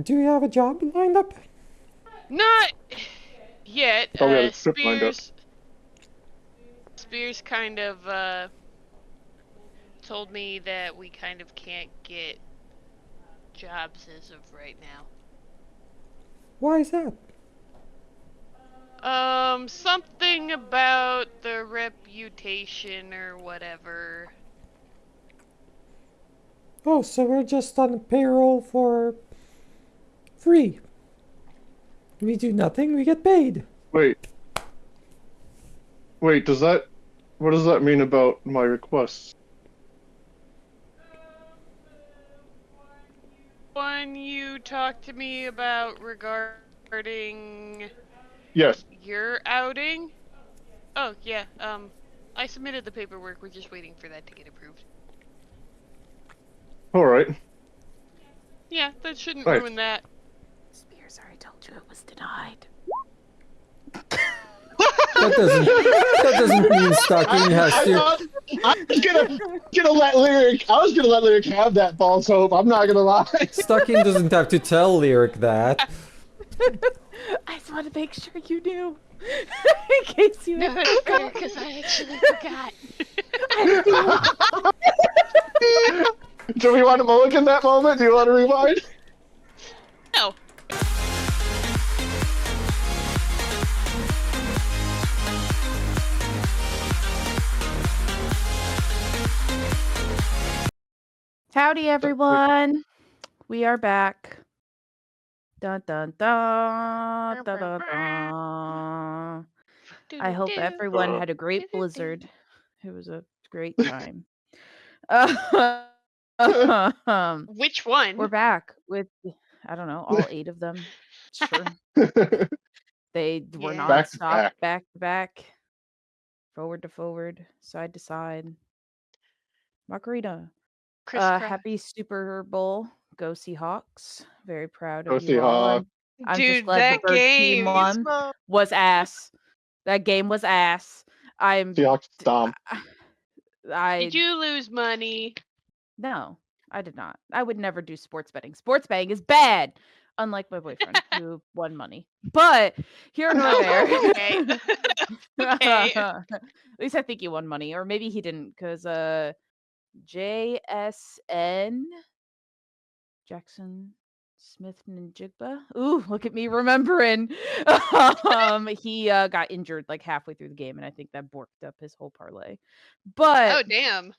Do you have a job lined up? Not yet. I thought we had a trip lined up. Spears kind of told me that we kind of can't get jobs as of right now. Why is that? Something about the reputation or whatever. Oh, so we're just on payroll for free. We do nothing, we get paid. Wait, what does that mean about my requests? One you talked to me about regarding Yes. your outing? Oh, yeah, I submitted the paperwork. We're just waiting for that to get approved. All right. Yeah, that shouldn't Right. ruin that. Spears already told you it was denied. That doesn't mean Stocking has to. I was gonna let Lyric have that false hope. I'm not gonna lie. Stocking doesn't have to tell Lyric that. I just want to make sure you knew. In case you No, that's fair, because I actually forgot. Do we want to mulligan that moment? Do you want to rewind? No. Howdy, everyone. We are back. Dun dun dun dun dun dun. I hope everyone had a great blizzard. It was a great time. Which one? We're back with, I don't know, all 8 of them. Sure. They were Yeah. Back to non-stop, back. back to back, forward to forward, side to side. Margarita. Happy Super Bowl. Go Seahawks. Very proud Go of you all. Seahawks. I'm just Dude, glad the that bird team game won. Was ass. That game was ass. Seahawks stomp. Did you lose money? No, I did not. I would never do sports betting. Sports betting is bad. Unlike my boyfriend who won money. But here nor there. Okay. Okay. At least I think he won money. Or maybe he didn't, because JSN Jackson Smith Njigba. Ooh, look at me remembering. He got injured like halfway through the game, and I think that borked up his whole parlay. But Oh, damn.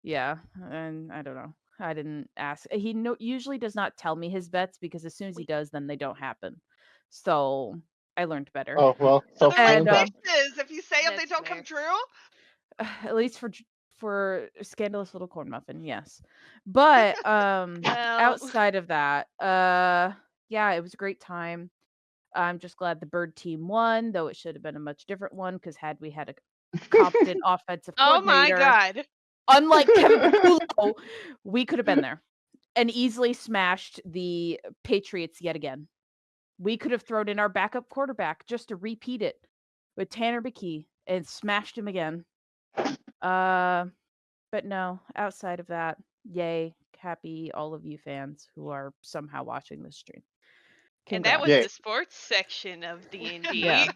yeah, and I don't know. I didn't ask. He usually does not tell me his bets, because as soon as he does, then they don't happen. So I learned better. Oh well, So they're And, like wishes. If you say them, they That's don't fair. come true. at least for Scandalous Little Corn Muffin, yes. But Well, outside of that, yeah, it was a great time. I'm just glad the bird team won, though it should have been a much different one, because had we had a competent offensive oh my coordinator, god. unlike Kevin Papulo, we could have been there and easily smashed the Patriots yet again. We could have thrown in our backup quarterback just to repeat it with Tanner McKee and smashed him again. But no, outside of that, yay, happy all of you fans who are somehow watching this stream. And that was Yay. the sports section of D&D. Yeah.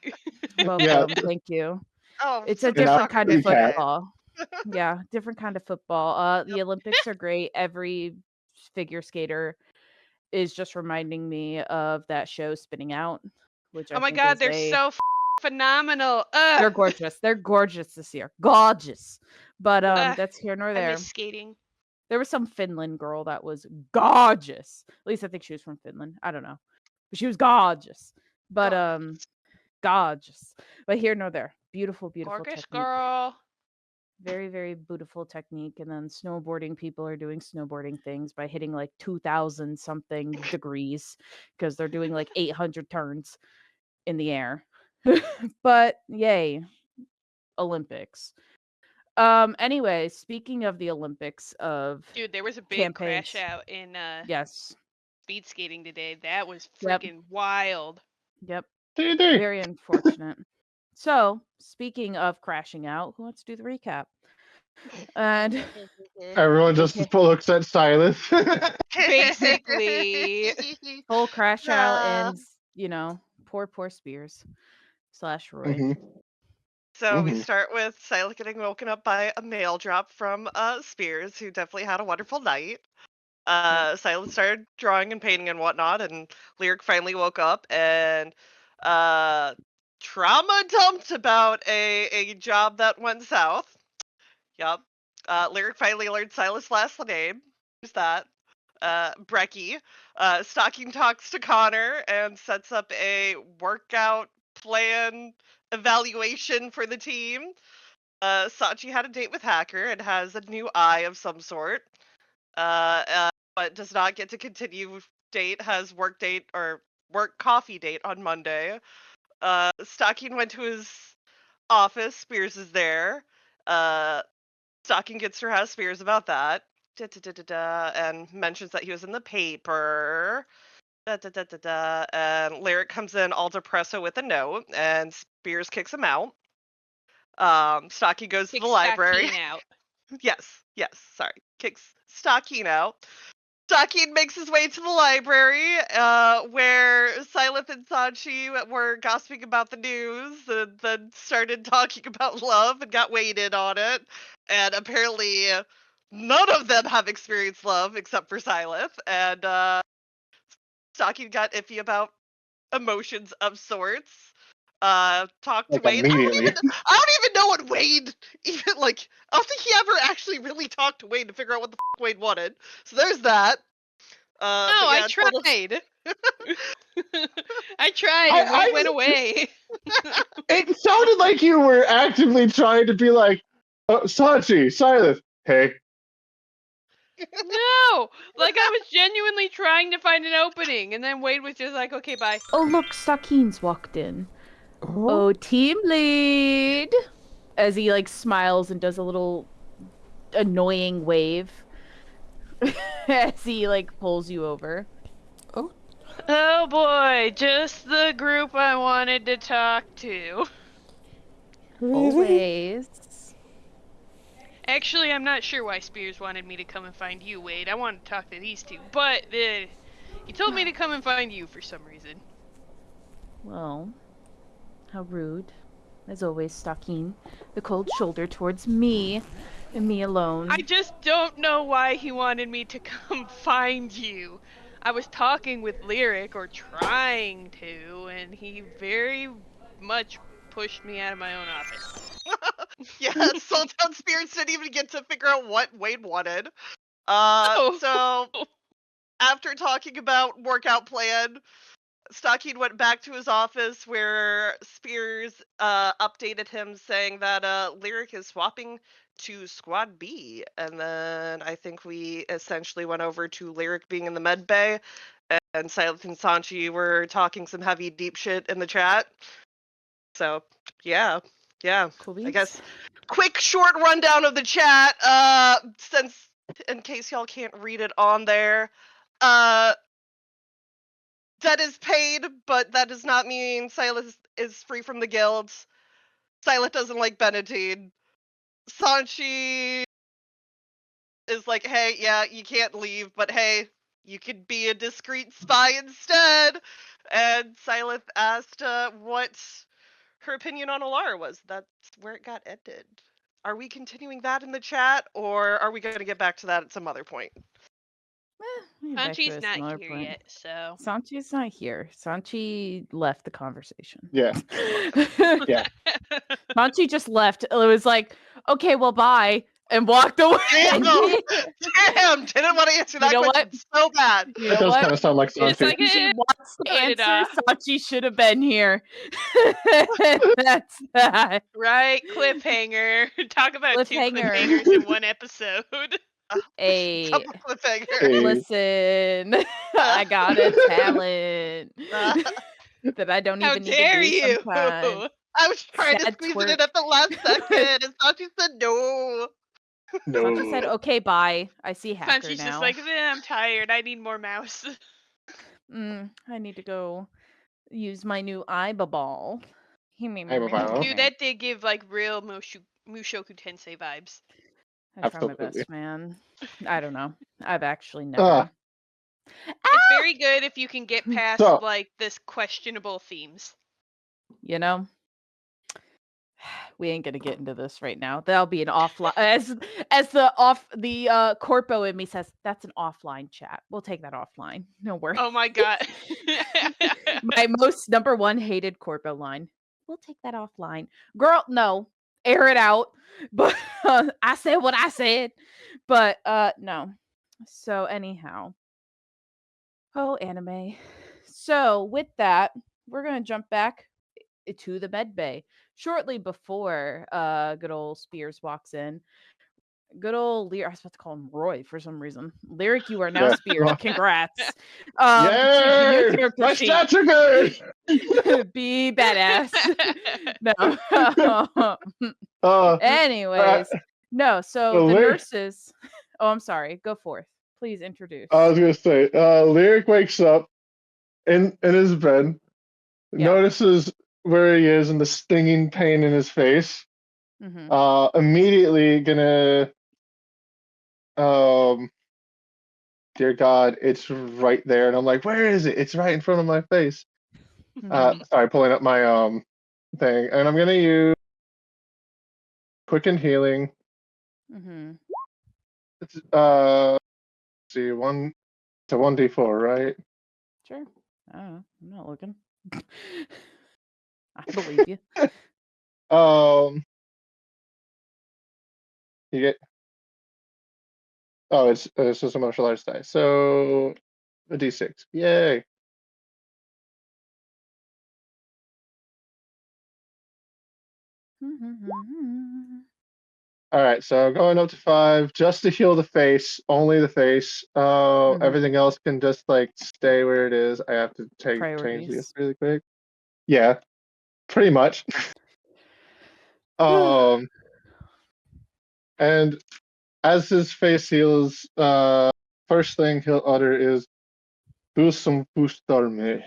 Welcome, Yeah. thank you. Oh, It's a super different soccer kind of recap. football. Yeah, different kind of football. The Olympics are great. Every figure skater is just reminding me of that show Spinning Out, which I Oh my think god, is they're so phenomenal. they're gorgeous. They're gorgeous this year. Gorgeous. But that's here nor I there. miss skating. There was some Finland girl that was gorgeous. At least I think she was from Finland. I don't know. But she was gorgeous. But gorgeous. But here nor there. Beautiful, beautiful Gorgeous technique. girl. Very, very beautiful technique. And then snowboarding people are doing snowboarding things by hitting like 2,000 something degrees, because they're doing like 800 turns in the air. But yay, Olympics. Anyway, speaking of the Olympics of Dude, there was a big campaigns. crash out in Yes. speed skating today. That was Yep. freaking wild. Yep. D&D. Very unfortunate. So, speaking of crashing out, who wants to do the recap? And Everyone just Okay. looks at Silas. basically full crash out Nah. and poor Spears / Roy. Mhm. So we Mhm. start with Silas getting woken up by a mail drop from Spears, who definitely had a wonderful night. Silas started drawing and painting and whatnot, and Lyric finally woke up and trauma dumped about a job that went south. Yup. Lyric finally learned Silas' last name. Who's that? Brecky. Stocking talks to Connor and sets up a workout plan evaluation for the team. Sachi had a date with Hacker and has a new eye of some sort. But does not get to continue date, has work date or work coffee date on Monday. Stocking went to his office. Spears is there. Stocking gets to her house Spears about that. And mentions that he was in the paper. And Lyric comes in all depresso with a note, and Spears kicks him out. Stocking goes to the library. Out. Yes, sorry. Kicks Stocking out. Stocking makes his way to the library, where Silith and Sanchi were gossiping about the news, and then started talking about love and got weighed in on it. And apparently, none of them have experienced love except for Silith. And Stocking got iffy about emotions of sorts. Talked to Like Wade. immediately. I don't even know what Wade even like. I don't think he ever actually really talked to Wade to figure out what the Wade wanted. So there's that. No, But yeah, I tried. I tried and I Wade went away. It sounded like you were actively trying to be like, Sachi, Silas, hey. No! Like, I was genuinely trying to find an opening, and then Wade was just like, okay, bye. Oh, look, Sakeen's walked in. Oh, Oh, team lead! As he, smiles and does a little annoying wave. As he, pulls you over. Oh boy, just the group I wanted to talk to. really? Always. Actually, I'm not sure why Spears wanted me to come and find you, Wade. I wanted to talk to these two, but he told me to come and find you for some reason. Well, how rude. As always, Stocking. The cold shoulder towards me, and me alone. I just don't know why he wanted me to come find you. I was talking with Lyric, or trying to, and he very much pushed me out of my own office. yeah, Saltown Spirits didn't even get to figure out what Wade wanted. Oh. So after talking about workout plan, Stocking went back to his office where Spears updated him saying that Lyric is swapping to Squad B. And then I think we essentially went over to Lyric being in the med bay, and Silent and Sanchi were talking some heavy deep shit in the chat. So yeah. Cool I beans. guess quick short rundown of the chat, since in case y'all can't read it on there. Debt is paid, but that does not mean Silas is free from the guilds. Silas doesn't like Benedine. Sanchi is like, hey, yeah, you can't leave, but hey, you could be a discreet spy instead. And Silas asked what her opinion on Alara was. That's where it got ended. Are we continuing that in the chat, or are we going to get back to that at some other point? We'll get back to Sanchi's it not some other here point. yet, so. Sanchi's not here. Sanchi left the conversation. Yeah. Yeah. Sanchi just left. It was like, okay, well, bye, and walked away. Damn! Damn! Didn't want to answer that know question so bad. You That know does what? kind of sound like It's Sanchi. like, She wants to ta-da. answer. Sanchi should have been here. That's that. Right, cliffhanger. Talk about 2 Cliffhanger. cliffhangers in one episode. Hey, Double cliffhanger. Hey. listen, I got a talent that I don't How even need dare to do you! sometimes. I was trying to Sad squeeze it twerk. in at the last second, and Sanchi said no. Sanchi said, No. okay, bye. I see Hacker Sanchi's now. just like, I'm tired. I need more mouse. I need to go use my new eyeball. Eyeball. Dude, that did give like real Mushoku Tensei vibes. I try my Absolutely. best, man. I don't know. I've actually Ah. never. It's very good if you can get past So- like this questionable themes. You know, we ain't gonna get into this right now. That'll be an offline as the corpo in me says. That's an offline chat. We'll take that offline. No worries. Oh my god. My most number one hated corpo line. We'll take that offline. Girl, no. Air it out. But I said what I said. But no. So anyhow. Oh, anime. So with that, we're gonna jump back to the med bay. Shortly before good old Spears walks in. Good old Lyric. I was about to call him Roy for some reason. Lyric, you are now Yeah. Spears. Congrats. Check your new Yay! character My sheet. stats are good! Be badass. No. Anyways, no. So the Lyric- nurses. Oh, I'm sorry. Go forth. Please introduce. I was gonna say, Lyric wakes up in his bed, Yeah. notices where he is and the stinging pain in his face. Mhm. Immediately gonna, dear God, it's right there, and I'm like, where is it? It's right in front of my face. Mhm. Sorry, pulling up my thing, and I'm gonna use quicken healing. Mhm. It's see, it's a 1d4, right? Sure. I don't know. I'm not looking. I believe you. You get. Oh, it's just a martial arts die. So a d6. Yay! All right, so going up to 5 just to heal the face, only the face. Mhm. Everything else can just like stay where it is. I have to change this Priorities. really quick. Yeah, pretty much. And as his face heals, first thing he'll utter is "Busum bustarme."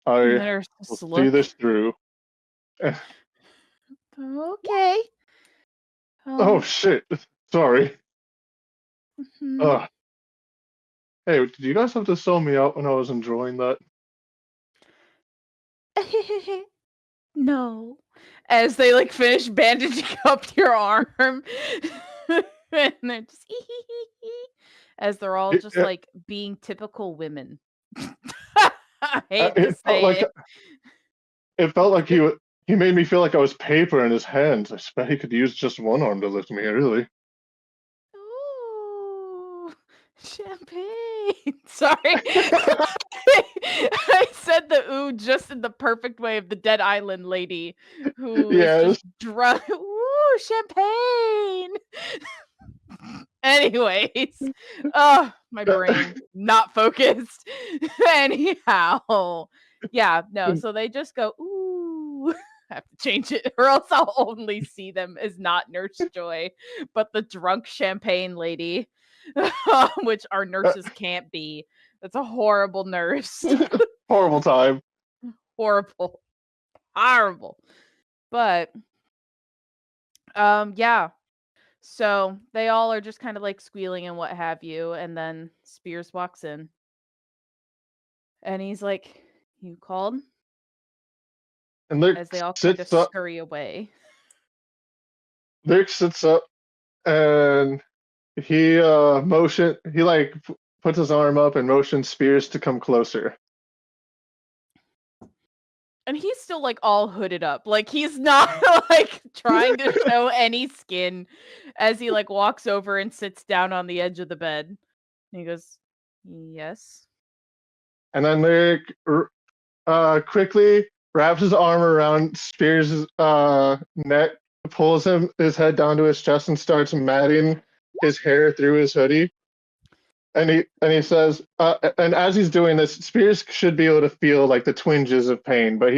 I Nurse will see look. this through. Okay. Oh shit! Sorry. Mhm. Hey, did you guys have to sell me out when I was enjoying that? No. As they like finish bandaging up your arm. And they're just as they're all just Yeah, like being typical women. I hate to it felt say like it. he made me feel like I was paper in his hands. I bet he could use just one arm to lift me, really. Ooh, champagne. Sorry. I said the ooh just in the perfect way of the Dead Island lady who is Yes. just drunk. Ooh, champagne. Anyways, oh, my brain not focused. Anyhow, yeah, no, so they just go, ooh, I have to change it, or else I'll only see them as not Nurse Joy, but the drunk champagne lady, which our nurses can't be. That's a horrible nurse. Horrible time. Horrible. Horrible. But, yeah. So they all are just kind of like squealing and what have you. And then Spears walks in and he's like, "You called?" And Luke As they all kind of sits up. scurry away. Luke sits up and he puts his arm up and motions Spears to come closer. And he's still like all hooded up. Like he's not like trying to show any skin as he like walks over and sits down on the edge of the bed. And he goes, "Yes." And then Lyric quickly wraps his arm around Spears' neck, pulls his head down to his chest, and starts matting his hair through his hoodie. And he says, and as he's doing this, Spears should be able to feel like the twinges of pain, but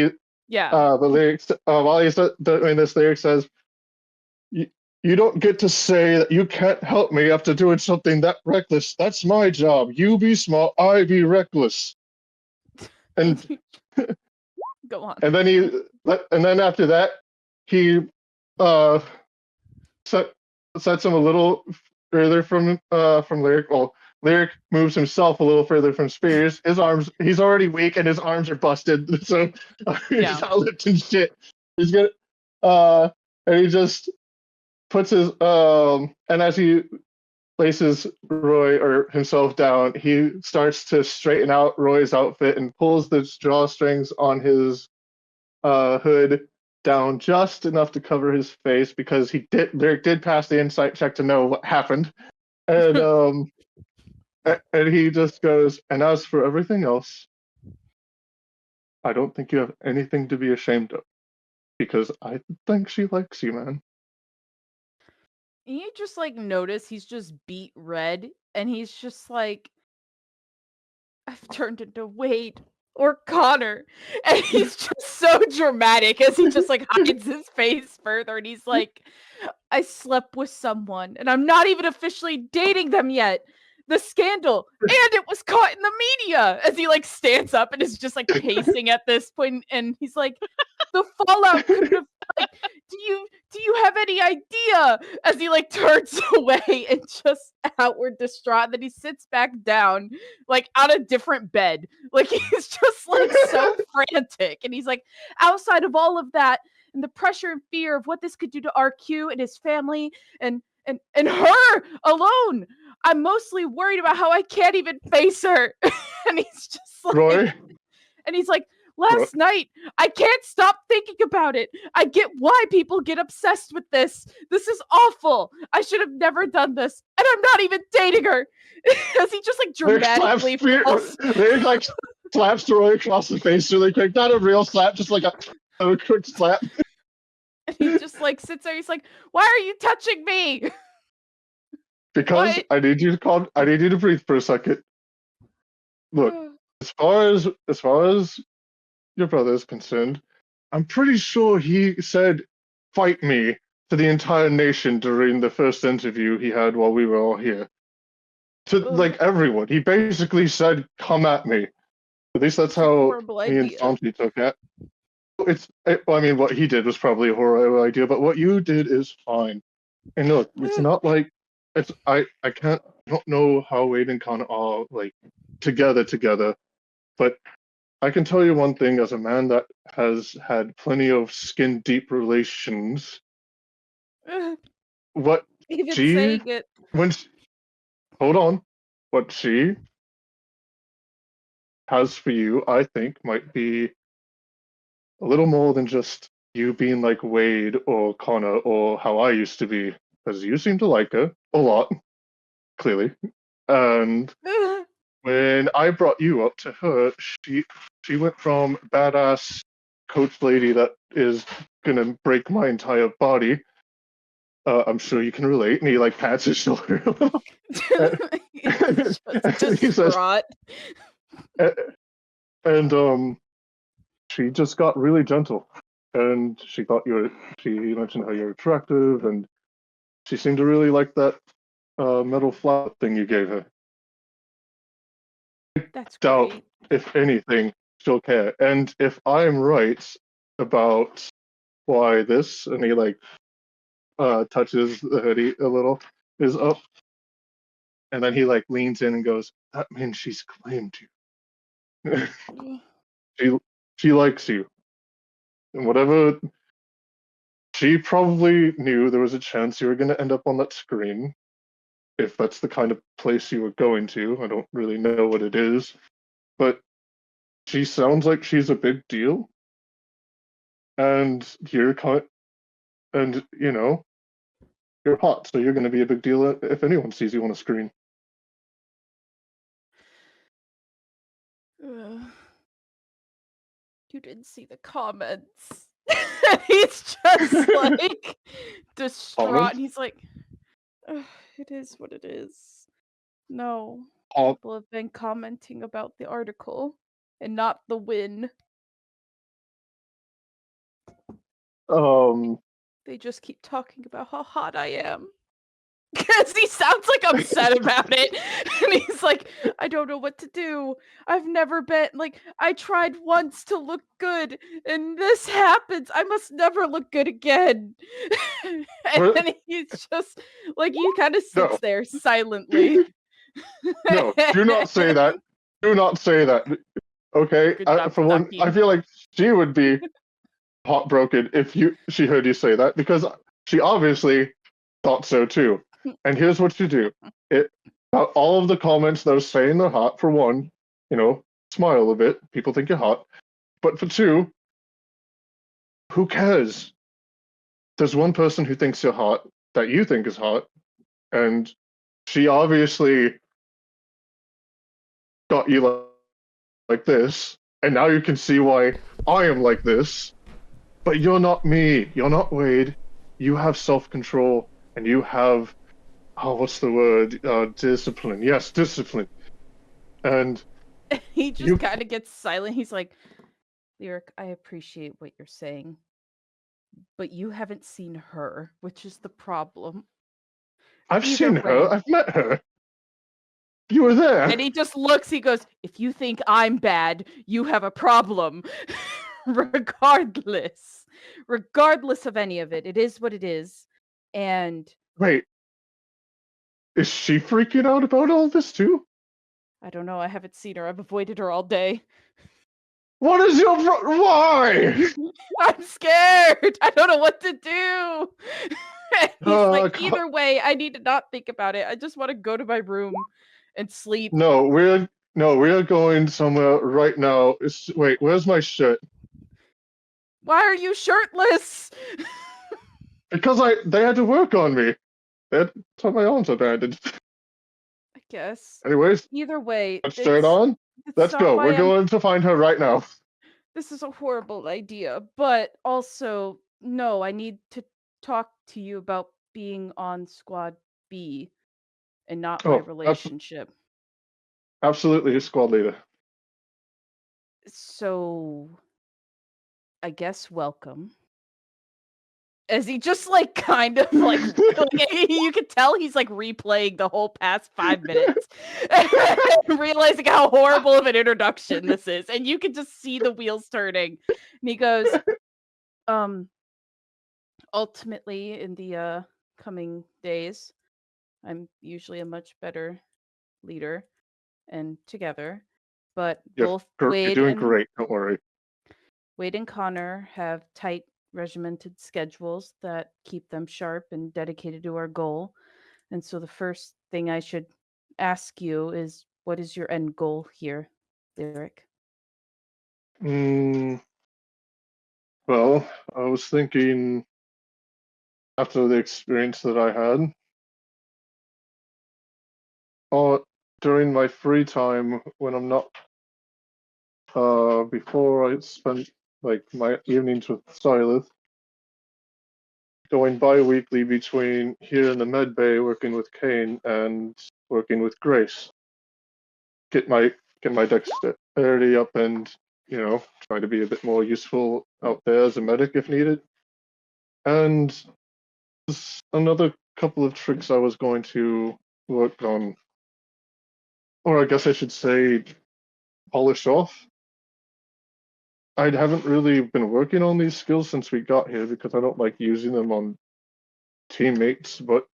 Yeah. the lyrics while he's doing this, lyric says, You don't get to say that you can't help me after doing something that reckless. That's my job. You be smart, I be reckless." And Go on. and then after that, he sets him a little further from Lyric. Well, Lyric moves himself a little further from Spears. His arms, he's already weak, and his arms are busted, so he's not lifting shit. He's gonna, and he just puts his and as he places Roy or himself down, he starts to straighten out Roy's outfit and pulls the drawstrings on his hood down just enough to cover his face because Lyric did pass the insight check to know what happened, and and he just goes, and as for everything else, I don't think you have anything to be ashamed of because I think she likes you, man. You just like notice he's just beat red, and he's just like, I've turned into Wade or Connor. And he's just so dramatic as he just like hides his face further, and he's like, I slept with someone and I'm not even officially dating them yet. The scandal, and it was caught in the media, as he like stands up and is just like pacing at this point, and he's like, the fallout could have, like, do you have any idea, as he like turns away and just outward distraught. Then he sits back down like on a different bed, like he's just like so frantic, and he's like, outside of all of that and the pressure and fear of what this could do to RQ and his family and her alone, I'm mostly worried about how I can't even face her. And he's just like, Roy, and he's like, last night, I can't stop thinking about it. I get why people get obsessed with this. This is awful. I should have never done this. And I'm not even dating her. As he just like dramatically falls. Lyric like slaps Roy across the face really quick. Not a real slap, just like a quick slap. And he just like sits there. He's like, why are you touching me? Because What? I need you to breathe for a second. Look, as far as your brother is concerned, I'm pretty sure he said fight me to the entire nation during the first interview he had while we were all here. To like everyone. He basically said, come at me. At least that's how me and Santi took it. I mean, what he did was probably a horrible idea, but what you did is fine. And look, it's not like I don't know how Wade and Connor are like together, but I can tell you one thing as a man that has had plenty of skin deep relations. What Even she saying it. hold on, what she has for you, I think, might be a little more than just you being like Wade or Connor or how I used to be, because you seem to like her a lot, clearly. And when I brought you up to her, she went from badass coach lady that is gonna break my entire body. I'm sure you can relate. And he like pats his shoulder a little. Just He says, distraught. and she just got really gentle, and she mentioned how you're attractive, and she seemed to really like that metal flower thing you gave her. That's Doubt, great. if anything, she'll care. And if I'm right about why this, and he like touches the hoodie a little, is up, and then he like leans in and goes, that means she's claimed you. she likes you. And whatever, she probably knew there was a chance you were going to end up on that screen, if that's the kind of place you were going to. I don't really know what it is, but she sounds like she's a big deal, and and you know, you're hot, so you're going to be a big deal if anyone sees you on a screen. You didn't see the comments. He's just like distraught. And he's like, it is what it is. No, people have been commenting about the article and not the win. They just keep talking about how hot I am. Because he sounds like upset about it. And he's like, I don't know what to do. I've never been like, I tried once to look good, and this happens. I must never look good again. And Well, then he's just like, he kind of no, sits there silently. no, do not say that. Do not say that. Okay, Good job, for one, I Stucky. feel like she would be heartbroken if she heard you say that because she obviously thought so too. And here's what you do: it all of the comments that are saying they're hot. For one, smile a bit. People think you're hot. But for two, who cares? There's one person who thinks you're hot that you think is hot, and she obviously got you like this, and now you can see why I am like this. But you're not me. You're not Wade. You have self-control, and you have what's the word? Discipline. Yes, discipline. And He just you, kind of gets silent. He's like, Lyric, I appreciate what you're saying, but you haven't seen her, which is the problem. I've Either seen her. way. I've met her. You were there. And he just looks, he goes, if you think I'm bad, you have a problem. Regardless. Regardless of any of it, it is what it is. And Wait, is she freaking out about all this too? I don't know, I haven't seen her. I've avoided her all day. What is your why? I'm scared. I don't know what to do. He's like, Co- either way, I need to not think about it. I just want to go to my room and sleep. no, we're going somewhere right now. Wait, where's my shirt? Why are you shirtless? Because they had to work on me. So my arms are bandaged. I guess. Anyways, Either way, let's shirt on. it's Let's not go. why We're I'm going to find her right now. this is a horrible idea, but also, no, I need to talk to you about being on Squad B and not my Oh, relationship. absolutely, squad leader. So, I guess welcome. As he just like kind of like you could tell he's like replaying the whole past 5 minutes, realizing how horrible of an introduction this is, and you can just see the wheels turning. And he goes, ultimately in the coming days, I'm usually a much better leader and together, but both You're doing great. Don't worry. Wade and Connor have tight regimented schedules that keep them sharp and dedicated to our goal. And so the first thing I should ask you is, what is your end goal here, Lyric? Well, I was thinking after the experience that I had, during my free time when I'm not, before I spent like my evenings with Stylith, going bi-weekly between here in the med bay working with Kane and working with Grace. Get my dexterity up and try to be a bit more useful out there as a medic if needed. And there's another couple of tricks I was going to work on, or I guess I should say polish off. I haven't really been working on these skills since we got here because I don't like using them on teammates, but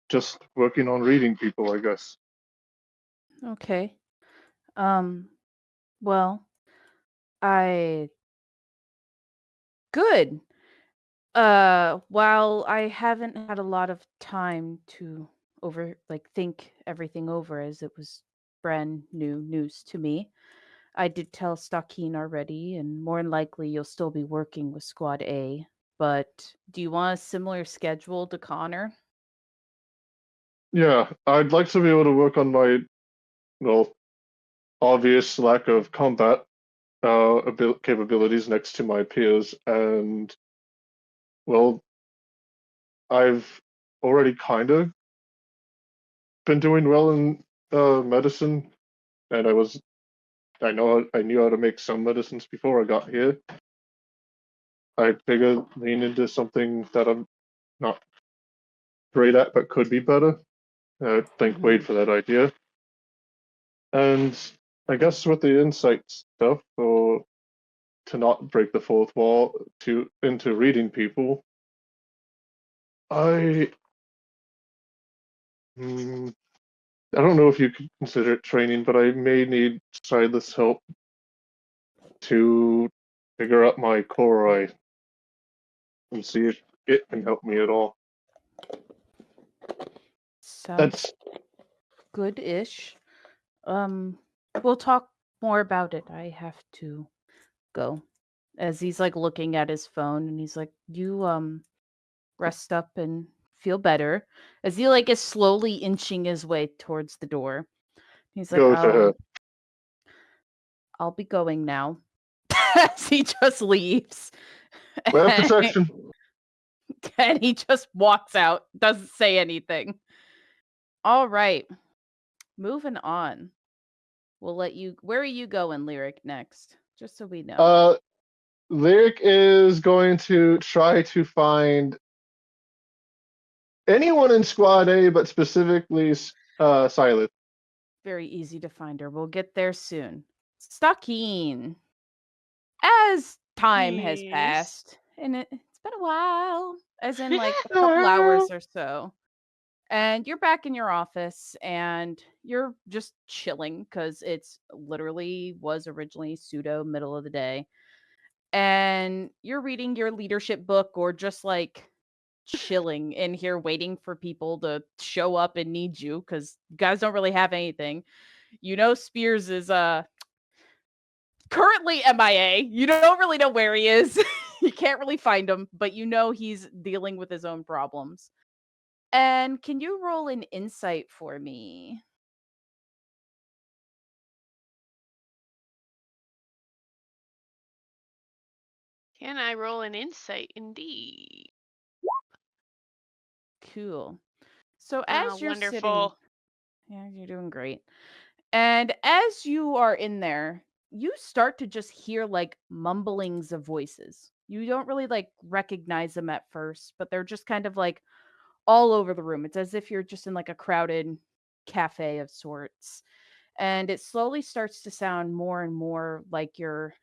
just working on reading people, I guess. Okay. Well, I good. While I haven't had a lot of time to think everything over as it was brand new news to me, I did tell Stakeen already, and more than likely you'll still be working with Squad A. But do you want a similar schedule to Connor? Yeah, I'd like to be able to work on my, obvious lack of combat capabilities next to my peers, and well, I've already kind of been doing well in medicine, and I knew how to make some medicines before I got here. I figure lean into something that I'm not great at but could be better. Thank Wade for that idea. And I guess with the insight stuff, or to not break the fourth wall into reading people, I I don't know if you could consider it training, but I may need Silas' help to figure out my core eye and see if it can help me at all. Sounds That's good-ish. We'll talk more about it. I have to go. As he's like looking at his phone and he's like, you rest up and feel better. As he like is slowly inching his way towards the door. He's like, go to her. I'll be going now. As he just leaves. We have protection. And he just walks out, doesn't say anything. All right. Moving on. We'll let you. Where are you going, Lyric, next? Just so we know. Lyric is going to try to find anyone in Squad A, but specifically Silas. Very easy to find her. We'll get there soon. Stockine. As time has Yes. passed, and it's been a while, as in like a couple hours or so, and you're back in your office and you're just chilling because it's literally was originally pseudo middle of the day, and you're reading your leadership book or just like chilling in here waiting for people to show up and need you because you guys don't really have anything. Spears is currently MIA. You don't really know where he is. You can't really find him, but he's dealing with his own problems. And can you roll an insight for me? Can I roll an insight? Indeed. Cool. So as you're sitting, Wonderful. yeah, you're doing great. And as you are in there, you start to just hear like mumblings of voices. You don't really like recognize them at first, but they're just kind of like all over the room. It's as if you're just in like a crowded cafe of sorts. And it slowly starts to sound more and more like you're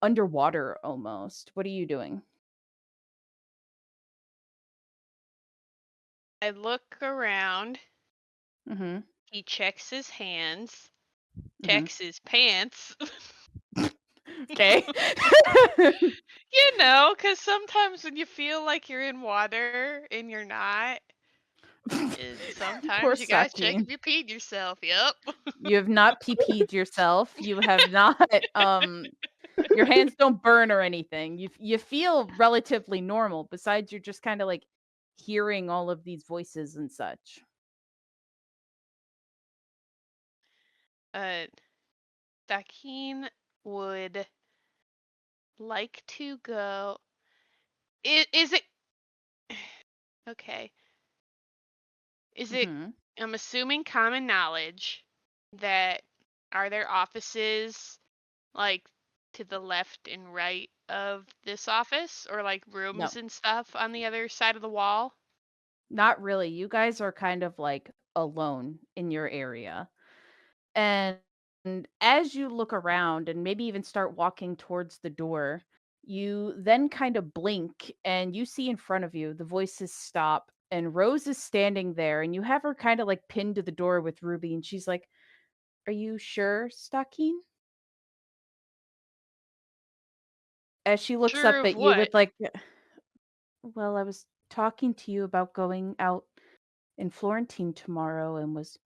underwater almost. What are you doing? I look around. Mm-hmm. He checks his hands, Mhm. checks his pants. Okay. Because sometimes when you feel like you're in water and you're not, Poor sometimes you gotta check Sakine. if you peed yourself. Yep. You have not PP'd yourself. You have not your hands don't burn or anything. You feel relatively normal, besides you're just kind of like hearing all of these voices and such. Dakin would like to go. Is it okay? Is it? Mhm. I'm assuming common knowledge that are there offices like to the left and right of this office, or like No. rooms and stuff on the other side of the wall? Not really. You guys are kind of like alone in your area. And as you look around and maybe even start walking towards the door, you then kind of blink and you see in front of you the voices stop and Rose is standing there and you have her kind of like pinned to the door with Ruby and she's like, "Are you sure, Stockine?" As she looks Sure up of at you what? with like, "Well, I was talking to you about going out in Florentine tomorrow and was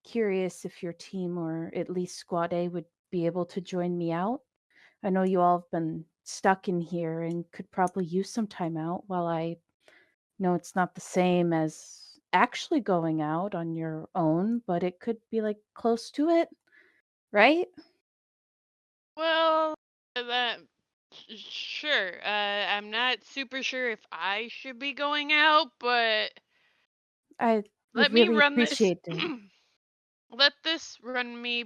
curious if your team or at least Squad A would be able to join me out. I know you all have been stuck in here and could probably use some time out while I know it's not the same as actually going out on your own, but it could be like close to it, right?" Well, that sure. I'm not super sure if I should be going out, but I let would me really run this. appreciate it. Let this run me,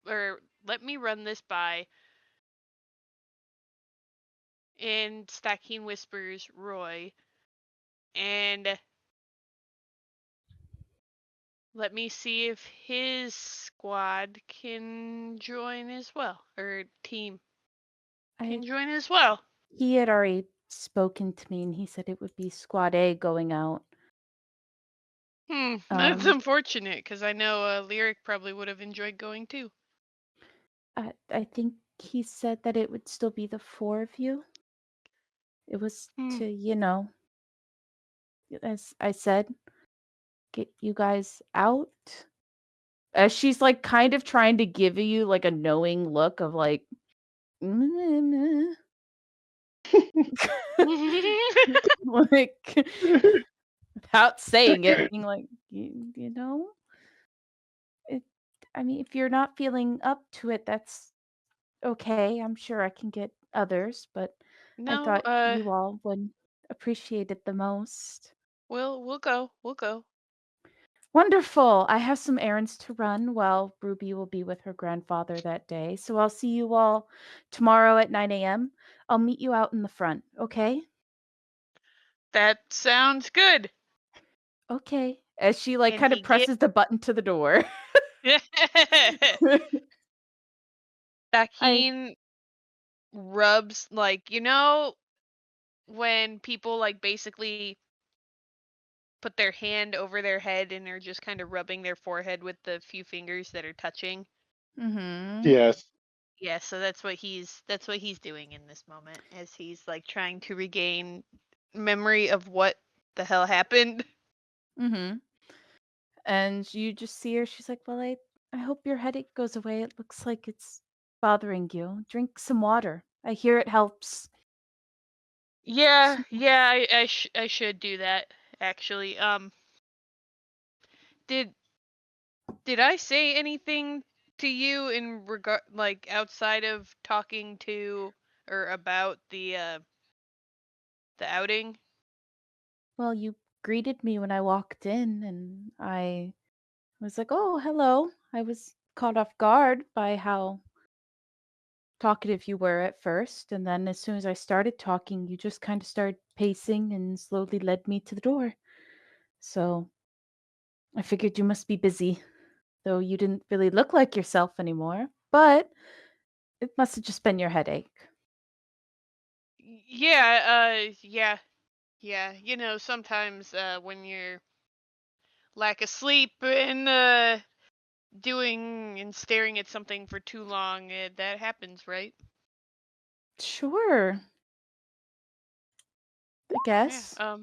or let me run this by And Stacking whispers Roy. And let me see if his squad can join as well. Or team can join as well. He had already spoken to me, and he said it would be Squad A going out. That's unfortunate, because I know Lyric probably would have enjoyed going too. I think he said that it would still be the 4 of you. It was to, as I said, get you guys out. As she's like kind of trying to give you like a knowing look of like, like without saying it, being like, you know, I mean, if you're not feeling up to it, that's okay. I'm sure I can get others, but I No, thought you all would appreciate it the most. we'll go. We'll go. Wonderful. I have some errands to run while Ruby will be with her grandfather that day. So I'll see you all tomorrow at 9 a.m. I'll meet you out in the front, okay? That sounds good. Okay. As she like And kind of he presses the button to the door. Dakin rubs, like, when people like basically put their hand over their head and are just kind of rubbing their forehead with the few fingers that are touching. Mm-hmm. Yes. Yeah, so that's what he's doing in this moment, as he's like trying to regain memory of what the hell happened. Mm-hmm. And you just see her, she's like, well, I hope your headache goes away. It looks like it's bothering you. Drink some water. I hear it helps. Yeah, I should do that actually. Did I say anything to you in regard, like outside of talking to or about the outing? Well, you greeted me when I walked in, and I was like, oh, hello. I was caught off guard by how talkative you were at first. And then as soon as I started talking, you just kind of started pacing and slowly led me to the door. So I figured you must be busy, though you didn't really look like yourself anymore. But it must have just been your headache. Yeah, yeah. Sometimes when you're lack of sleep and doing and staring at something for too long, that happens, right? Sure. I guess. Yeah.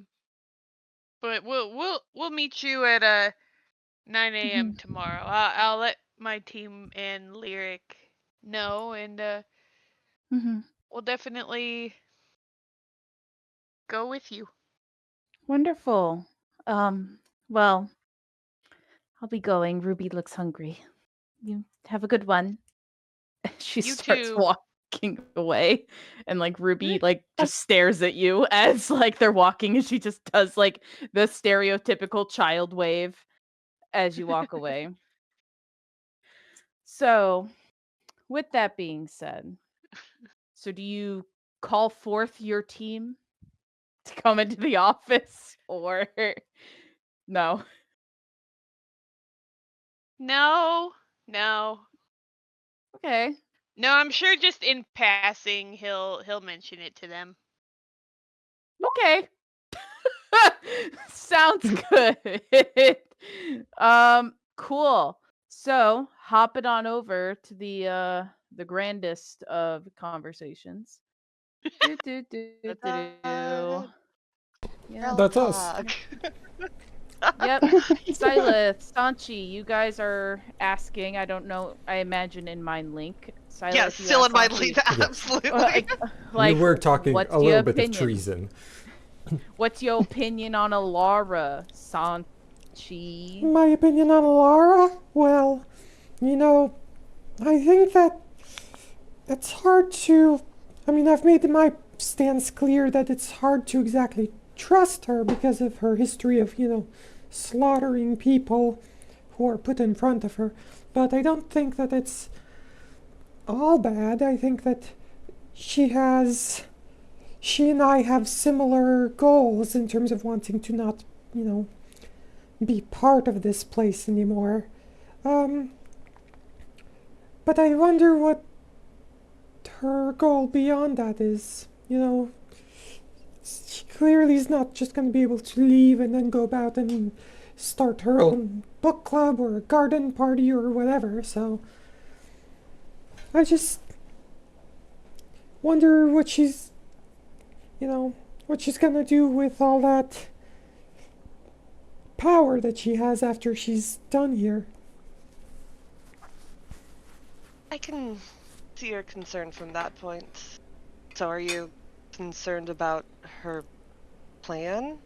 But we'll meet you at 9 a.m. tomorrow. I'll let my team and Lyric know, and we'll definitely go with you. Wonderful. Well, I'll be going. Ruby looks hungry. You have a good one. She You starts too. walking away, and like Ruby like just stares at you as like they're walking, and she just does like the stereotypical child wave as you walk away. So, with that being said, so do you call forth your team to come into the office or no? No, no, Okay. no. I'm sure just in passing he'll mention it to them. Okay. Sounds good. Cool. So, hopping on over to the grandest of conversations. Do, do, do, do, do, do. Yep. That's us. Yep. Silas, Sanchi, you guys are asking. I don't know. I imagine in Mind Link. Silas, Yes, you still asked in my Sanchi, lead, Yes. absolutely. We were talking what's a little your bit opinion? of treason. What's your opinion on Alara, Sanchi? My opinion on Lara? Well, I think that it's hard to. I mean, I've made my stance clear that it's hard to exactly trust her because of her history of, slaughtering people who are put in front of her. But I don't think that it's all bad. I think that she has she and I have similar goals in terms of wanting to not, be part of this place anymore. But I wonder what her goal beyond that is. She clearly is not just going to be able to leave and then go about and start her own book club or a garden party or whatever, so I just wonder what she's gonna do with all that power that she has after she's done here. I can see your concern from that point. So are you concerned about her plan?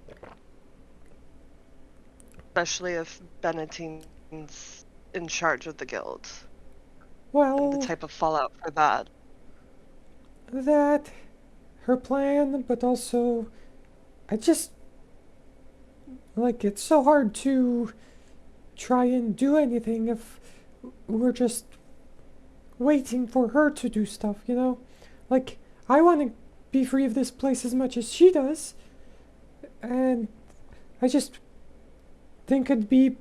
Especially if Benettine's in charge of the guild. And the Well, type of fallout for that. that, her plan, but also, I just, it's so hard to try and do anything if we're just waiting for her to do stuff. Like, I want to be free of this place as much as she does, and I just think it'd be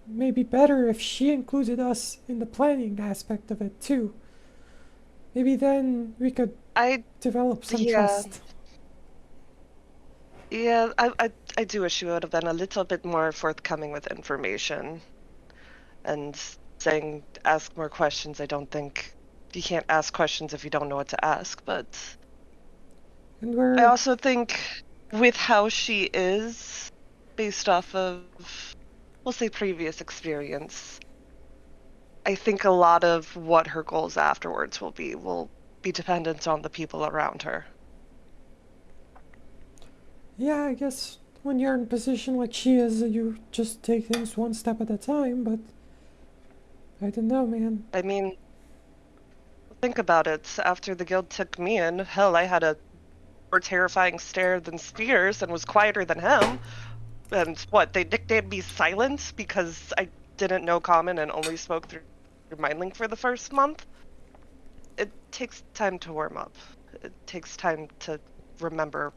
maybe better if she included us in the planning aspect of it too. Maybe then we could develop some trust. Yeah, I do wish you would have been a little bit more forthcoming with information. And saying ask more questions, I don't think you can't ask questions if you don't know what to ask, but And I also think with how she is, based off of, we'll say, previous experience, I think a lot of what her goals afterwards will be dependent on the people around her. yeah, I guess when you're in a position like she is, you just take things one step at a time, but I don't know, man. I mean, think about it. After the guild took me in, hell, I had a more terrifying stare than Spears and was quieter than him. And what, they nicknamed me Silent because I didn't know Common and only spoke through MindLink for the first month? It takes time to warm up. It takes time to remember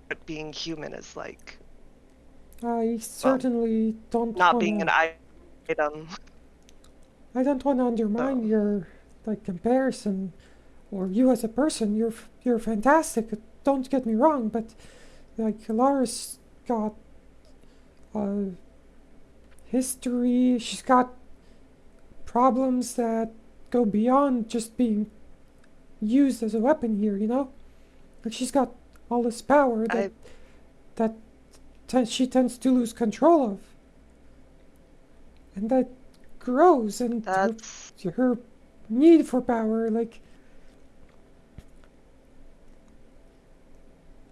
what being human is like. I certainly don't Not want being an item. I don't want to undermine your comparison or you as a person. You're fantastic. Don't get me wrong, but Lara's got history. She's got problems that go beyond just being used as a weapon here. Like she's got all this power that she tends to lose control of, and that grows, and her need for power,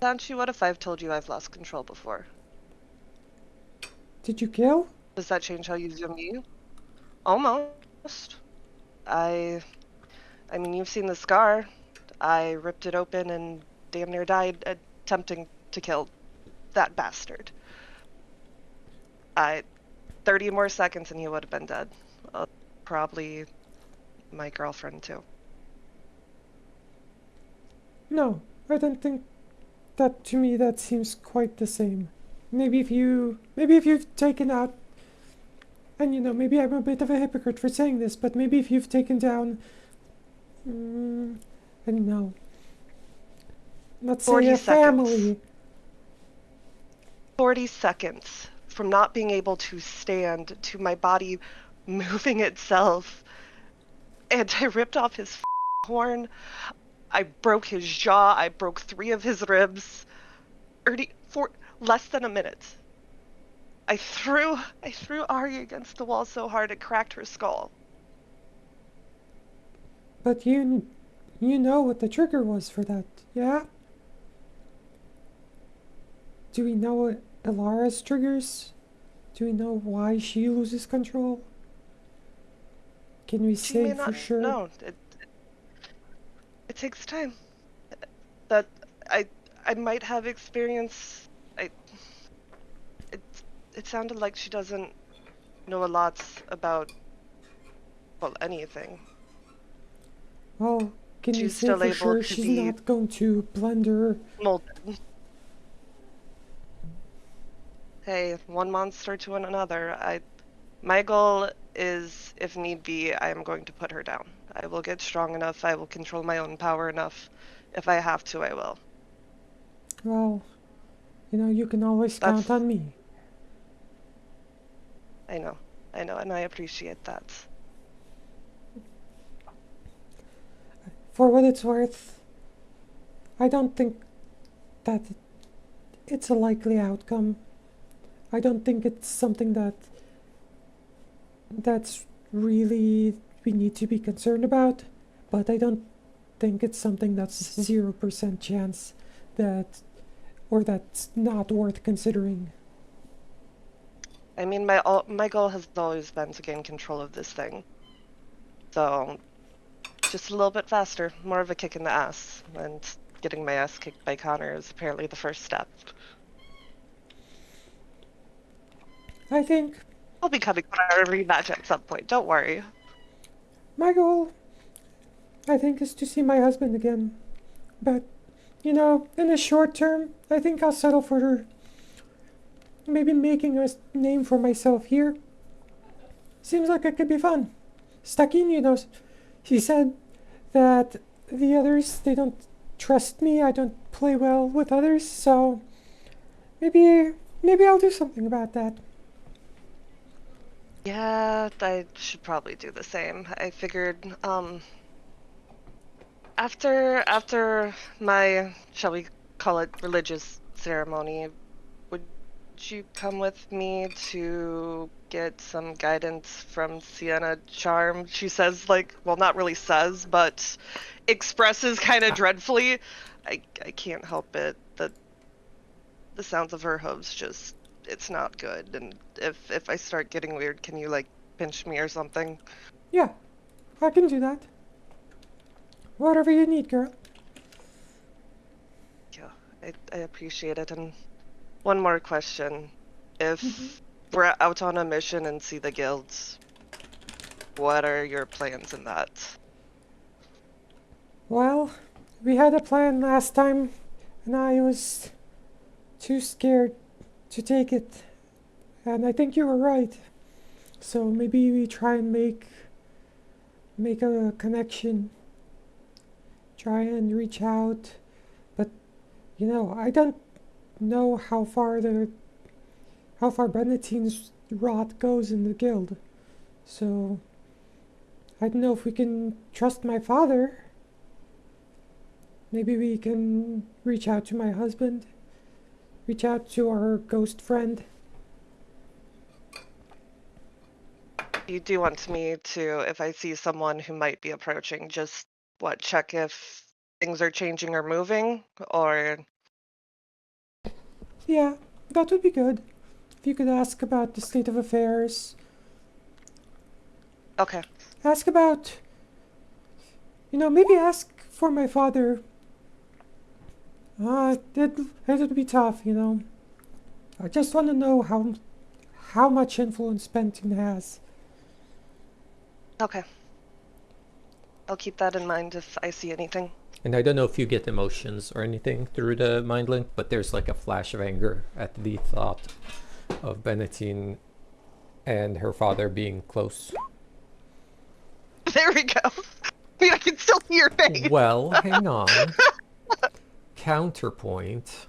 Sanchi, what if I've told you I've lost control before? Did you kill? Does that change how you view me? Almost. I mean, you've seen the scar. I ripped it open and damn near died attempting to kill that bastard. 30 more seconds and he would have been dead. Probably my girlfriend too. No, I don't think that. To me, that seems quite the same. Maybe if you've taken out, and maybe I'm a bit of a hypocrite for saying this, but maybe if you've taken down, I don't know, let's say a family. 40 seconds from not being able to stand to my body moving itself, and I ripped off his horn. I broke his jaw. I broke 3 of his ribs. For less than a minute. I threw Ari against the wall so hard it cracked her skull. But you know what the trigger was for that, yeah? Do we know what Ilara's triggers? Do we know why she loses control? Can we say for sure? No, it takes time. That I might have experience. It sounded like she doesn't know a lot about, well, anything. Well, can we she's say still for able sure to she's be not going to plunder? molded. Hey, one monster to another. My goal is, if need be, I am going to put her down. I will get strong enough. I will control my own power enough. If I have to, I will. Well, you can always count That's, on me. I know, and I appreciate that. For what it's worth, I don't think that it's a likely outcome. I don't think it's something that's really we need to be concerned about, but I don't think it's something that's 0% chance that's not worth considering. I mean, my goal has always been to gain control of this thing. So, just a little bit faster, more of a kick in the ass, and getting my ass kicked by Connor is apparently the first step. I think I'll be coming for our rematch at some point, don't worry. my goal, I think, is to see my husband again. But, in the short term, I think I'll settle for maybe making a name for myself here. Seems like it could be fun. Stakin, he said that the others, they don't trust me. I don't play well with others, so maybe I'll do something about that. Yeah, I should probably do the same. I figured, after my, shall we call it, religious ceremony, would you come with me to get some guidance from Sienna Charm? She says, well, not really says, but expresses kind of dreadfully. I can't help it. The sounds of her hooves just, it's not good. And if I start getting weird, can you pinch me or something? Yeah, I can do that. Whatever you need, girl. Yeah, I appreciate it. And one more question. If we're out on a mission and see the guilds, what are your plans in that? Well, we had a plan last time, and I was too scared to take it. And I think you were right. So maybe we try and make a connection. Try and reach out. But I don't know how far Bennetine's rot goes in the guild. So I don't know if we can trust my father. Maybe we can reach out to my husband. Reach out to our ghost friend. You do want me to, if I see someone who might be approaching, just check if things are changing or moving, or Yeah, that would be good. If you could ask about the state of affairs. okay. Ask about, maybe ask for my father. It'd be tough, I just want to know how much influence Benton has. Okay. I'll keep that in mind if I see anything. And I don't know if you get emotions or anything through the mind link, but there's like a flash of anger at the thought of Benetine and her father being close. There we go. I mean, I can still see your face. Well, hang on. Counterpoint.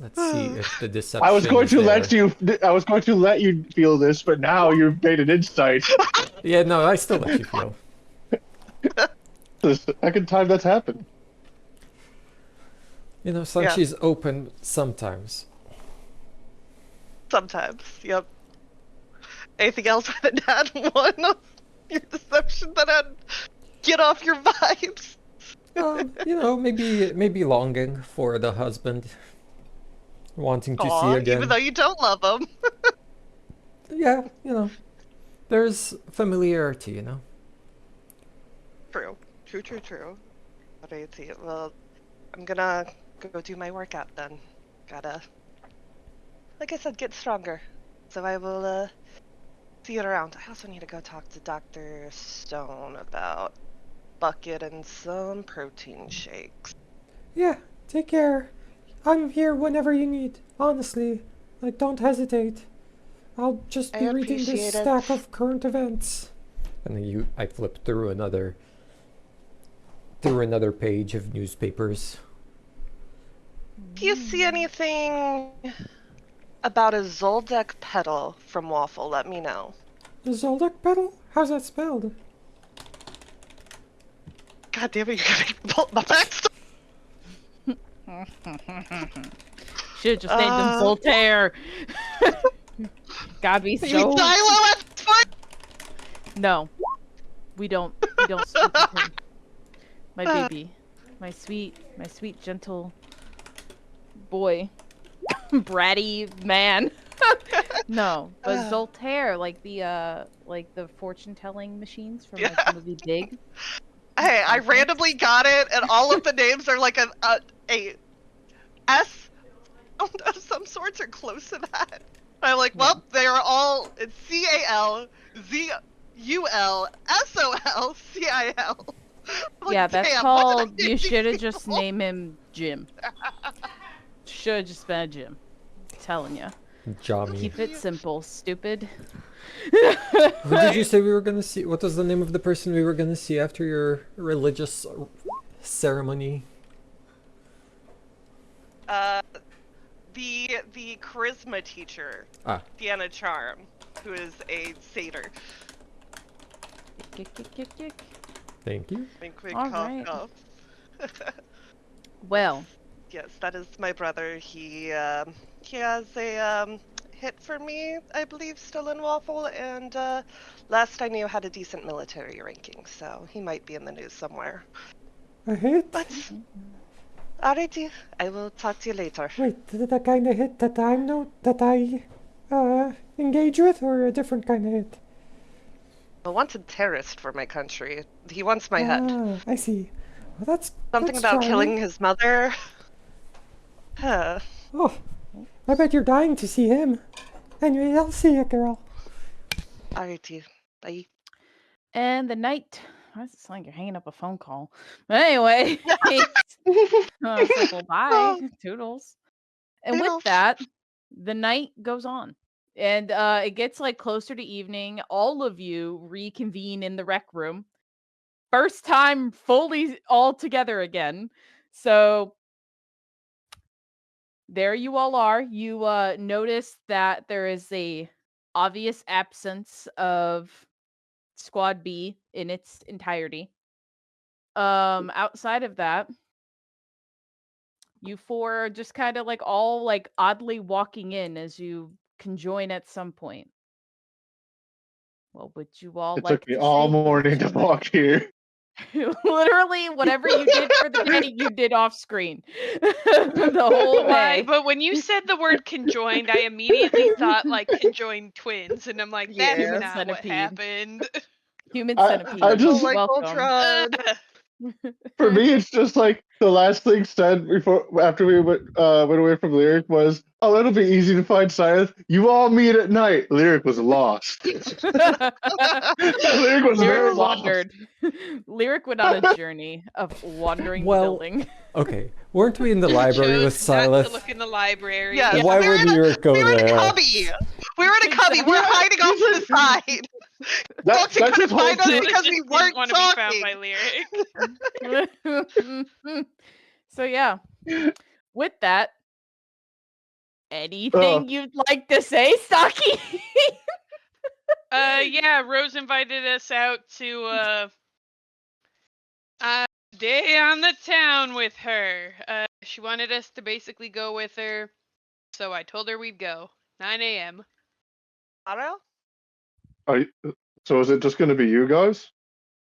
Let's see if the deception I was going is to there. I was going to let you feel this, but now you've made an insight. Yeah, no, I still let you feel. The second time that's happened. Yeah. She's open sometimes. Sometimes, yep. Anything else with that one? Your deception that had get off your vibes. Maybe longing for the husband, wanting to see again. Even though you don't love him. Yeah, there's familiarity, True. Alrighty, well, I'm gonna go do my workout then. Gotta, like I said, get stronger. So I will, see you around. I also need to go talk to Dr. Stone about bucket and some protein shakes. Yeah, take care. I'm here whenever you need. Honestly, like, don't hesitate. I'll just I be reading this appreciate it. stack of current events. And then I flipped through another page of newspapers. Do you see anything about a Zoldyck petal from Waffle? Let me know. The Zoldyck petal? How's that spelled? God damn it, you're gonna pull my backstory. Should have just named him Voltaire. Gotta be You so. Dilo at foot? No, we don't speak of him. My baby, my sweet, gentle boy, bratty man. No, but Voltaire, like the fortune-telling machines from like the movie Big. Hey, I randomly got it, and all of the names are like a S of some sorts or close to that. I'm like, well, they are all it's CALZULSOLCIL. Yeah, that's called. You should have just named him Jim. Should have just been a Jim. Telling you. Jami. Keep it simple, stupid. Who did you say we were gonna see? What was the name of the person we were gonna see after your religious ceremony? The charisma teacher, Ah. Deanna Charm, who is a satyr. Kick. Thank you. Wink, wink, All cough, right. cough. Well. Yes, that is my brother. He has a hit for me, I believe, still in Waffle, and last I knew had a decent military ranking, so he might be in the news somewhere. A hit? But alrighty, I will talk to you later. Wait, the kind of hit that I engage with, or a different kind of hit? A wanted terrorist for my country. He wants my head. Ah, I see. Well, that's Something that's about charming. killing his mother. Oh, I bet you're dying to see him. Anyway, I'll see you, girl. Alrighty, bye. And the night. Why does it sound like you're hanging up a phone call? But anyway, I was like, well, bye, toodles. And Toodles. with that, the night goes on, and it gets like closer to evening. All of you reconvene in the rec room. First time fully all together again. So there you all are. You notice that there is a obvious absence of Squad B in its entirety. Outside of that, you four are just kind of like all like oddly walking in as you conjoin at some point. What would you all It like took me to all say, morning to gentlemen? walk here. Literally, whatever you did for the day, you did off screen. The whole Why? day. But when you said the word conjoined, I immediately thought like conjoined twins, and I'm like, that's Human not what centipede. happened. Human I centipede. just- like Welcome. Ultron. For me, it's just like the last thing said after we went away from Lyric was, "Oh, it'll be easy to find Silence. You all meet at night." Lyric was lost. Lyric was very Lyric lost. wandered. Lyric went on a journey of wandering the Well, building. Okay, weren't we in the library with Chose not to Silas? look in the library. Yeah, Why we were would in a- Lyric go We were in a there? cubby. We were in a cubby. We're hiding off to the side. That, You that's couldn't his whole find us thing. because we Didn't weren't want to be found talking. by Lyric. So yeah. With that, anything you'd like to say, Stocky? Yeah, Rose invited us out to day on the town with her. She wanted us to basically go with her, so I told her we'd go. 9 a.m. Otto? So is it just going to be you guys?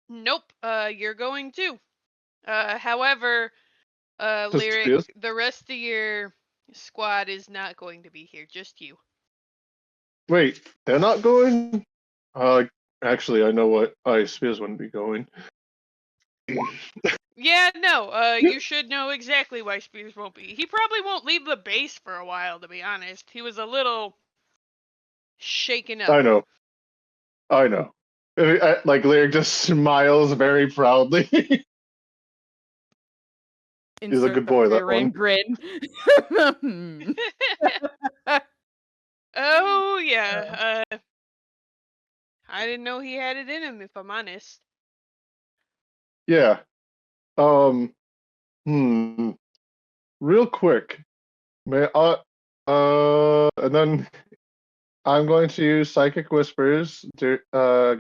Nope. You're going too. However, Just Lyric, Spears? the rest of your squad is not going to be here. Just you. Wait, they're not going? Actually, I know what. Spears wouldn't be going. Yeah, no. You should know exactly why Spears won't be. He probably won't leave the base for a while, to be honest. He was a little shaken up. I know. Like Lyric just smiles very proudly. He's a Insert good the boy, that rear one. end grin. Hmm. Oh yeah. I didn't know he had it in him, if I'm honest. Yeah. Hmm. Real quick, may I? And then I'm going to use Psychic Whispers. Gonna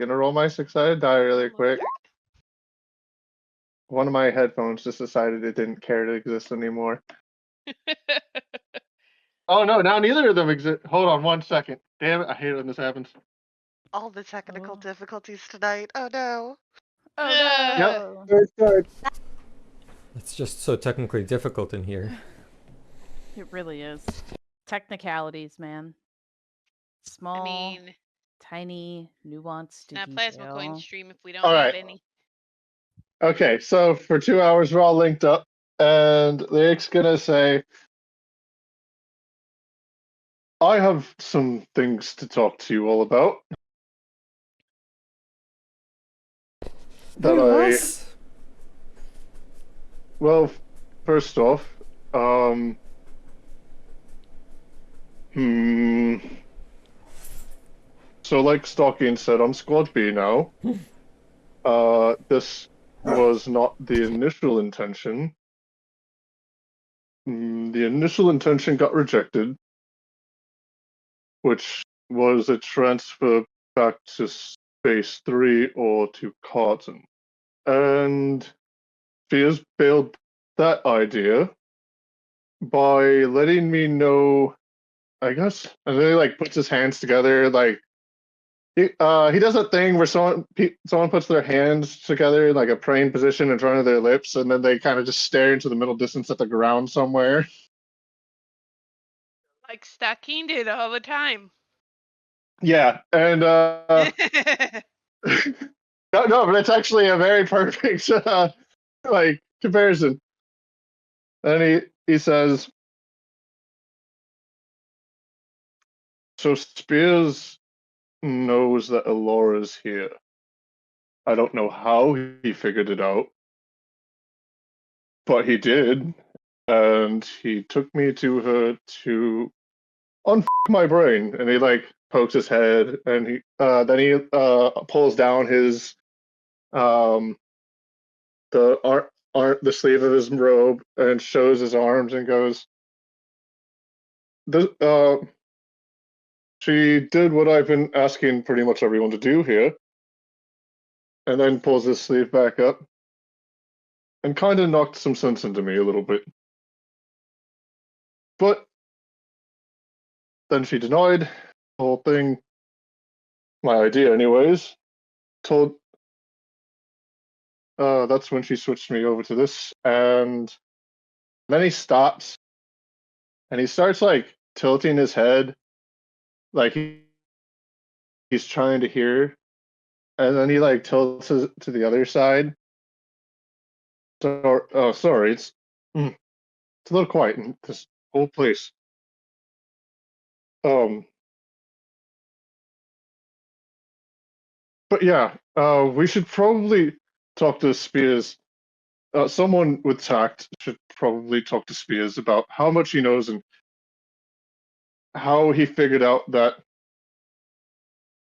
roll my 6-sided die really quick. One of my headphones just decided it didn't care to exist anymore. Oh no, now neither of them exist. Hold on 1 second. Damn it, I hate it when this happens. All the technical Oh. difficulties tonight. Oh no. Oh Yep. no. Good. It's just so technically difficult in here. It really is. Technicalities, man. Small, I mean, tiny, nuanced it's not plasma coin detail. stream if we don't All have right. any. Okay, so for 2 hours we're all linked up, and Lyric's gonna say, I have some things to talk to you all about. That Yes. Well, first off, hmm. So like Stalking said, I'm Squad B now. This was not the initial intention. The initial intention got rejected, which was a transfer back to Space 3 or to Carton. And Spears bailed that idea by letting me know, I guess, and then he like puts his hands together, like he does a thing where someone puts their hands together in like a praying position in front of their lips, and then they kind of just stare into the middle distance at the ground somewhere. Like Stakin did all the time. Yeah, and no, but it's actually a very perfect like comparison. And he says, so Spears knows that Alora's here. I don't know how he figured it out, but he did, and he took me to her to unfuck my brain. And he like pokes his head, and he then he pulls down his the sleeve of his robe and shows his arms and goes, she did what I've been asking pretty much everyone to do here, and then pulls his sleeve back up and kind of knocked some sense into me a little bit. But then she denied the whole thing, my idea anyways. Told That's when she switched me over to this, and then he stops and he starts like tilting his head like he's trying to hear, and then he like tilts to the other side. So, oh, sorry, it's a little quiet in this whole place. But yeah, we should probably talk to Spears. Someone with tact should probably talk to Spears about how much he knows and how he figured out that.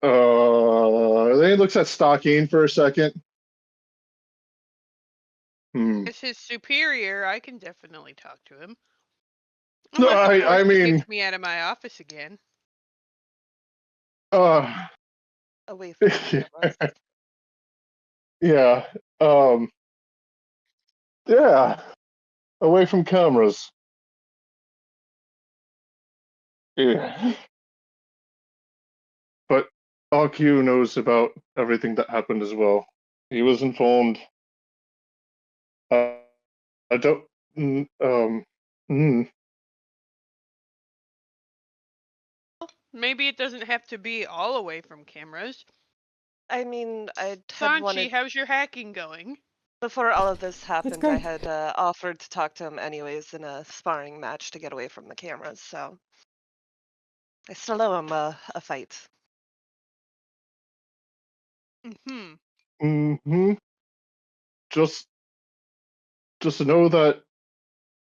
Then he looks at Stockine for a second. As his superior, I can definitely talk to him. No, Unless, of course, I he mean, kicks me out of my office again. Away from the cameras. yeah, yeah, away from cameras. Yeah. But RQ knows about everything that happened as well. He was informed. I don't. Maybe it doesn't have to be all away from cameras. I mean, I had Sanchi, wanted, how's your hacking going? before all of this happened, I good. had offered to talk to him anyways in a sparring match to get away from the cameras, so I still owe him a fight. Hmm. Mm-hmm. Just to know that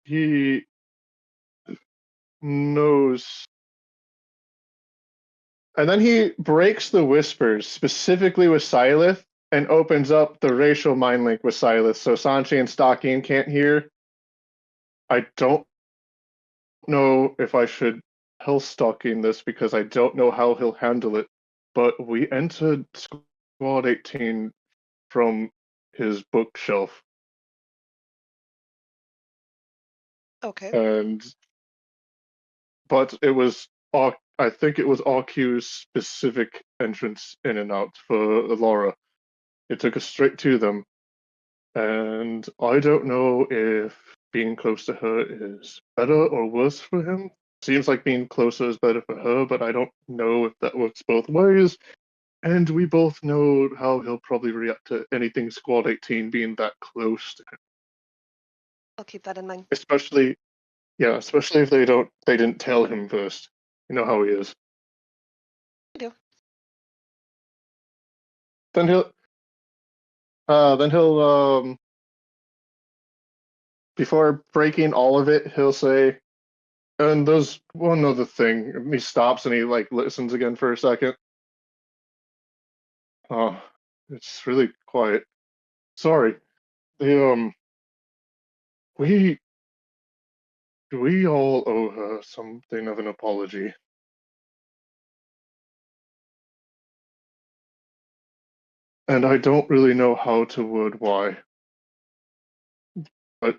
he knows. And then he breaks the whispers, specifically with Silith, and opens up the racial mind link with Silith, so Sanchi and Stalking can't hear. I don't know if I should tell Stalking this because I don't know how he'll handle it, but we entered Squad 18 from his bookshelf, Okay. but it was I think it was RQ's specific entrance in and out for Laura. It took us straight to them, and I don't know if being close to her is better or worse for him. Seems like being closer is better for her, but I don't know if that works both ways. And we both know how he'll probably react to anything Squad 18 being that close to him. I'll keep that in mind. Especially if they didn't tell him first. You know how he is. I do. Then he'll before breaking all of it, he'll say, and there's one other thing. And he stops and he like listens again for a second. Oh, it's really quiet. Sorry. The we all owe her something of an apology. And I don't really know how to word why. But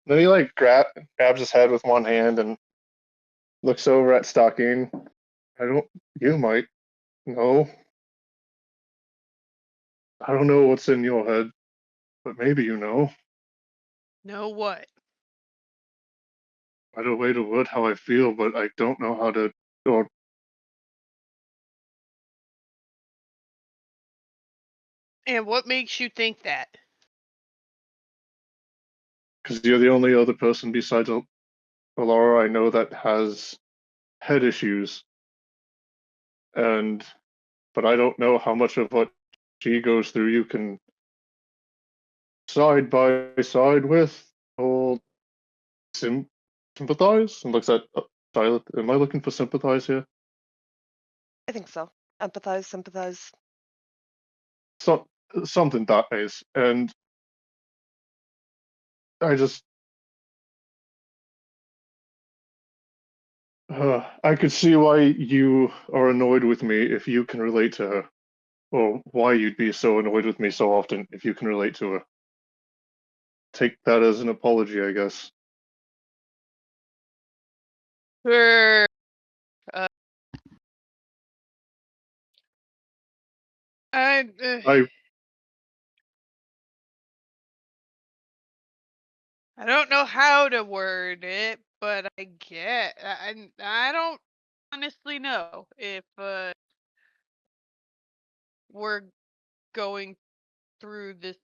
then he like grabs his head with one hand and looks over at Stocking. You might know. I don't know what's in your head, but maybe you know. Know what? I don't way to word how I feel, but I don't know how to, or And what makes you think that? because you're the only other person besides Alara I know that has head issues, but I don't know how much of what she goes through you can side by side with or sympathize. And looks at Silent. Am I looking for sympathize here? I think so. Empathize, sympathize. Something that is, and I just I could see why you are annoyed with me if you can relate to her, or why you'd be so annoyed with me so often if you can relate to her. Take that as an apology, I guess. Sure. I, I I don't know how to word it, but I don't honestly know if we're going through the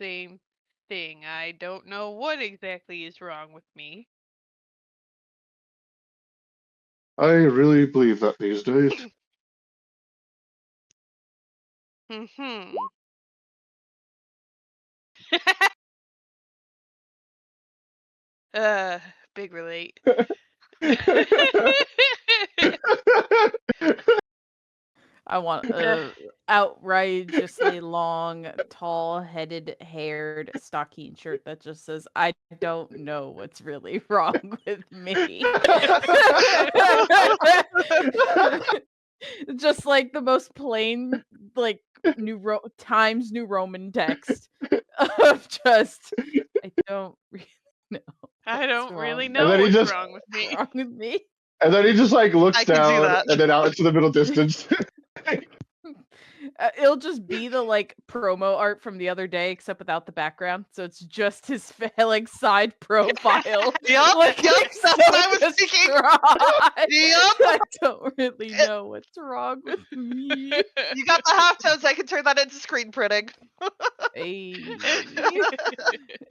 same thing. I don't know what exactly is wrong with me. really believe that these days. Hmm. uh, big relate. I want a outrageously long, tall-headed, haired, stocking shirt that just says, "I don't know what's really wrong with me." Just like the most plain, like Times New Roman text of just, I don't really know I what's don't wrong really and know then he what's just wrong with me. wrong with me. and then he just like looks I can do down that. and then out into the middle distance. It'll just be the like promo art from the other day, except without the background. So it's just his like side profile. Yup, Looking yup, that's so what I was thinking. distraught. Yup. I don't really know what's wrong with me. You got the halftones. I can turn that into screen printing. Hey.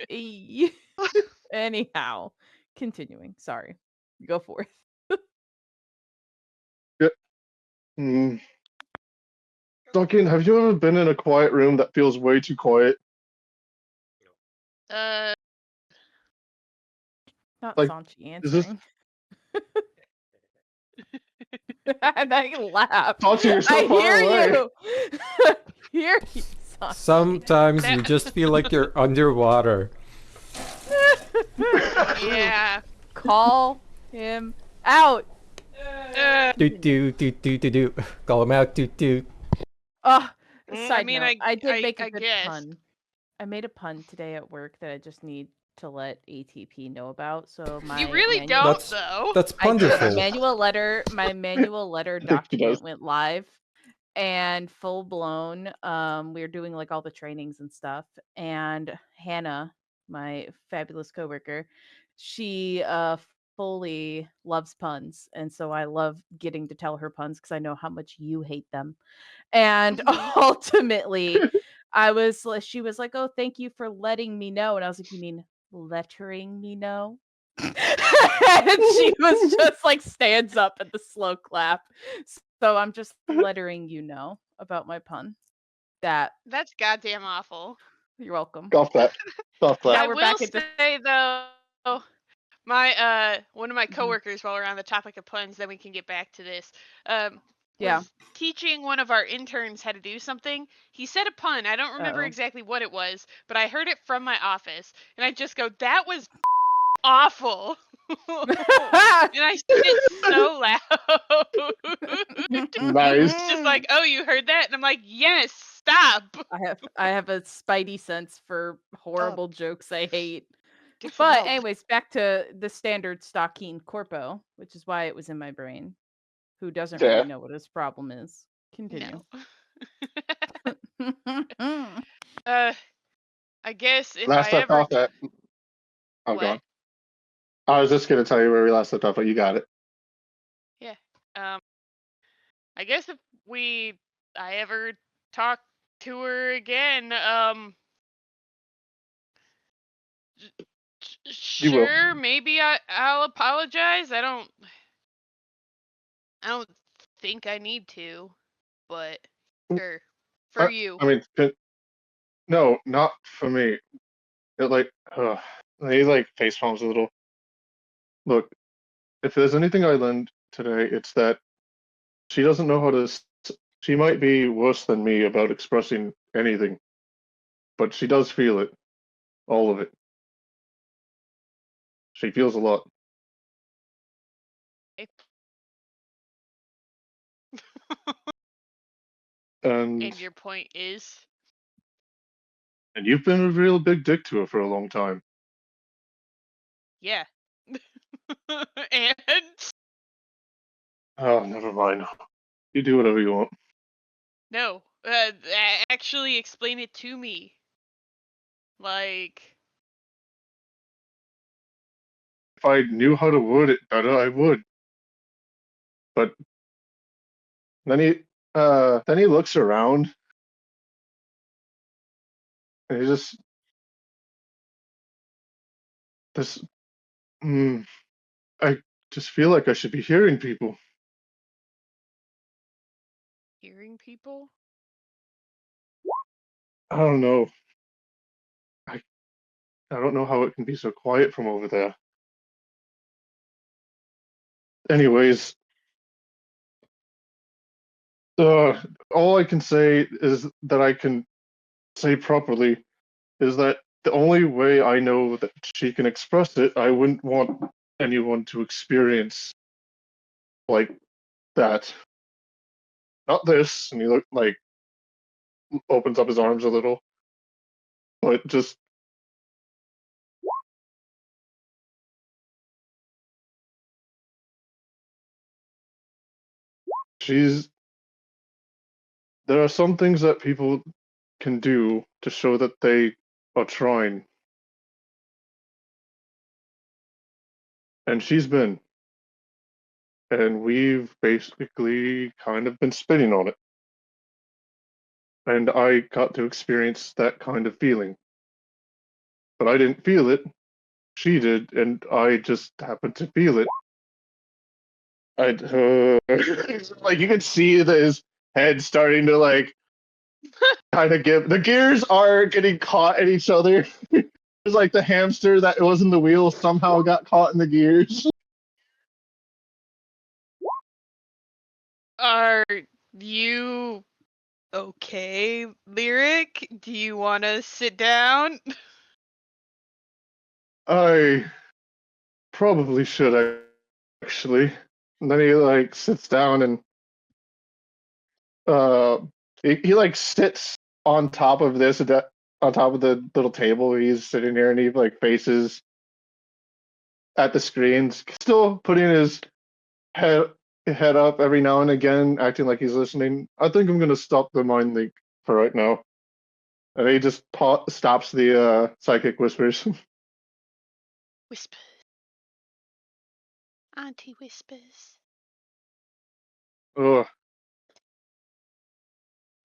Hey. Anyhow, continuing. Sorry. Go forth. Mm, Duncan, have you ever been in a quiet room that feels way too quiet? Uh, Not Like, Sanchi is this answering. And I laugh. Sanchi, you're so I far hear away. you. Hear you, Sanchi. Sometimes you That- just feel like you're underwater. yeah. Call him out. Do do do do do do. Call him out. Do do. Oh, I side mean, note, I did make a I good guess. pun. I made a pun today at work that I just need to let ATP know about. So my You really manual, don't, That's though. that's I did. wonderful. My manual letter I think she does. document went live and full blown. We were doing like all the trainings and stuff. And Hannah, my fabulous coworker, she fully loves puns. And so I love getting to tell her puns because I know how much you hate them. And Mhm. ultimately, she was like, "Oh, thank you for letting me know." And I was like, "You mean lettering me know?" And she was just like stands up at the slow clap. So I'm just lettering you know about my pun. That That's goddamn awful. you're welcome. Stop that. Stop that. Now I we're will back into say though, my one of my Mhm. coworkers, while we're on the topic of puns, then we can get back to this. Yeah. Was teaching one of our interns how to do something. He said a pun. I don't remember Uh-oh. exactly what it was, but I heard it from my office, and I just go, "That was awful," and I said it so loud. Nice. It's just like, "Oh, you heard that?" And I'm like, "Yes, stop." I have a spidey sense for horrible jokes I hate. Get some But help. anyways, back to the standard Stockine Corpo, which is why it was in my brain. Who doesn't Yeah. really know what his problem is? Continue. No. I guess if Last I left ever off at. I'm what? gone. I was just gonna tell you where we last left off, but you got it. Yeah. I guess if I ever talk to her again, You will. sure, maybe I'll apologize. I don't think I need to, but sure. For you. I mean, no, not for me. It like, he like face palms a little. Look, if there's anything I learned today, it's that she doesn't know how to. She might be worse than me about expressing anything, but she does feel it, all of it. She feels a lot. And And your point is? and you've been a real big dick to her for a long time. Yeah. And Oh, never mind. You do whatever you want. no, actually explain it to me. Like, If I knew how to word it better, I would. But then he looks around and he just this. I just feel like I should be hearing people. hearing people? I don't know. I I don't know how it can be so quiet from over there. Anyways, all I can say is that I can say properly is that the only way I know that she can express it, I wouldn't want anyone to experience like that. Not this, and he look like opens up his arms a little, but just she's. There are some things that people can do to show that they are trying, and she's been, and we've basically kind of been spinning on it. And I got to experience that kind of feeling. But I didn't feel it. She did, and I just happened to feel it. I like you can see his head starting to like kind of give. The gears are getting caught in each other. It's like the hamster that was in the wheel somehow got caught in the gears. Are you okay, Lyric? Do you want to sit down? I probably should actually. And then he like sits down and he like sits on top of on top of the little table he's sitting here, and he like faces at the screens, still putting his head head up every now and again, acting like he's listening. I think I'm gonna stop the mind leak for right now. And he just stops the psychic whispers. Whispers. Auntie whispers. Ugh.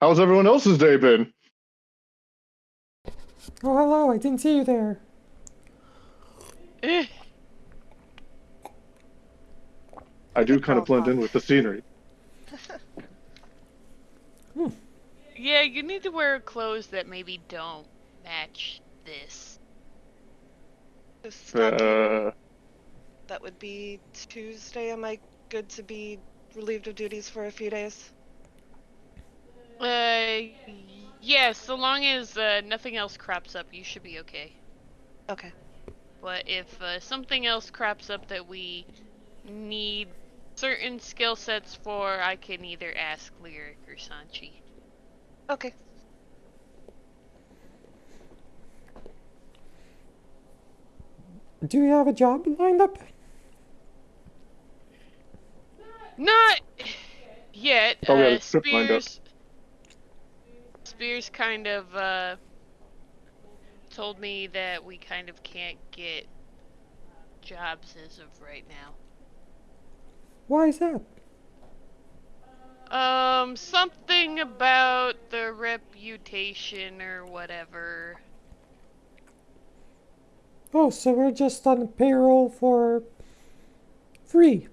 How's everyone else's day been? Oh, hello, I didn't see you there. I do kind of blend in with the scenery. Yeah, you need to wear clothes that maybe don't match this. Uh, That would be Tuesday. Am I good to be relieved of duties for a few days? Yeah, so long as nothing else crops up, you should be okay. Okay. But if something else crops up that we need certain skill sets for, I can either ask Lyric or Sanchi. Okay. Do you have a job lined up? Not yet. Oh, we had a trip lined up. Spears kind of told me that we kind of can't get jobs as of right now. Why is that? Something about the reputation or whatever. Oh, so we're just on the payroll for free.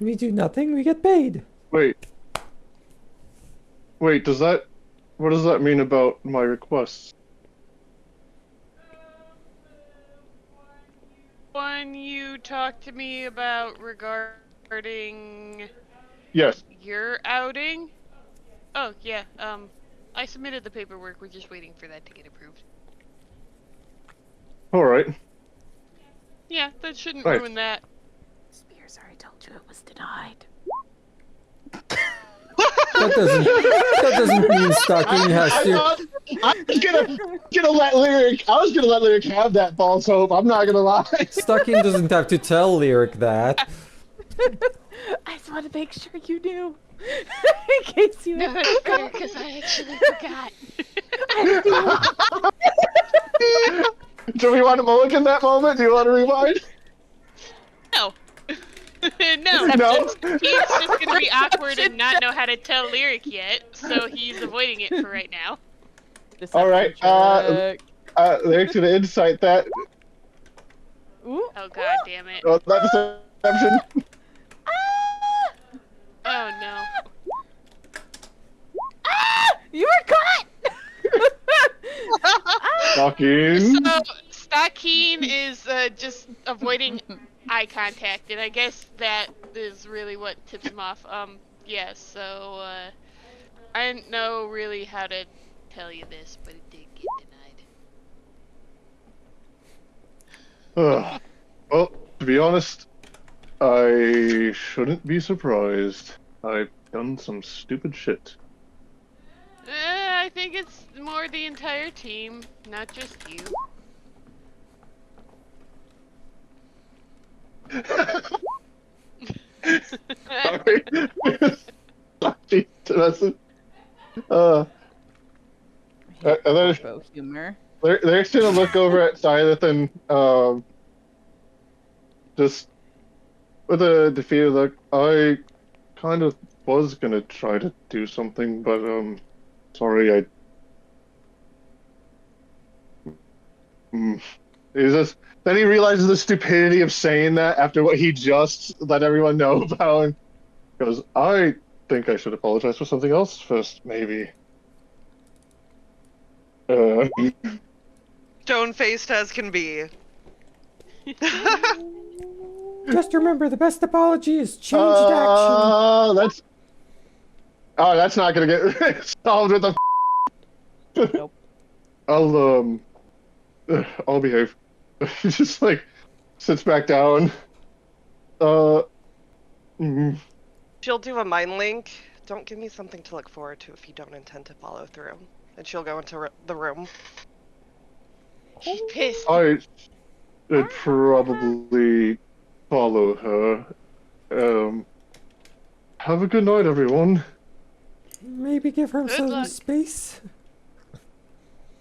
We do nothing, we get paid. Wait, what does that mean about my requests? One you talked to me about regarding Yes. your outing? Oh, yeah, I submitted the paperwork, we're just waiting for that to get approved. Alright. Yeah, that shouldn't Right. ruin that. Spears already told you it was denied. That doesn't mean Stocking has to. I was gonna let Lyric have that false hope. I'm not gonna lie. Stocking doesn't have to tell Lyric that. I just want to make sure you knew. In case you No, it's better because I actually forgot. Do we want to mulligan that moment? Do you want to rewind? No. No? He's just gonna be awkward and not know how to tell Lyric yet, so he's avoiding it for right now. Alright, Lyric's gonna insight that. Ooh. Oh god damn it. Oh, that deception. Oh no. You were caught! Talking. So, Stakeen is just avoiding eye contact, and I guess that is really what tips him off. Yeah, so, I didn't know really how to tell you this, but it did get denied. Ugh. Well, to be honest, I shouldn't be surprised. I've done some stupid shit. I think it's more the entire team, not just you. Sorry. And then Bow humor. they're just gonna look over at Silith and just with a defeated look. I kind of was gonna try to do something, but sorry, I. He's just then he realizes the stupidity of saying that after what he just let everyone know about, and goes, "I think I should apologize for something else first, maybe." Stone-faced as can be. Just remember, the best apology is changed action. That's not gonna get solved with a. Nope. I'll behave. Just like sits back down. Mhm. She'll do a mind link. Don't give me something to look forward to if you don't intend to follow through. And she'll go into the room. He's pissed. I should probably follow her. Have a good night, everyone. Maybe give her Good some luck. space.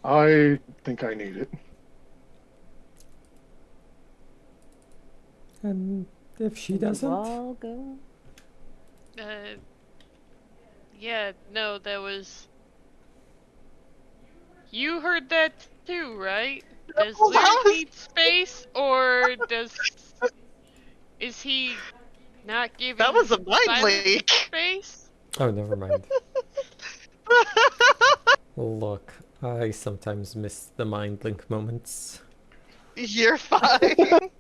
I think I need it. And if she You doesn't, all go. Yeah, no, that was. You heard that too, right? Does Oh, that Lyric was- need space, or is he not giving That was a mind Silas link. space? Oh, never mind. Look, I sometimes miss the mind link moments. You're fine.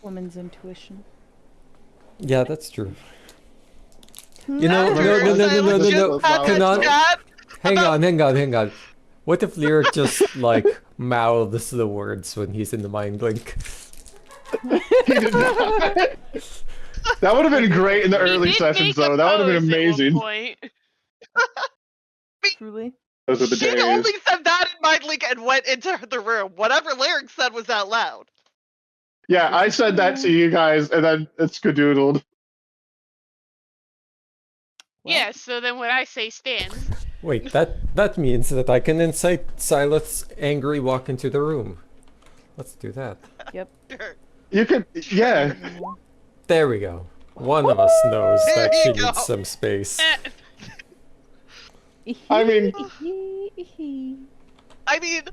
Woman's intuition. Yeah, that's true. You know, After no, Silas no, just had Hang the on. chat Hang about- hang on. What if Lyric just, like, mouths the words when he's in the mind link? He did not. That would have been great in the He early did sessions, make a though. That would have been pose at one amazing. point. Truly. Those are the She days. only said that in mind link and went into the room. Whatever Lyric said was out loud. Yeah, I said that to you guys, and then it's skadoodled. Well, Yeah, so then when I say stands, Wait, that means that I can incite Silas angry walk into the room. Let's do that. Yep. Sure. You could, yeah. There we go. One of us knows There that she you go. needs some space. I mean- I mean,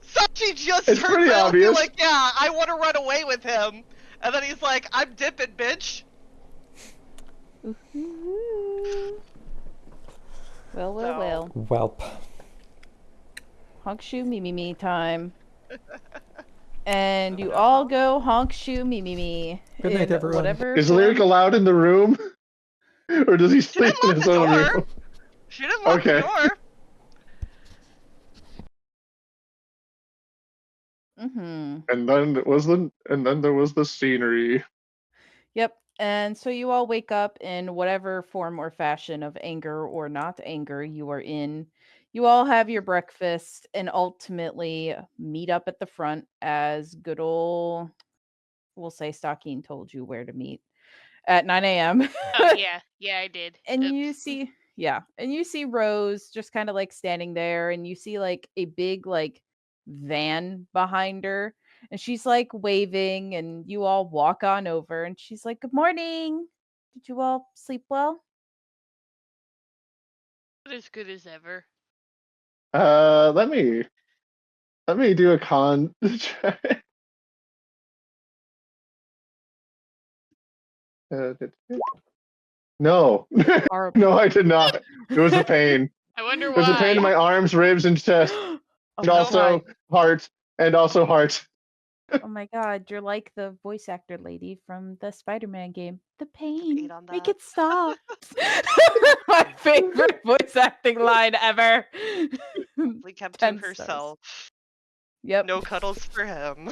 Sachi just It's heard pretty Will be obvious. like, yeah, I want to run away with him. And then he's like, I'm dipping, bitch. Well, well, So- well. Welp. Honk shoe me me me time. And you all go honk shoe me me me. Good night, in everyone. Whatever Is form- Lyric allowed in the room? Or does he sleep in lock his the own door. room? She didn't lock Okay. the door. Mm-hmm. And then there was the scenery. Yep. And so you all wake up in whatever form or fashion of anger or not anger you are in. You all have your breakfast and ultimately meet up at the front as good old, we'll say Stocking told you where to meet at 9 a.m. oh yeah, I did. And Oops. you see Rose just kind of like standing there, and you see like a big like van behind her, and she's like waving, and you all walk on over, and she's like, "Good morning. Did you all sleep well?" as good as ever. Let me do a con check. No. Or No, I did not. It was a pain. I wonder It was a pain in why. my arms, ribs, and chest. oh, And my also God. heart. And also heart. Oh my God, you're like the voice actor lady from the Spider-Man game. The pain, Eat on make that. it stop. My favorite voice acting line ever. We kept to 10 stars. herself. Yep. No cuddles for him.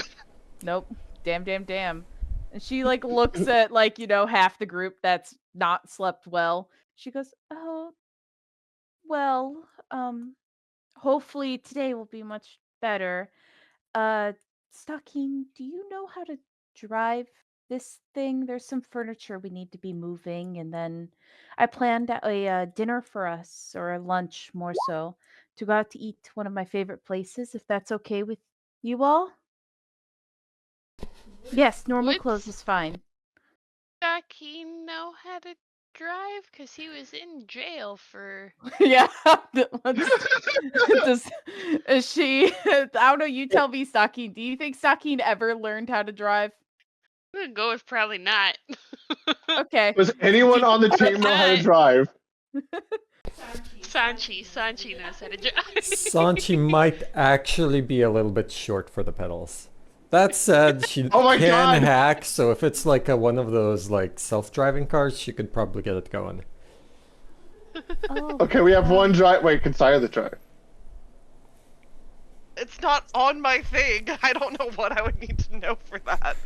Nope. Damn. And she like looks at like, half the group that's not slept well. She goes, "Oh, well, hopefully today will be much better. Stocking, do you know how to drive this thing? There's some furniture we need to be moving, and then I planned a dinner for us, or a lunch more so, to go out to eat one of my favorite places, if that's okay with you all." Yes, normal clothes Would is fine. Doc he know how to drive? Cause he was in jail for. Yeah. Is she? I don't know. You tell me, Stocking. Do you think Stocking ever learned how to drive? I'm gonna go with probably not. Okay. Does anyone on the team know how to drive? Sanchi knows how to drive. Sanchi might actually be a little bit short for the pedals. That said, she Oh my can God! hack, so if it's like one of those like self-driving cars, she could probably get it going. Oh, Okay, we have one drive. Wait, can Saya the drive? It's not on my thing. I don't know what I would need to know for that.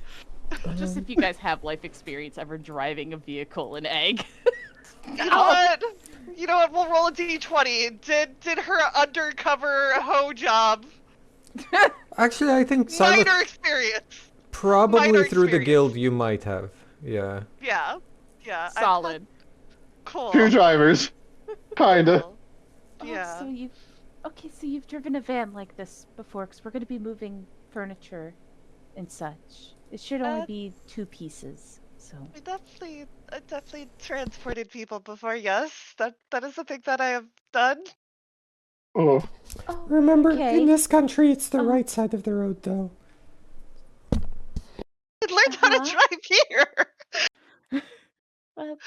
just if you guys have life experience ever driving a vehicle in egg. You know what? You know what? We'll roll a d20. Did her undercover hoe job? Actually, I think Silas Minor experience. probably minor through the experience. guild you might have. Yeah. Yeah. Solid. Cool. Two drivers. Kinda. Cool. Oh, Yeah. so you've driven a van like this before, because we're going to be moving furniture and such. It should only Uh, be 2 pieces, so. I definitely transported people before. Yes, that is a thing that I have done. Oh. Oh, Remember, okay. in this country, it's the Uh-huh. right side of the road, though. I learned how to drive here. Well,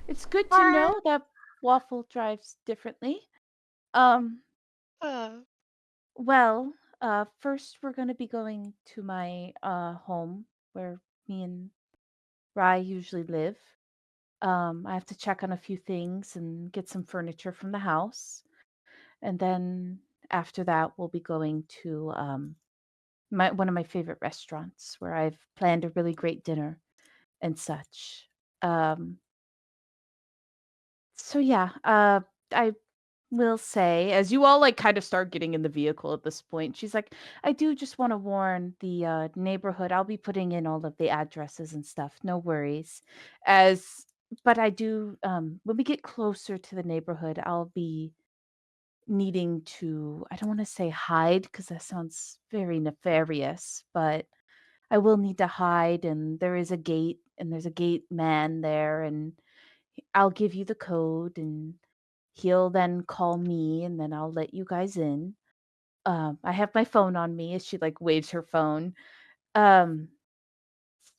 it's good to know that Waffle drives differently. Uh, Well, first we're going to be going to my home where me and Rai usually live. I have to check on a few things and get some furniture from the house. And then after that, we'll be going to one of my favorite restaurants where I've planned a really great dinner and such. Um, so yeah, I will say, as you all like kind of start getting in the vehicle at this point, she's like, I do just want to warn the neighborhood. I'll be putting in all of the addresses and stuff. No worries. As but I do when we get closer to the neighborhood, I'll be needing to, I don't want to say hide because that sounds very nefarious, but I will need to hide, and there is a gate, and there's a gate man there, and I'll give you the code, and he'll then call me, and then I'll let you guys in. I have my phone on me as she like waves her phone. Um,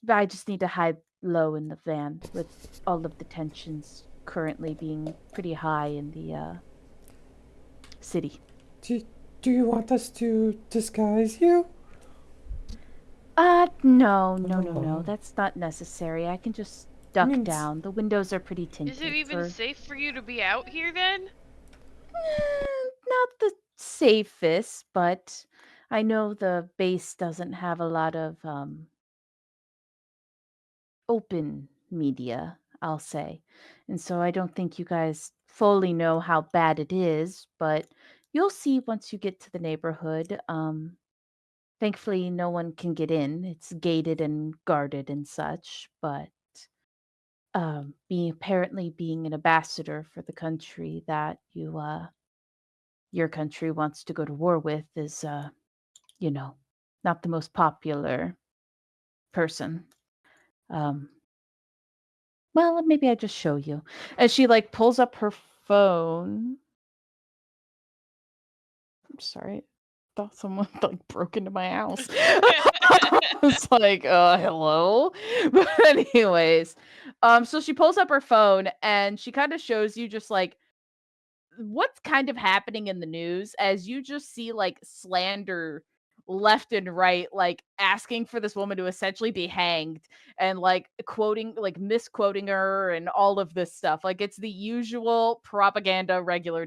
but I just need to hide low in the van with all of the tensions currently being pretty high in the city. Do, do you want us to disguise you? No. Oh. That's not necessary. I can just duck mean, down. The windows are pretty tinted. Is it even for... safe for you to be out here then? Not the safest, but I know the base doesn't have a lot of open media, I'll say. And so I don't think you guys fully know how bad it is, but you'll see once you get to the neighborhood. Thankfully, no one can get in. It's gated and guarded and such, but being an ambassador for the country that your country wants to go to war with is you know, not the most popular person. Um, well, maybe I just show you. As she like pulls up her phone. I'm sorry. Thought someone like broke into my house. I was like, hello. But anyways, so she pulls up her phone and she kind of shows you just like what's kind of happening in the news as you just see like slander left and right, like asking for this woman to essentially be hanged and like quoting, like misquoting her and all of this stuff. Like it's the usual propaganda, regular.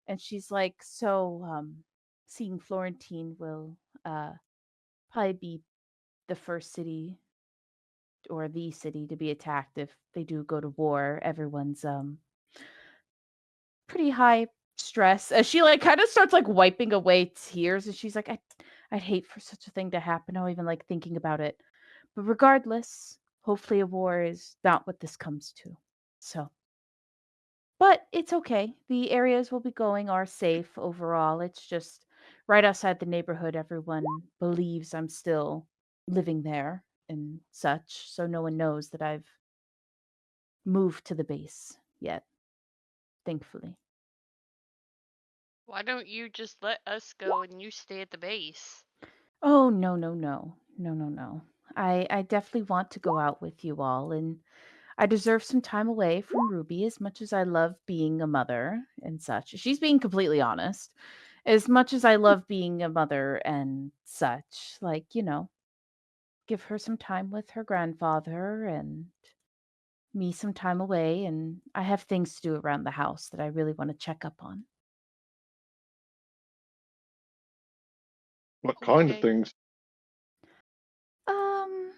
And she's like, so seeing Florentine will probably be the first city or the city to be attacked if they do go to war. Everyone's pretty high stress as she like kind of starts like wiping away tears, and she's like, I'd hate for such a thing to happen. I'm even like thinking about it. But regardless, hopefully a war is not what this comes to. So but it's okay. The areas we'll be going are safe overall. It's just right outside the neighborhood, everyone believes I'm still living there and such. So no one knows that I've moved to the base yet, thankfully. Why don't you just let us go and you stay at the base? Oh, no. I definitely want to go out with you all. And I deserve some time away from Ruby as much as I love being a mother and such. She's being completely honest. As much as I love being a mother and such, like, give her some time with her grandfather and me some time away. And I have things to do around the house that I really want to check up on. What kind of Okay. things? Um,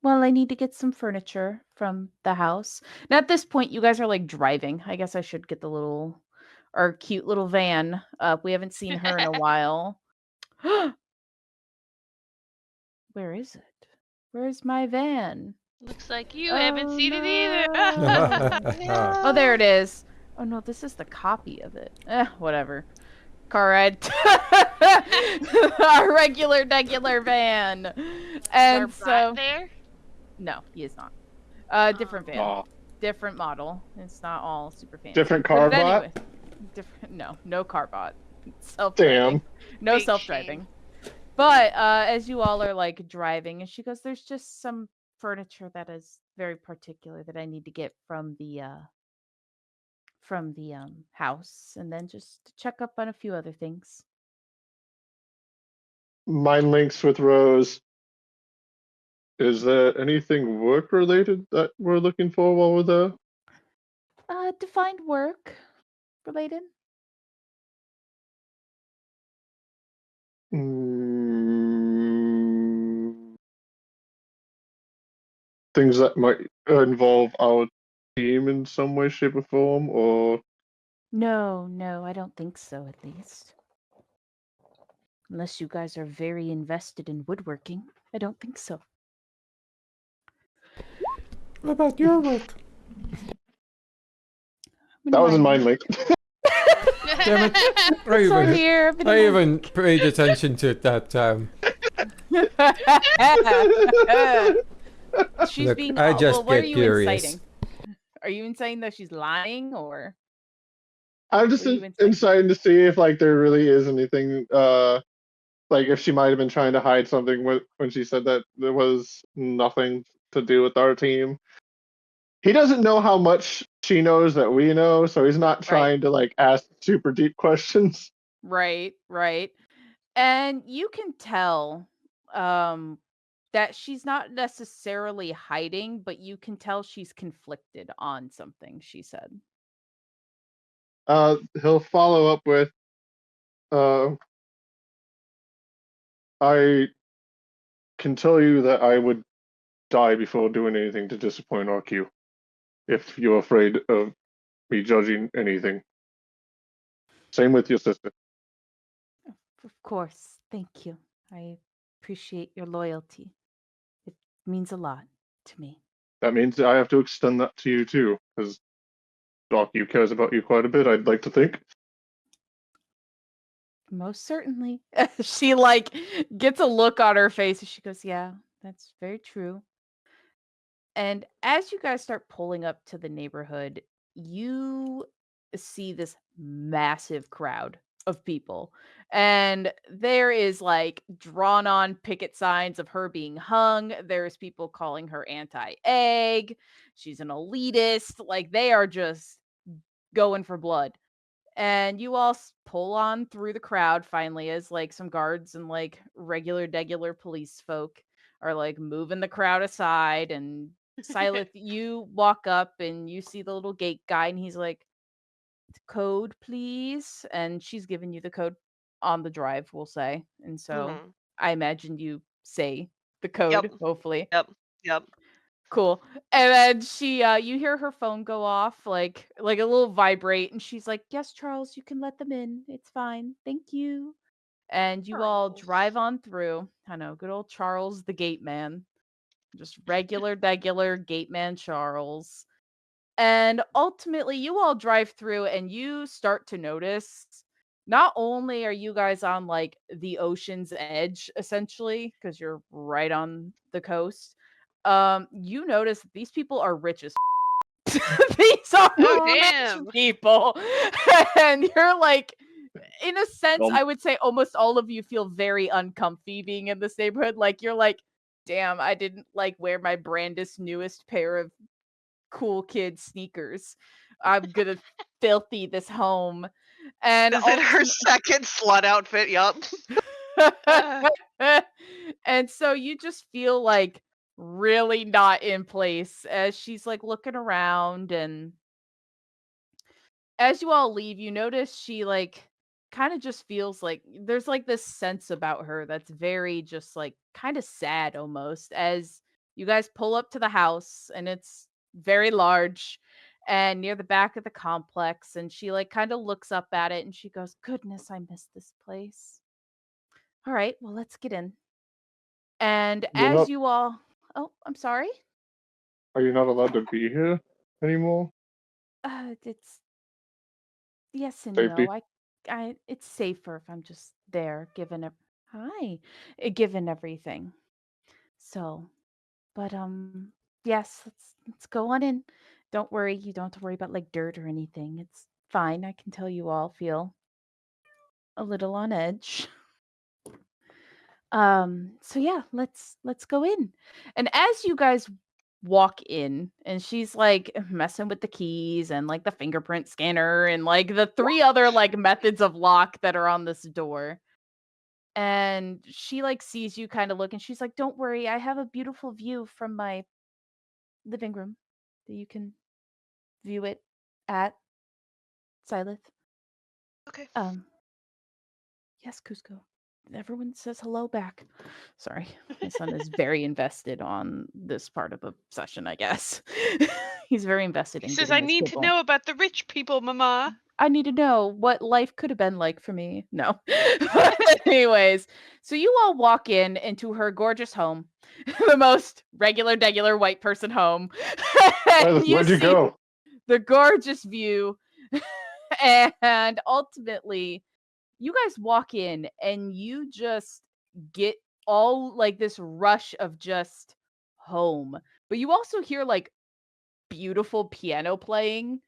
well, I need to get some furniture from the house. Now, at this point, you guys are like driving. I guess I should get our cute little van up. We haven't seen her in a while. Where is it? Where's my van? Looks like you haven't Oh seen it no. either. Oh, there it is. Oh no, this is the copy of it. Whatever. Car ride. Our regular van. Is And our brat so there? no, he is not. Different van. Aw, Different model. It's not all super fancy. different But car bot? anyway, different. No car bot. Self-driving. Damn. No Big self-driving. But as you all are like driving, and she goes, "There's just some furniture that is very particular that I need to get from the house, and then just to check up on a few other things." Mind links with Rose. Is there anything work related that we're looking for while we're there? Defined work related. Mm, things that might involve our team in some way, shape, or form, or No, I don't think so, at least. Unless you guys are very invested in woodworking. I don't think so. What about your work? that wasn't mind link. Damn it! It's all here. I even paid attention to it that time. She's Look, being. I just what are get you curious. inciting? Are you inciting that she's lying, or I'm just What are you inciting? inciting to see if like there really is anything like if she might have been trying to hide something when she said that there was nothing to do with our team. He doesn't know how much she knows that we know, so he's not trying to like ask super deep questions. right? And you can tell that she's not necessarily hiding, but you can tell she's conflicted on something she said. He'll follow up with I can tell you that I would die before doing anything to disappoint RQ. If you're afraid of me judging anything. Same with your sister. Of course. Thank you. I appreciate your loyalty. It means a lot to me. That means that I have to extend that to you too, because RQ cares about you quite a bit, I'd like to think. Most certainly. She like gets a look on her face and she goes, "Yeah, that's very true." And as you guys start pulling up to the neighborhood, you see this massive crowd of people. And there is like drawn on picket signs of her being hung. There's people calling her anti egg. She's an elitist. Like they are just going for blood. And you all pull on through the crowd finally as like some guards and like regular police folk are like moving the crowd aside. And Silith, you walk up and you see the little gate guy and he's like, "Code, please." And she's giving you the code on the drive, we'll say. And so Mhm. I imagine you say the code, Yep. hopefully. Yep. Cool. And then she you hear her phone go off like a little vibrate and she's like, "Yes, Charles, you can let them in. It's fine. Thank you." And you all Charles. drive on through. I know, good old Charles the gate man. Just regular gate man Charles. And ultimately you all drive through and you start to notice not only are you guys on like the ocean's edge essentially because you're right on the coast, you notice that these people are rich as these are Oh, rich damn. people. And you're like, in a sense, Um, I would say almost all of you feel very uncomfy being in this neighborhood. Like you're like, damn, I didn't like wear my brandest newest pair of cool kid sneakers. I'm gonna filthy this home. And Is it her second slut outfit? Yup. and so you just feel like really not in place as she's like looking around, and as you all leave, you notice she like kind of just feels like there's like this sense about her that's very just like kind of sad almost as you guys pull up to the house, and it's very large and near the back of the complex, and she like kind of looks up at it and she goes, "Goodness, I miss this place. All right, well, let's get in." And You're as not. you all Oh, I'm sorry. Are you not allowed to be here anymore? It's yes and Safety. no. I it's safer if I'm just there given hi, given everything. So, but yes, let's go on in. Don't worry, you don't have to worry about like dirt or anything. It's fine. I can tell you all feel a little on edge. So yeah, let's go in. And as you guys walk in, and she's like messing with the keys and like the fingerprint scanner and like the three other like methods of lock that are on this door. And she like sees you kind of look, and she's like, "Don't worry, I have a beautiful view from my living room that you can view it at, Silith." Okay. Um, yes, Cusco. Everyone says hello back. Sorry, my son is very invested on this part of the session, I guess. He's very invested He in says, getting I this need to kibble. know about the rich people, Mama. I need to know what life could have been like for me. No. But anyways, so you all walk in into her gorgeous home, the most regular white person home. And you Where'd you see go? the gorgeous view. And ultimately, you guys walk in and you just get all like this rush of just home. But you also hear like beautiful piano playing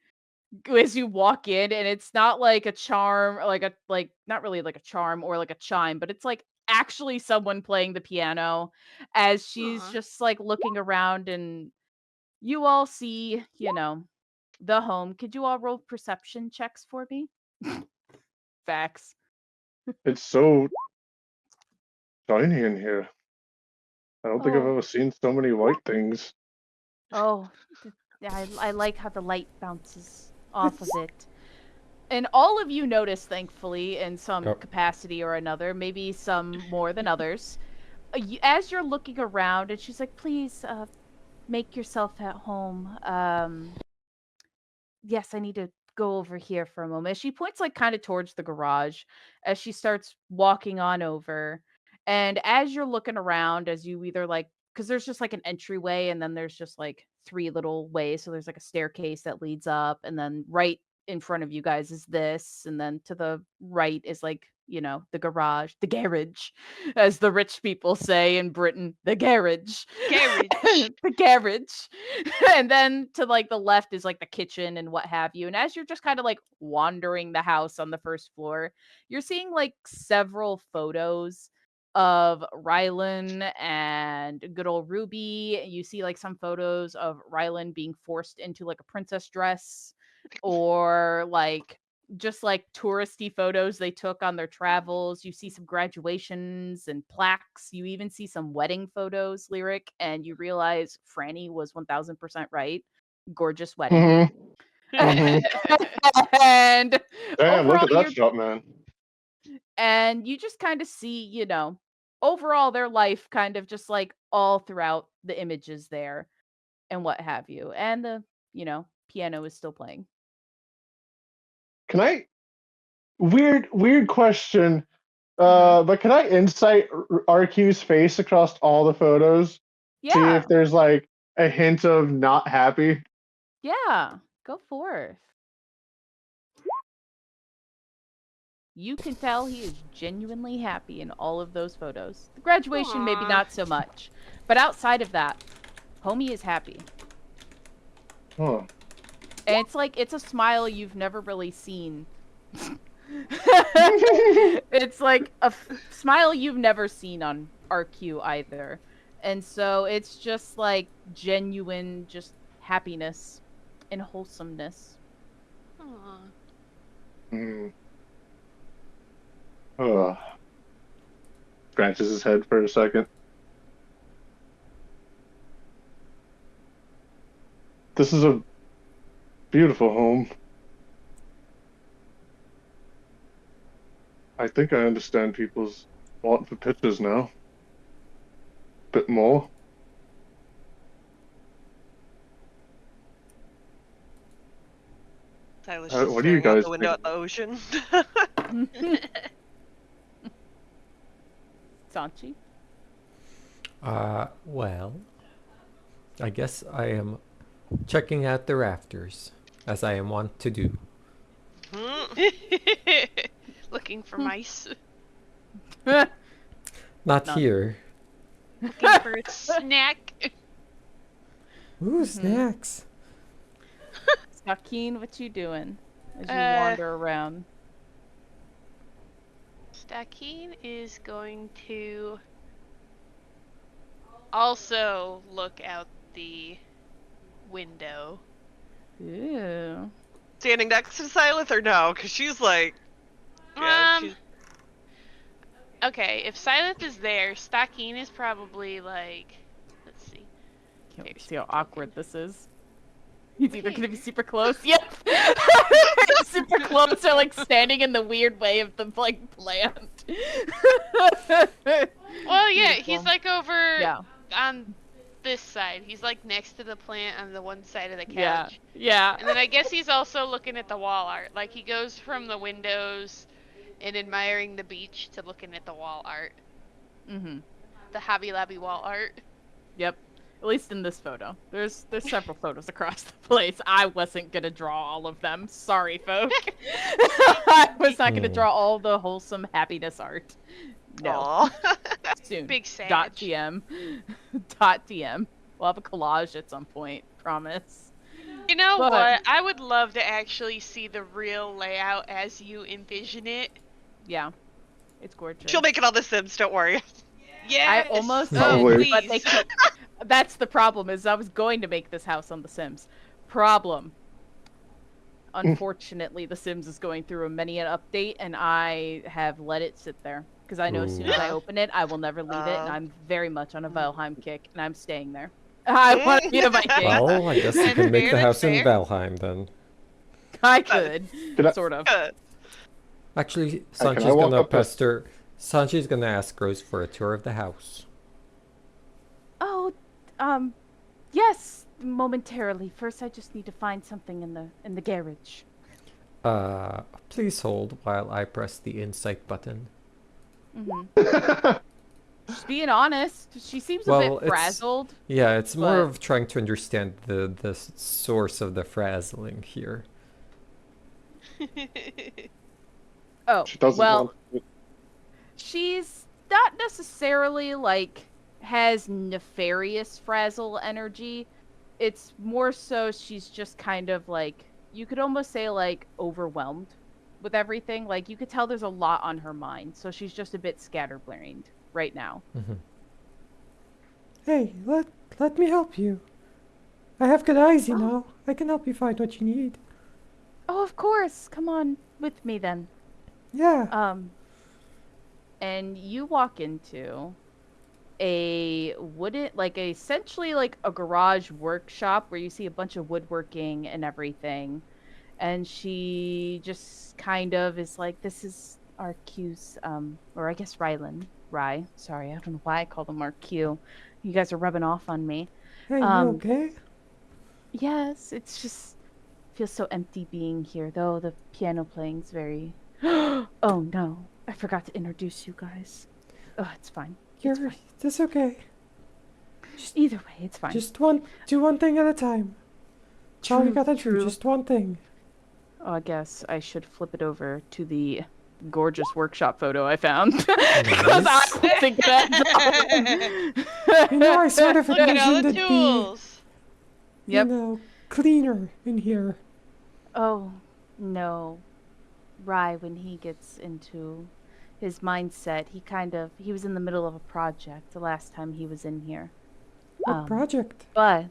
as you walk in, and it's not like a charm, like a like not really like a charm or like a chime, but it's like actually someone playing the piano as she's Aw. just like looking around, and you all see, the home. Could you all roll perception checks for me? Facts. It's so shiny in here. I don't think I've Oh, ever seen so many white things. oh, yeah, I like how the light bounces off of it. And all of you notice, thankfully, in some Oh. capacity or another, maybe some more than others, as you're looking around, and she's like, "Please, make yourself at home. Yes, I need to go over here for a moment." She points like kind of towards the garage as she starts walking on over. And as you're looking around, as you either like, because there's just like an entryway, and then there's just like three little ways. So there's like a staircase that leads up, and then right in front of you guys is this, and then to the right is like, the garage, the garage, as the rich people say in Britain, the garage. Garage. The garage. And then to like the left is like the kitchen and what have you. And as you're just kind of like wandering the house on the first floor, you're seeing like several photos of Rylan and good old Ruby. You see like some photos of Rylan being forced into like a princess dress, or like just like touristy photos they took on their travels. You see some graduations and plaques. You even see some wedding photos, Lyric, and you realize Franny was 1000% right. Gorgeous wedding. Mm-hmm. And Damn, look overall, at that shot, man. you just kind of see, overall their life kind of just like all throughout the images there and what have you. And the, piano is still playing. Can I? Weird question. Mhm. But can I insight RQ's face across all the photos? See Yeah. if there's like a hint of not happy. Yeah. Go forth. You can tell he is genuinely happy in all of those photos. The graduation, maybe Aw. not so much. But outside of that, homie is happy. Huh. And it's a smile you've never really seen. It's like a smile you've never seen on RQ either. And so it's just like genuine, just happiness and wholesomeness. Aw. Ugh. Scratches his head for a second. This is a beautiful home. I think I understand people's want for pictures now. Bit more. Silas What just do you staring out guys the window think? at the ocean. Sanchi? Well, I guess I am checking out the rafters, as I am wont to do. Looking for mice. Not None. here. Looking for a snack. Ooh, snacks. Sakine, what you doing as you Uh, wander around? Stakeen is going to also look out the window. Ooh. Standing next to Silas or no? Because she's like, yeah, she's Okay, if Silith is there, Stakeen is probably like, let's see. Can't wait to There's see how my token. awkward this is. He's either gonna be Okay. super close. Yep. Super close or like standing in the weird way of the like plant. Well, yeah, he's Beautiful. like over Yeah. on this side. He's like next to the plant on the one side of the Yeah. couch. Yeah. And then I guess he's also looking at the wall art. Like he goes from the windows and admiring the beach to looking at the wall art. Mm-hmm. The Hobby Lobby wall art. Yep. At least in this photo. There's several photos across the place. I wasn't gonna draw all of them. Sorry, folk. I was not gonna draw all the wholesome happiness art. No. aw. Soon. Big sag. .tm. .tm. We'll have a collage at some point. Promise. You know But- what? I would love to actually see the real layout as you envision it. Yeah. It's gorgeous. She'll make it on The Sims. Don't worry. Yes. almost Probably. please. But they keep... That's the problem, is I was going to make this house on The Sims. Problem. Unfortunately, The Sims is going through a many an update, and I have let it sit there. Because I know as soon as I Ooh. open it, I will never leave it, and Oh. I'm very much on a Valheim kick, and I'm staying there. I want to be a Viking. Well, I guess you That's can make fair, the that's house in fair. Valheim then. I could, Could I- sort of. Good. Actually, can I Sanchi's walk gonna up to- pester. Sanchi's gonna ask Rose for a tour of the house. Oh, yes, momentarily. First, I just need to find something in the garage. Please hold while I press the insight button. Mm-hmm. Just being honest, she seems a Well, bit it's- frazzled. Yeah, it's more But- of trying to understand the source of the frazzling here. Oh, She doesn't well, want she's not necessarily like has nefarious frazzle energy. It's more so she's just kind of like, you could almost say like overwhelmed with everything. Like you could tell there's a lot on her mind, so she's just a bit scatterbrained right now. Hey, let me help you. I have good eyes, you know. I can help you find what you need. Oh, of course. Come on with me then. Yeah. And you walk into a wooden, like essentially like a garage workshop where you see a bunch of woodworking and everything. And she just kind of is like, this is RQ's, or I guess Rye. Sorry, I don't know why I call them RQ. You guys are rubbing off on me. Hey, you um, okay? Yes, it's just feels so empty being here, though the piano playing's very. Oh no, I forgot to introduce you guys. Oh, it's fine. It's You're fine. that's okay. Either way, it's fine. Just do one thing at a time. That's all you gotta do. true. Just one thing. Oh, I guess I should flip it over to the gorgeous workshop photo I found because I wasn't that. You know, I sort of Look at all envisioned the it be, tools. Yep. you know, cleaner in here. Oh no, Rye, when he gets into his mindset, he was in the middle of a project the last time he was in here. What project? But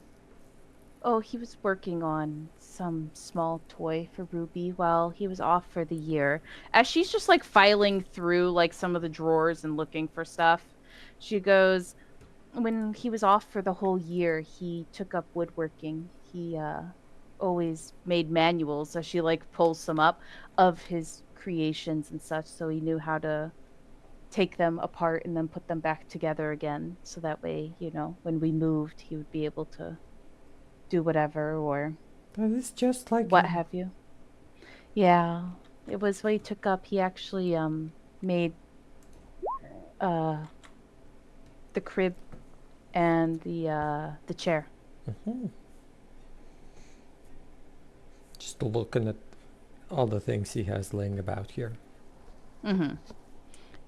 Oh, he was working on some small toy for Ruby while he was off for the year. As she's just like filing through like some of the drawers and looking for stuff, she goes, when he was off for the whole year, he took up woodworking. He always made manuals as she like pulls some up of his creations and such, so he knew how to take them apart and then put them back together again. So that way, when we moved, he would be able to do whatever or That is just like what him. have you. Yeah, it was what he took up. He actually made uh the crib and the chair. Mhm. Just looking at all the things he has laying about here. Mm-hmm.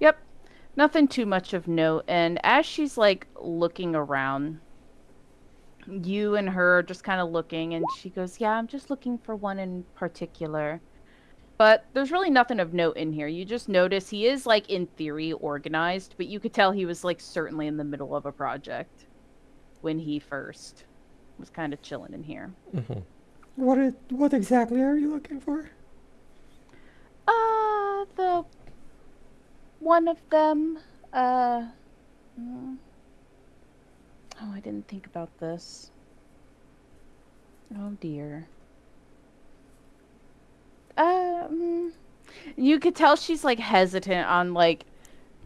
Yep. Nothing too much of note. And as she's like looking around, you and her are just kind of looking, and she goes, "Yeah, I'm just looking for one in particular." But there's really nothing of note in here. You just notice he is like in theory organized, but you could tell he was like certainly in the middle of a project when he first was kind of chilling in here. Hmm. What exactly are you looking for? The one of them, mm, oh, I didn't think about this. Oh dear. You could tell she's like hesitant on like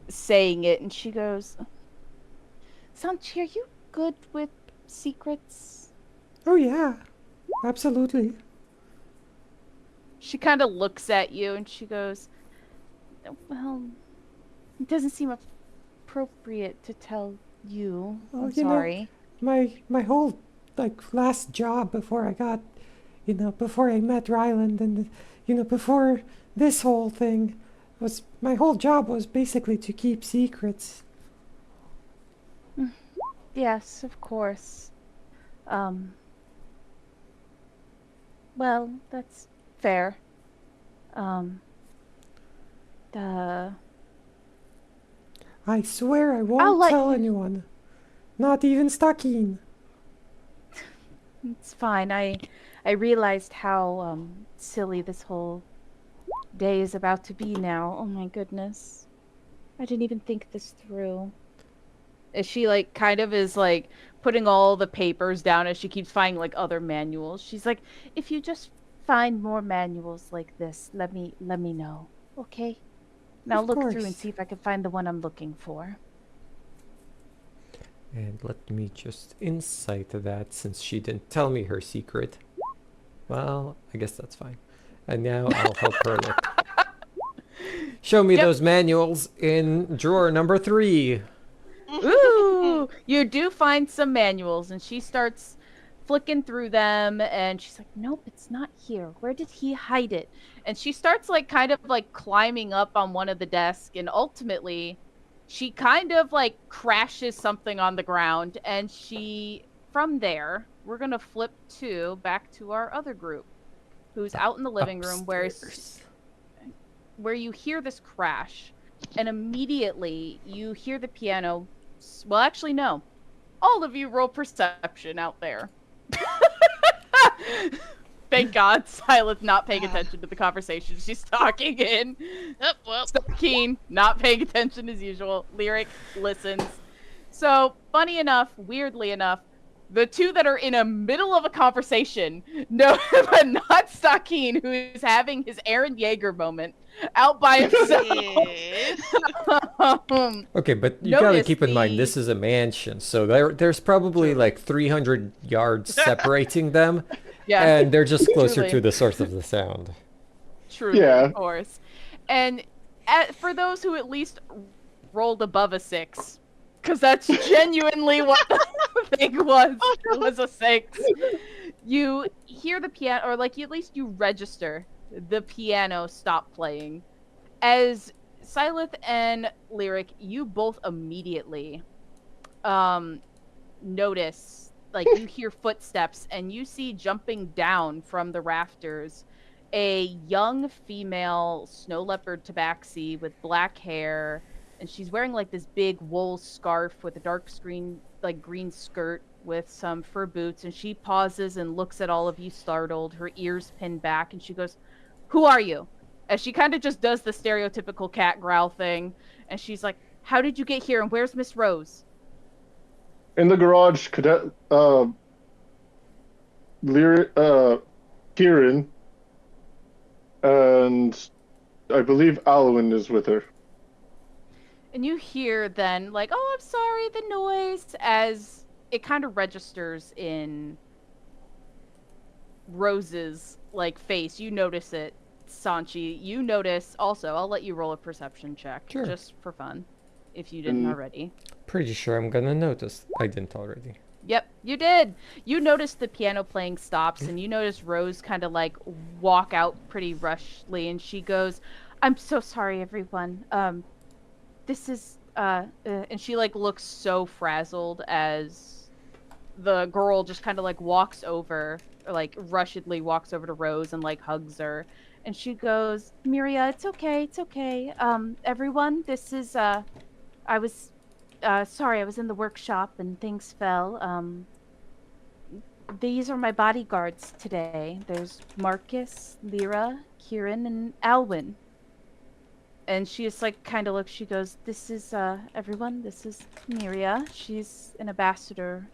saying it, and she goes, "Sanchi, are you good with secrets?" Oh yeah, absolutely. She kind of looks at you and she goes, "Well, it doesn't seem appropriate to tell you. Well, I'm sorry." my whole last job before I got, before I met Ryland and before this whole thing was my whole job was basically to keep secrets. Yes, of course. Um, well, that's fair. Um, uh, I swear I I'll won't let tell you. anyone. Not even Stakeen. It's fine. I realized how silly this whole day is about to be now. Oh my goodness. I didn't even think this through. As she like kind of is like putting all the papers down as she keeps finding like other manuals. She's like, "If you just find more manuals like this, let me know. Okay? And I'll Of look through and course. see if I can find the one I'm looking for." And let me just insight that since she didn't tell me her secret. Well, I guess that's fine. And now I'll help her look. Show me Yep. those manuals in drawer number 3. Ooh, you do find some manuals, and she starts flicking through them, and she's like, "Nope, it's not here. Where did he hide it?" And she starts like kind of like climbing up on one of the desks, and ultimately she kind of like crashes something on the ground, and from there, we're gonna flip back to our other group who's out in the living room Upstairs. where you hear this crash, and immediately you hear the piano. Well, actually, no. All of you roll perception out there. Thank God, Silas not paying attention to the conversation she's talking in. Oh, well. Keen, not paying attention as usual. Lyric listens. So, funny enough, weirdly enough, the two that are in the middle of a conversation, no, but not Stakeen, who is having his Aaron Yeager moment out by himself. Yes. Okay, but you gotta Notice keep in mind the- this is a mansion, so there's probably True. like 300 yards separating them, Yeah, and they're just closer Truly. to the source of the sound. truly, Yeah. of course. And for those who at least rolled above a 6, because that's genuinely what the thing was. It was a 6. You hear the piano, or like at least you register the piano stop playing. As Silith and Lyric, you both immediately notice, like you hear footsteps, and you see jumping down from the rafters a young female snow leopard tabaxi with black hair, and she's wearing like this big wool scarf with a dark green skirt with some fur boots, and she pauses and looks at all of you startled, her ears pinned back, and she goes, "Who are you?" As she kind of just does the stereotypical cat growl thing, and she's like, "How did you get here, and where's Miss Rose?" In the garage, Cadet Kieran, and I believe Alwyn is with her. And you hear then, like, "Oh, I'm sorry, the noise," as it kind of registers in Rose's, like, face. You notice it, Sanchi. You notice also, I'll let you roll a perception check, Sure. just for fun, if you didn't already. Pretty sure I'm gonna notice. I didn't already. Yep, you did. You notice the piano playing stops, and you notice Rose kind of like walk out pretty rushly, and she goes, "I'm so sorry, everyone. This is and she like looks so frazzled as the girl just kind of like walks over, or like rushedly walks over to Rose and like hugs her, and she goes, "Miria, it's okay, it's okay. Everyone, this is I was sorry, I was in the workshop and things fell. These are my bodyguards today. There's Marcus, Lyra, Kieran, and Alwyn." And she just like kind of looks, she goes, "This is everyone, this is Miria. She's an ambassador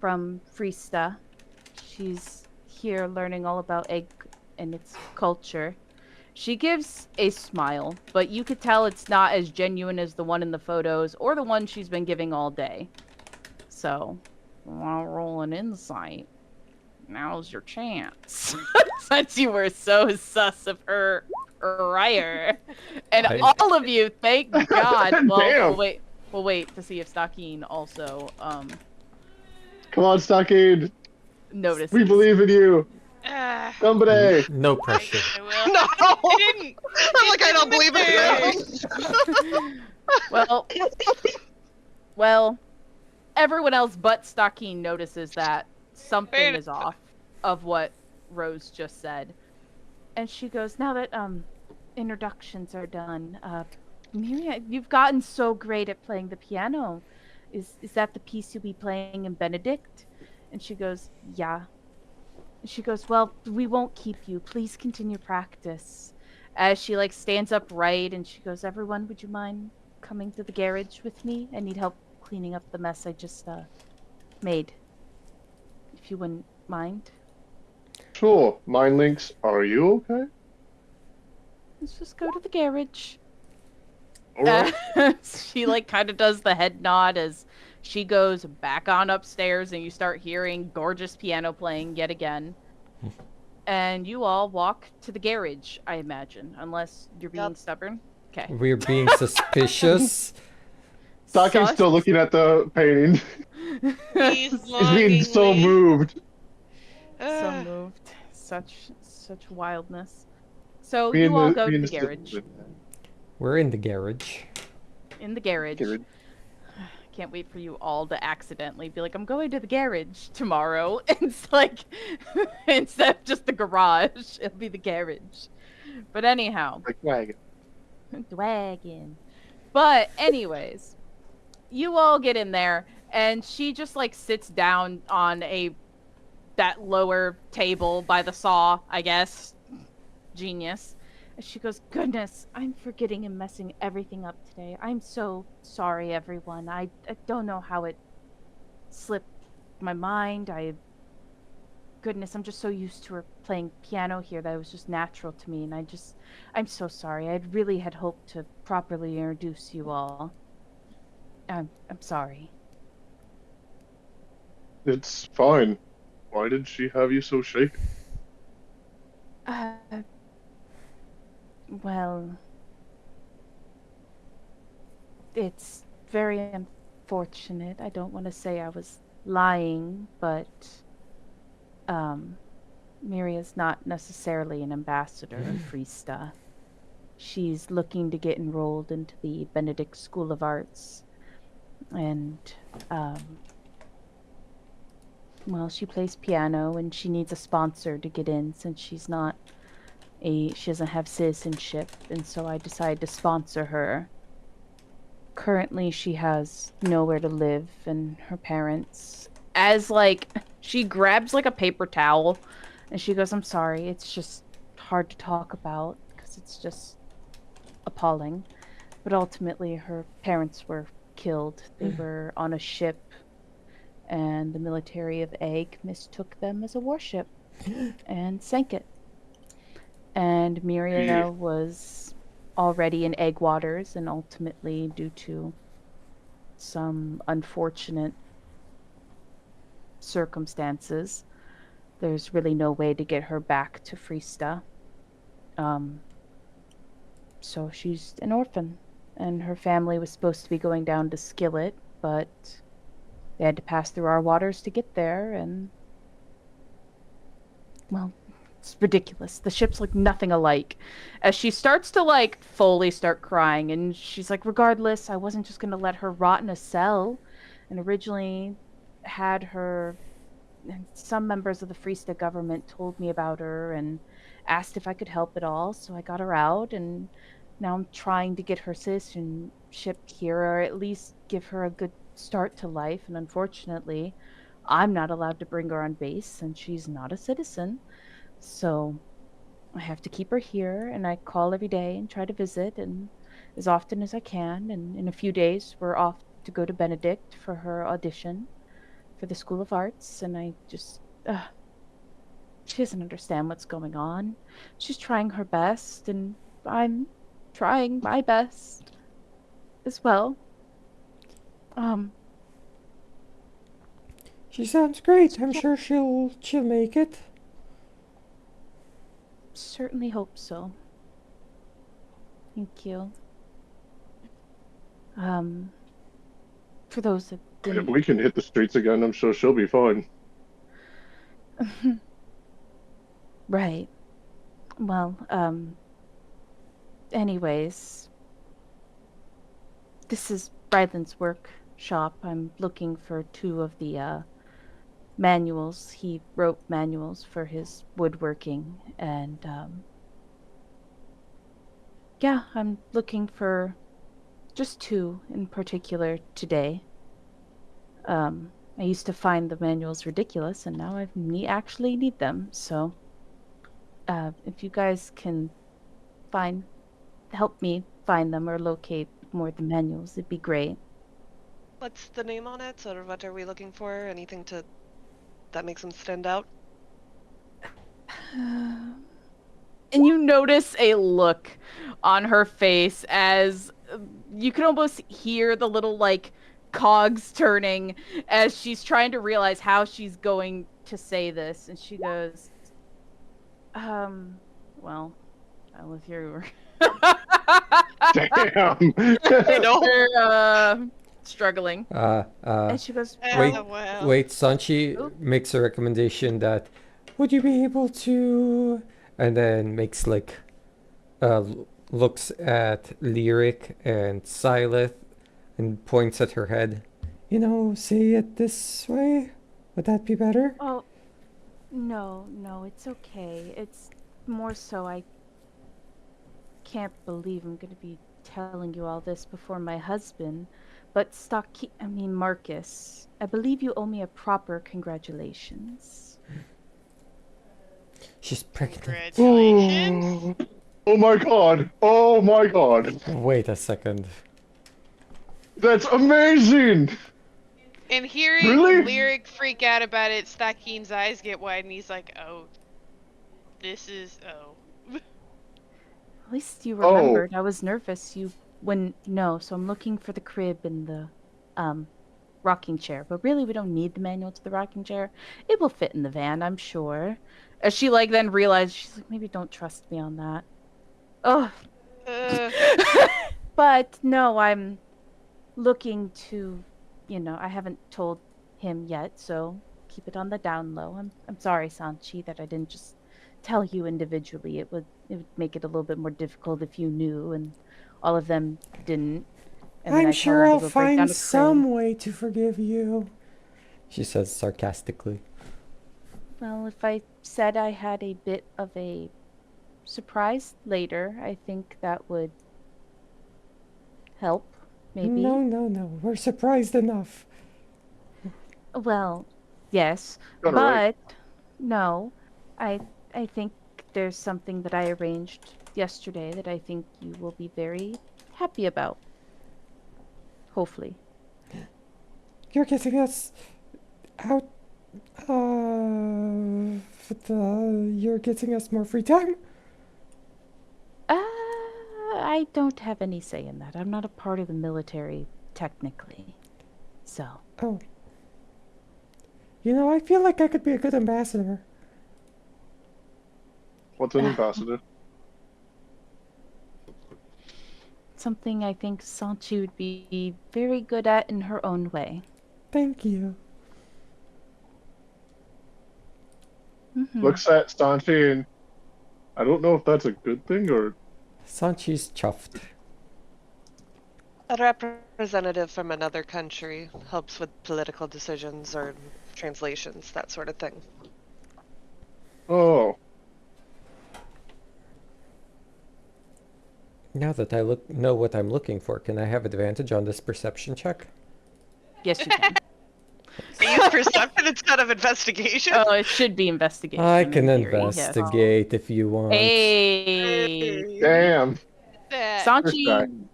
from Freesta. She's here learning all about egg and its culture." She gives a smile, but you could tell it's not as genuine as the one in the photos or the one she's been giving all day. So, while roll an insight, now's your chance. Since you were so sus of her prior. And all of you, thank God. Well, Damn. we'll wait to see if Stakeen also Come on, Stockade. notices. We believe in you. Somebody. No pressure. I will. No! I didn't. I'm like, I don't believe it. Well, everyone else but Stakeen notices that something Fair is off of what Rose just said. And she goes, "Now that introductions are done, Miria, you've gotten so great at playing the piano. Is that the piece you'll be playing in Benedict?" And she goes, "Yeah." And she goes, "Well, we won't keep you. Please continue practice." As she like stands upright and she goes, "Everyone, would you mind coming to the garage with me? I need help cleaning up the mess I just made. If you wouldn't mind." Sure. Mind links. Are you okay? "Let's just go to the garage." All right. She like kind of does the head nod as she goes back on upstairs, and you start hearing gorgeous piano playing yet again. And you all walk to the garage, I imagine, unless you're being stubborn. Okay. We're being suspicious. Stockade's Sus? still looking at the painting. He's He's being so longingly- moved. So Ugh. moved. Such wildness. So Me you and all the- go me to and the the garage. citizen. We're in the garage. In the garage. Garage. Can't wait for you all to accidentally be like, "I'm going to the garage tomorrow." It's like, instead of just the garage, it'll be the garage. But anyhow, Like wagon. Dwagon. But anyways, you all get in there, and she just like sits down on that lower table by the saw, I guess. Genius. And she goes, "Goodness, I'm forgetting and messing everything up today. I'm so sorry, everyone. I don't know how it slipped my mind. Goodness, I'm just so used to her playing piano here that it was just natural to me, and I'm so sorry. I really had hoped to properly introduce you all. I'm sorry." It's fine. Why did she have you so shaken? Well, it's very unfortunate. I don't want to say I was lying, but Miria's not necessarily an ambassador of Freesta. She's looking to get enrolled into the Benedict School of Arts, and well, she plays piano, and she needs a sponsor to get in since she doesn't have citizenship, and so I decided to sponsor her. Currently, she has nowhere to live, and her parents as like she grabs like a paper towel and she goes, I'm sorry, it's just hard to talk about because it's just appalling. But ultimately, her parents were killed. They were on a ship, and the military of Egg mistook them as a warship and sank it. And Miria was already in Egg waters, and ultimately, due to some unfortunate circumstances, there's really no way to get her back to Freesta. So she's an orphan, and her family was supposed to be going down to Skillet, but they had to pass through our waters to get there, and well, it's ridiculous. The ships look nothing alike. As she starts to like fully start crying, and she's like, regardless, I wasn't just gonna let her rot in a cell, and originally had her. And some members of the Freesta government told me about her and asked if I could help at all, so I got her out, and now I'm trying to get her citizenship here, or at least give her a good start to life. And unfortunately, I'm not allowed to bring her on base since she's not a citizen. So I have to keep her here, and I call every day and try to visit and as often as I can. And in a few days, we're off to go to Benedict for her audition for the School of Arts, and I just she doesn't understand what's going on. She's trying her best, and I'm trying my best as well. She sounds great. I'm sure she'll make it. Certainly hope so. Thank you. For those that If didn't we can hit the streets again, I'm sure she'll be fine. right. Well, anyways, this is Bryland's workshop. I'm looking for 2 of the manuals. He wrote manuals for his woodworking, and yeah, I'm looking for just 2 in particular today. I used to find the manuals ridiculous, and now I actually need them. So, if you guys can help me find them or locate more of the manuals, it'd be great. What's the name on it? Sort of what are we looking for? Anything that makes them stand out? And you notice a look on her face as you can almost hear the little like cogs turning as she's trying to realize how she's going to say this, and she goes, well, if you're Damn. I know. you're struggling, Uh, and she goes, wait, well. wait, Sanchi makes a recommendation that, Would you be able to? and then makes like, looks at Lyric and Silith and points at her head. Say it this way? Would that be better? oh, no, it's okay. It's more so I can't believe I'm going to be telling you all this before my husband, but Marcus, I believe you owe me a proper congratulations. She's pregnant. Congratulations. Oh my god. Oh my god. Wait a second. That's amazing. And hearing Really? Lyric freak out about it, Stakeen's eyes get wide and he's like, oh. At least you Oh. remembered. I was nervous. So I'm looking for the crib and the rocking chair. But really, we don't need the manual to the rocking chair. It will fit in the van, I'm sure. As she then realized, she's like, maybe don't trust me on that. Oh. But no, I'm looking to, I haven't told him yet, so keep it on the down low. I'm sorry, Sanchi, that I didn't just tell you individually. It would make it a little bit more difficult if you knew, and all of them didn't. And then I'm I sure tell I'll them to go break down find a some crib. way to forgive you. She says sarcastically. Well, if I said I had a bit of a surprise later, I think that would help, maybe. No. We're surprised enough. Well, Yes, Got it right. but no, I I think there's something that I arranged yesterday that I think you will be very happy about. Hopefully. You're getting us out. You're getting us more free time. I don't have any say in that. I'm not a part of the military technically. So, Oh, I feel like I could be a good ambassador. What's an ambassador? something I think Sanchi would be very good at in her own way. Thank you. Mhm. Looks at Sanchi and I don't know if that's a good thing or Sanchi's chuffed. A representative from another country helps with political decisions or translations, that sort of thing. oh. Now that I know what I'm looking for, can I have advantage on this perception check? Yes, you can. I use perception instead of investigation. Oh, it should be investigation. I can in theory, yes. investigate if you want. Hey, Damn. That. This guy. Sanchi,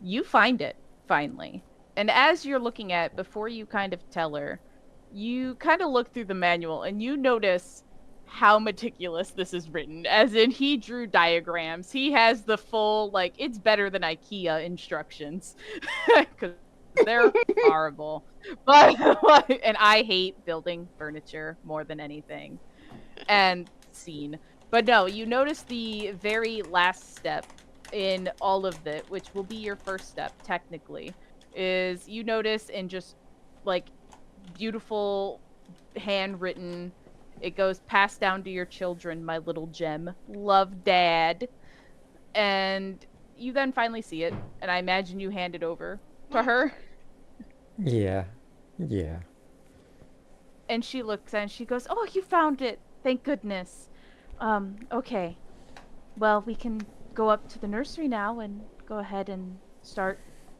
you find it finally. And as you're looking at it, before you kind of tell her, you kind of look through the manual and you notice how meticulous this is written. As in, he drew diagrams. He has the full, like, it's better than IKEA instructions. Because they're horrible. But, and I hate building furniture more than anything. And scene. But no, you notice the very last step in all of that, which will be your first step, technically, is you notice in just, like, beautiful handwritten. It goes passed down to your children, my little gem. Love, Dad. And you then finally see it, and I imagine you hand it over to her. Yeah. And she looks and she goes, "Oh, you found it. Thank goodness. Okay. Well, we can go up to the nursery now and go ahead and start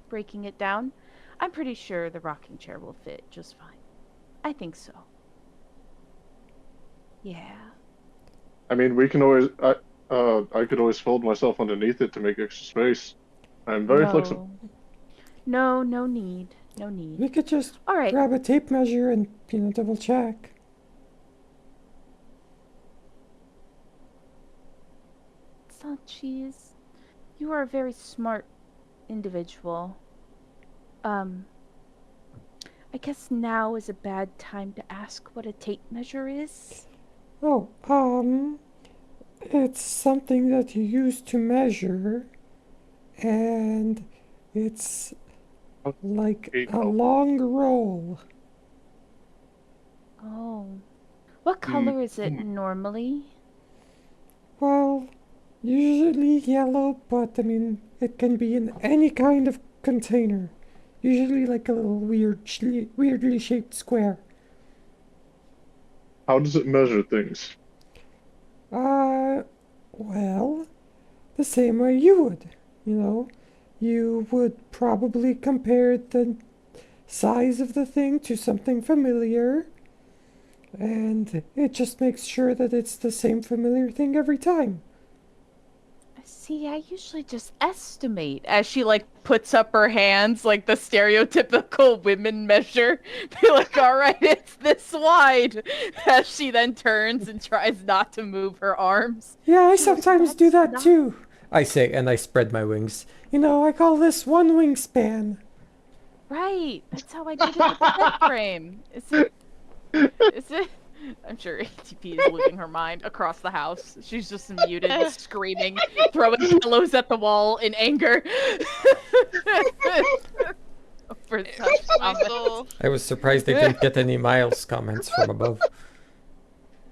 breaking it down. I'm pretty sure the rocking chair will fit just fine. I think so. Yeah. I mean, we can always. I could always fold myself underneath it to make extra space. I'm very flexible. No need. No need. We could just All right. grab a tape measure and, double check. Sanchis, you are a very smart individual. I guess now is a bad time to ask what a tape measure is. Oh, it's something that you use to measure, and it's like a long roll. Oh. What color is it normally? Well, usually yellow, but I mean, it can be in any kind of container. Usually like a little weirdly shaped square. How does it measure things? Well, the same way you would, You would probably compare the size of the thing to something familiar, and it just makes sure that it's the same familiar thing every time. See, I usually just estimate as she, like, puts up her hands, like the stereotypical women measure. Be like, all right, it's this wide. As she then turns and tries not to move her arms. Yeah, I sometimes do that too. I say, and I spread my wings. I call this one wingspan. Right, that's how I did it with the bed frame. Is it? I'm sure ATP is losing her mind across the house. She's just muted, screaming, throwing pillows at the wall in anger. For such comments. I was surprised they didn't get any Miles comments from above.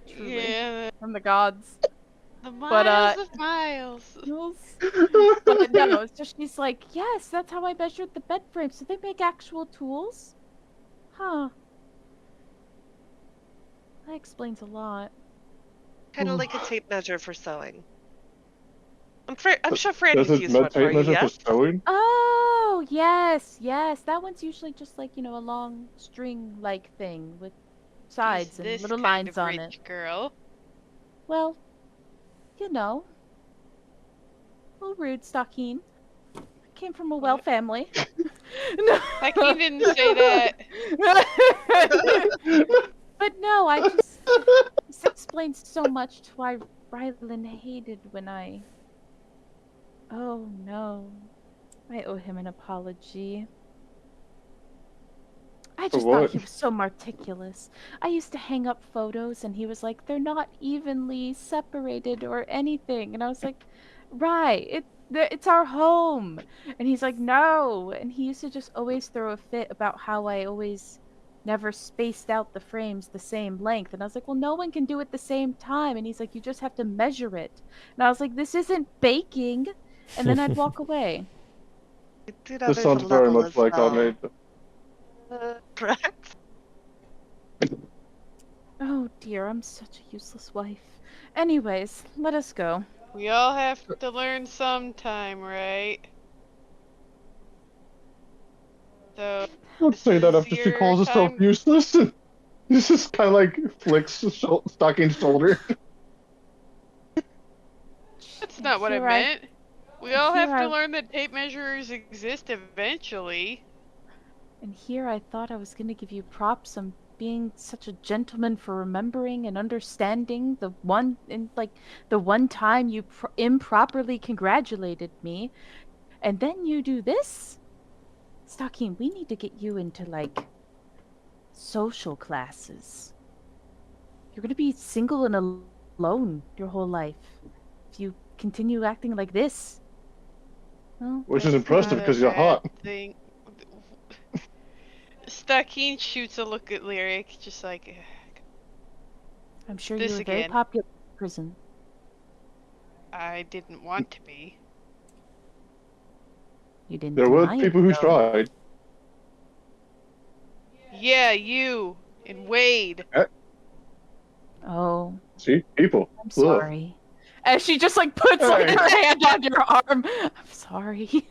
Truly. Yeah. From the gods. The miles of miles. But no, it's just she's like, yes, that's how I measured the bed frame. So they make actual tools? Huh. That explains a lot. Kind of like a tape measure for sewing. I'm sure Franny's Does it used one for tape you, measure yes? for sewing? Oh, yes. That one's usually just like, a long string-like thing with sides Who's and this little kind lines of on it. rich girl? Well, you know, a little rude, Stockine. Came from a well What? family. No. Hakeem didn't say that. But no, this explains so much to why Rylan hated when I. Oh no, I owe him an apology. I For just thought what? he was so meticulous. I used to hang up photos and he was like, they're not evenly separated or anything. And I was like, right, it's our home. And he's like, no. And he used to just always throw a fit about how I always never spaced out the frames the same length. And I was like, well, no one can do it the same time. And he's like, you just have to measure it. And I was like, this isn't baking. And then I'd walk away. You know, This there's a sounds very level much as like well. Ahmed. Correct? Oh dear, I'm such a useless wife. Anyways, let us go. We all have to learn sometime, right? So, Don't this say that is after she your calls herself time. useless. This just kind of like flicks Stocking's shoulder. That's And not what I here I meant. We all here have to I learn that tape measures exist eventually. and here I thought I was gonna give you props on being such a gentleman for remembering and understanding the one time you improperly congratulated me, and then you do this. Stocking, we need to get you into like social classes. You're gonna be single and alone your whole life if you continue acting like this. Well, Which is That's impressive not a because you're bad hot. thing. Stakeen shoots a look at Lyric, just like, "Ugh, I'm sure you this were very again. popular in prison. I didn't want to be." You didn't There were deny it, people who though. tried. Yeah, you and Wade. Oh, See, people. I'm Ugh. sorry. As she just like puts like Hey. her hand on your arm. I'm sorry.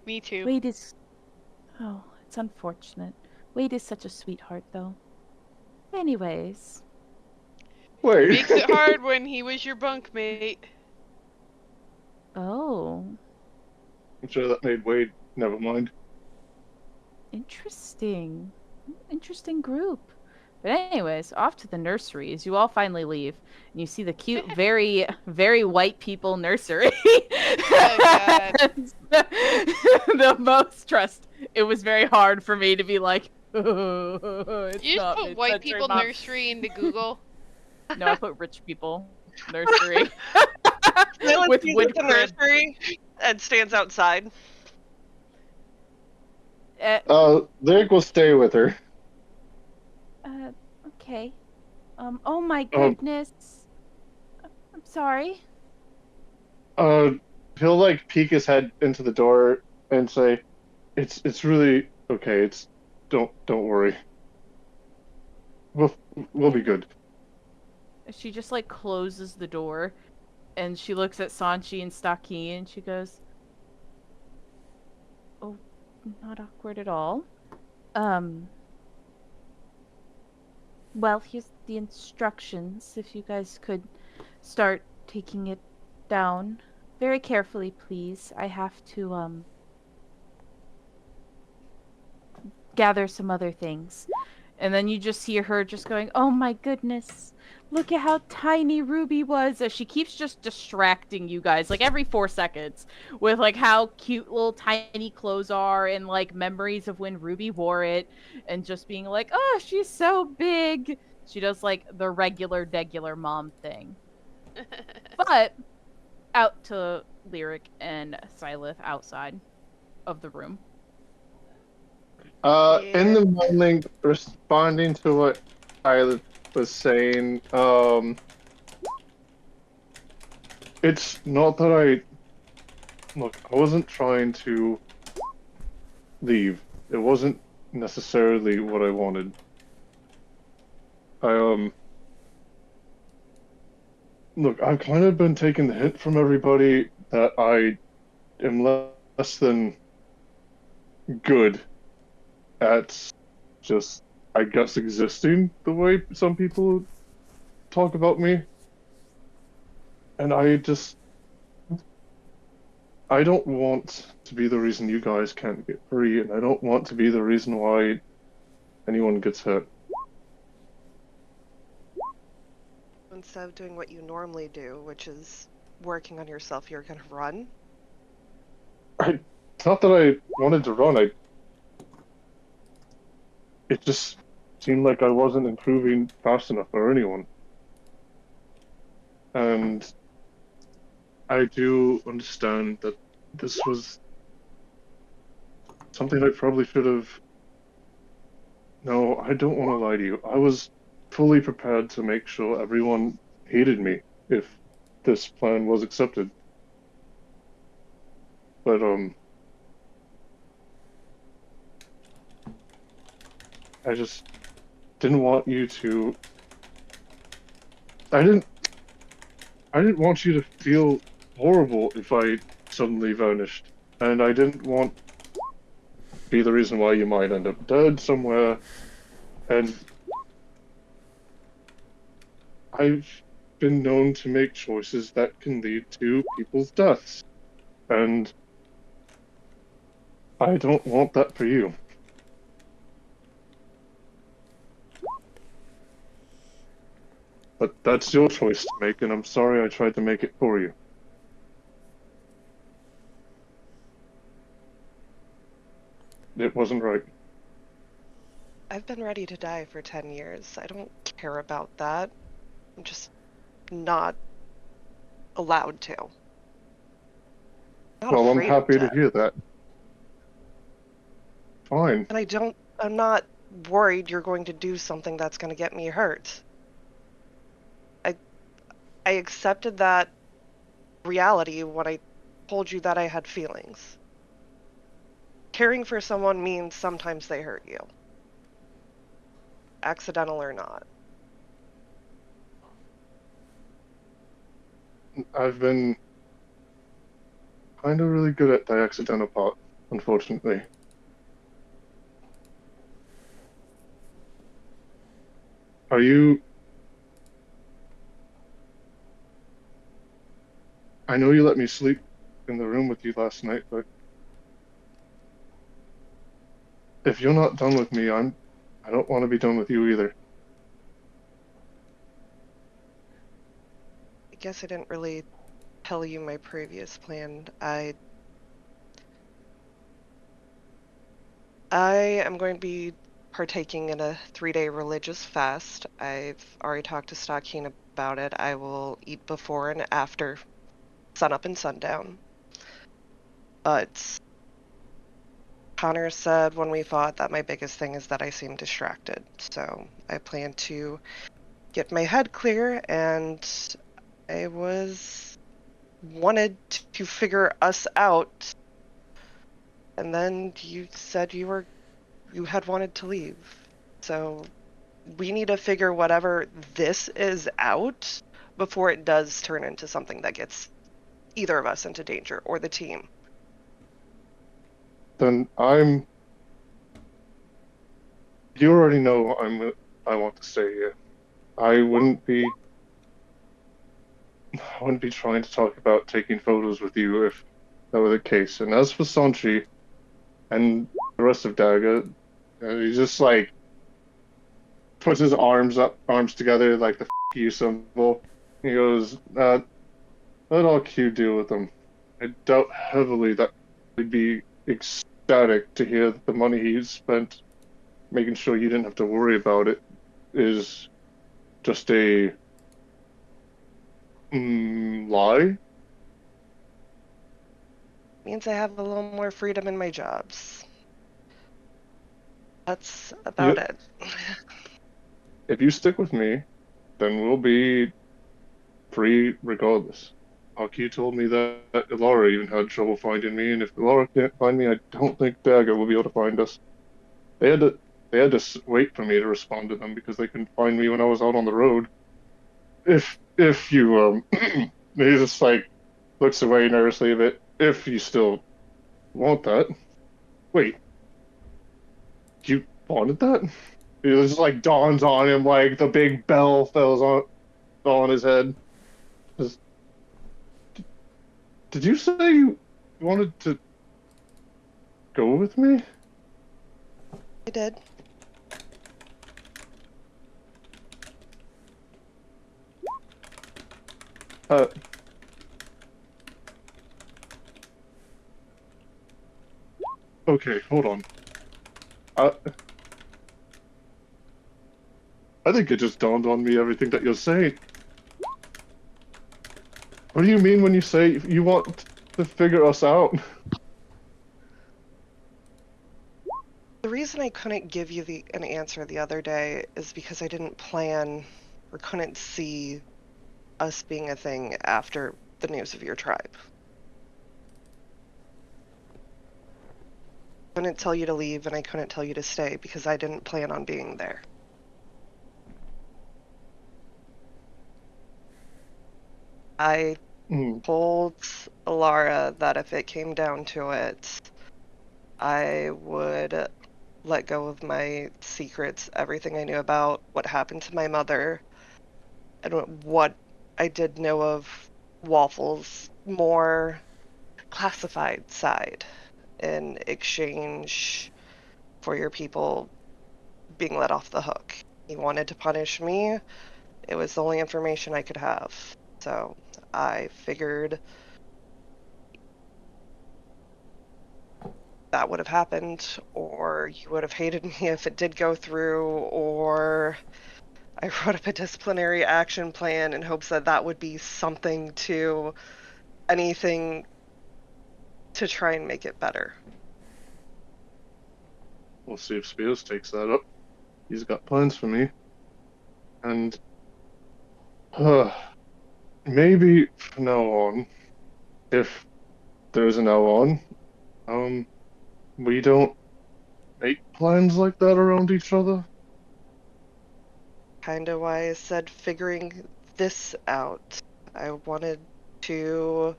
Me too. Wade is. Oh, it's unfortunate. Wade is such a sweetheart, though. Anyways. Wait. Makes it hard when he was your bunkmate. Oh, I'm sure that made Wade. Never mind. interesting. Interesting group. But anyways, off to the nurseries. You all finally leave, and you see the cute, very, very white people nursery. God. The most trust. It was very hard for me to be like, it's You just not put white mid-century, people Mom. nursery into Google. No, I put rich people nursery. Lilith With sees wood the crib. nursery and stands outside. Lyric will stay with her. Okay. Oh my Um, goodness. I'm sorry. He'll like peek his head into the door and say, "It's really okay. Don't worry. We'll we'll be good." She just like closes the door and she looks at Sanchi and Staki and she goes, "Oh, not awkward at all. Um, well, here's the instructions. If you guys could start taking it down very carefully, please. I have to gather some other things." And then you just hear her just going, "Oh my goodness. Look at how tiny Ruby was," as she keeps just distracting you guys like every 4 seconds with like how cute little tiny clothes are and like memories of when Ruby wore it and just being like, "Oh, she's so big." She does like the regular mom thing. But out to Lyric and Silith outside of the room. In the moment, responding to what Tyler was saying, it's not that I wasn't trying to leave. It wasn't necessarily what I wanted. I look, I've kind of been taking the hint from everybody that I am less than good at just I guess, existing the way some people talk about me. And I don't want to be the reason you guys can't get free, and I don't want to be the reason why anyone gets hurt. Instead of doing what you normally do, which is working on yourself, you're gonna run. It's not that I wanted to run, it just seemed like I wasn't improving fast enough for anyone. And I do understand that this was something I probably should have. No, I don't want to lie to you. I was fully prepared to make sure everyone hated me if this plan was accepted. But I just didn't want you to. I didn't. I didn't want you to feel horrible if I suddenly vanished, and I didn't want to be the reason why you might end up dead somewhere. And I've been known to make choices that can lead to people's deaths, and I don't want that for you. But that's your choice to make, and I'm sorry I tried to make it for you. It wasn't right. I've been ready to die for 10 years. I don't care about that. I'm just not allowed to. Not Well, I'm afraid of happy to death. hear that. Fine. And I'm not worried you're going to do something that's going to get me hurt. I accepted that reality when I told you that I had feelings. Caring for someone means sometimes they hurt you. Accidental or not. I've been kind of really good at the accidental part, unfortunately. Are you... I know you let me sleep in the room with you last night, but if you're not done with me, I don't want to be done with you either. I guess I didn't really tell you my previous plan. I am going to be partaking in a 3-day religious fast. I've already talked to Stockine about it. I will eat before and after sunup and sundown. But Connor said when we fought that my biggest thing is that I seem distracted. So I plan to get my head clear, and I wanted to figure us out. And then you said you had wanted to leave. So we need to figure whatever this is out before it does turn into something that gets either of us into danger or the team. Then you already know I want to stay here. I wouldn't be trying to talk about taking photos with you if that were the case. And as for Sanchi and the rest of Daga, he just like puts his arms together like the you symbol. He goes, let all Q deal with them. I doubt heavily that he'd be ecstatic to hear that the money he spent making sure you didn't have to worry about it is just a lie. Means I have a little more freedom in my jobs. That's about it. If you stick with me, then we'll be free regardless. Aki told me that Ilara even had trouble finding me, and if Ilara can't find me, I don't think Dagger will be able to find us. They had to wait for me to respond to them because they couldn't find me when I was out on the road. If you he just like looks away nervously a bit. If you still want that, wait, you wanted that? It just like dawns on him like the big bell fell on his head. Just, did you say you wanted to go with me? I did. Uh, okay, hold on. I I think it just dawned on me everything that you're saying. What do you mean when you say you want to figure us out? The reason I couldn't give you an answer the other day is because I didn't plan or couldn't see us being a thing after the news of your tribe. I couldn't tell you to leave and I couldn't tell you to stay because I didn't plan on being there. I Hmm. told Alara that if it came down to it, I would let go of my secrets, everything I knew about what happened to my mother, and what I did know of Waffle's more classified side in exchange for your people being let off the hook. He wanted to punish me. It was the only information I could have. So I figured that would have happened, or you would have hated me if it did go through, or I wrote up a disciplinary action plan in hopes that that would be something to anything to try and make it better. We'll see if Spears takes that up. He's got plans for me. And maybe from now on, if there's a now on, we don't make plans like that around each other. Kinda why I said figuring this out. I wanted to,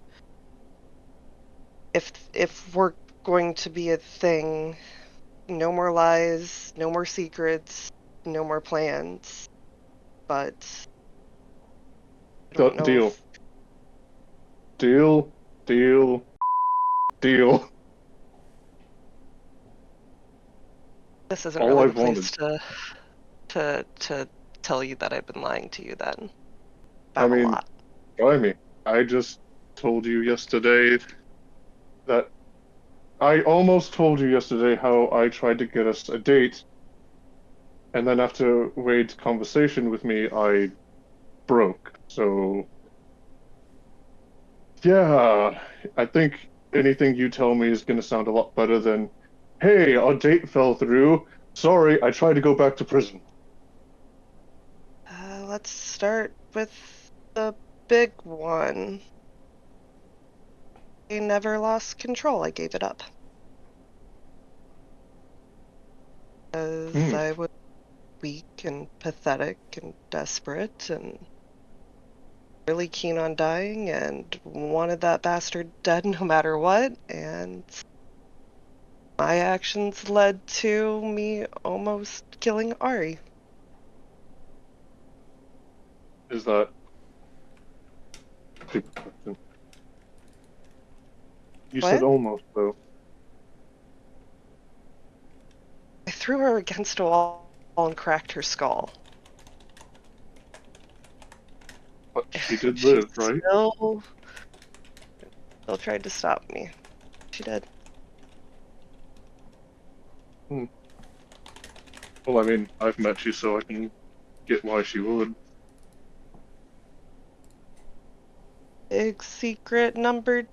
if we're going to be a thing, no more lies, no more secrets, no more plans. But I don't know Deal, if deal, deal, deal. this isn't All really the I've wanted. place to tell you that I've been lying to you then I about a mean, lot. try me. I just told you yesterday that I almost told you yesterday how I tried to get us a date, and then after Wade's conversation with me, I broke. So, yeah, I think anything you tell me is going to sound a lot better than, hey, our date fell through. Sorry, I tried to go back to prison. Let's start with the big one. I never lost control. I gave it up. Because Hmm. I was weak and pathetic and desperate and really keen on dying and wanted that bastard dead no matter what. And my actions led to me almost killing Ari. Is that stupid question? You said What? almost, though. I threw her against a wall and cracked her skull. But she did She live, right? still tried to stop me. She did. Hmm. Well, I mean, I've met you, so I can get why she would. Big secret number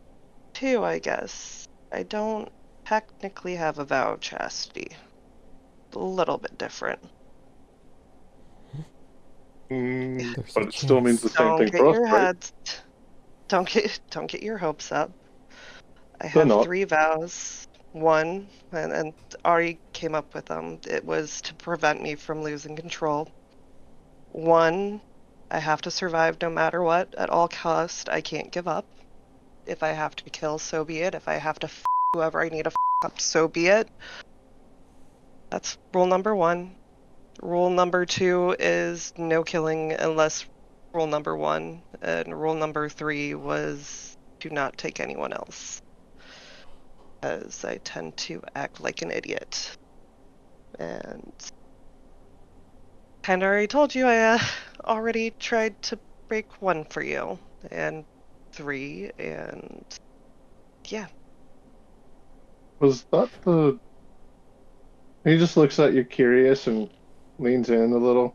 2, I guess. I don't technically have a vow of chastity. A little bit different. There's a But it still means the chance. same Don't thing get for us, your right? heads. Don't get your hopes up. I They're have not. 3 vows. One, and Ari came up with them. It was to prevent me from losing control. One, I have to survive no matter what, at all cost. I can't give up. If I have to kill, so be it. If I have to whoever I need to up, so be it. That's rule number 1. Rule number 2 is no killing unless rule number 1, and rule number 3 was do not take anyone else, as I tend to act like an idiot. And kind of already told you I already tried to break 1 for you, and 3, and yeah. Was that the... He just looks at you curious and leans in a little.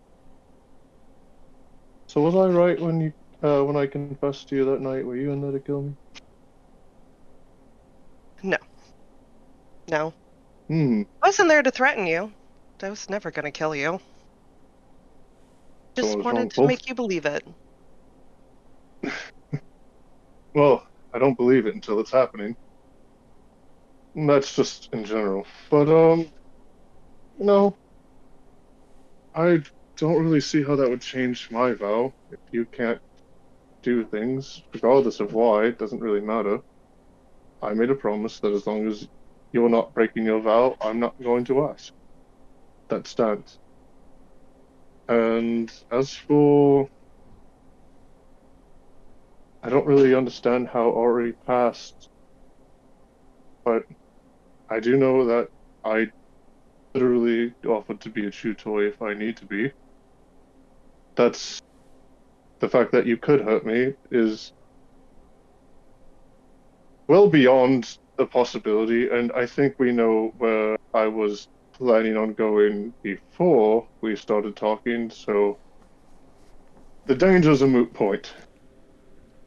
So was I right when I confessed to you that night? Were you in there to kill me? No. Hmm. I wasn't there to threaten you. I was never going to kill you. So I Just was wanted wrong to both. make you believe it. Well, I don't believe it until it's happening. That's just in general. But no, I don't really see how that would change my vow. If you can't do things, regardless of why, it doesn't really matter. I made a promise that as long as you're not breaking your vow, I'm not going to ask. That stands. And as for, I don't really understand how it already passed, but I do know that I literally offered to be a chew toy if I need to be. That's the fact that you could hurt me is well beyond the possibility, and I think we know where I was planning on going before we started talking, so the danger's a moot point.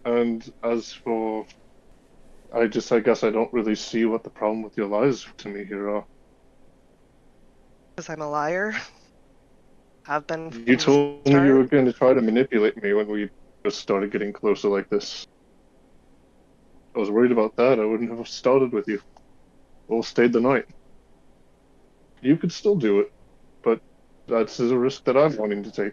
And as for, I guess I don't really see what the problem with your lies to me here are. Because I'm a liar. Have been You from the told me you were start. going to try to manipulate me when we just started getting closer like this. I was worried about that. I wouldn't have started with you or stayed the night. You could still do it, but that's a risk that I'm wanting to take.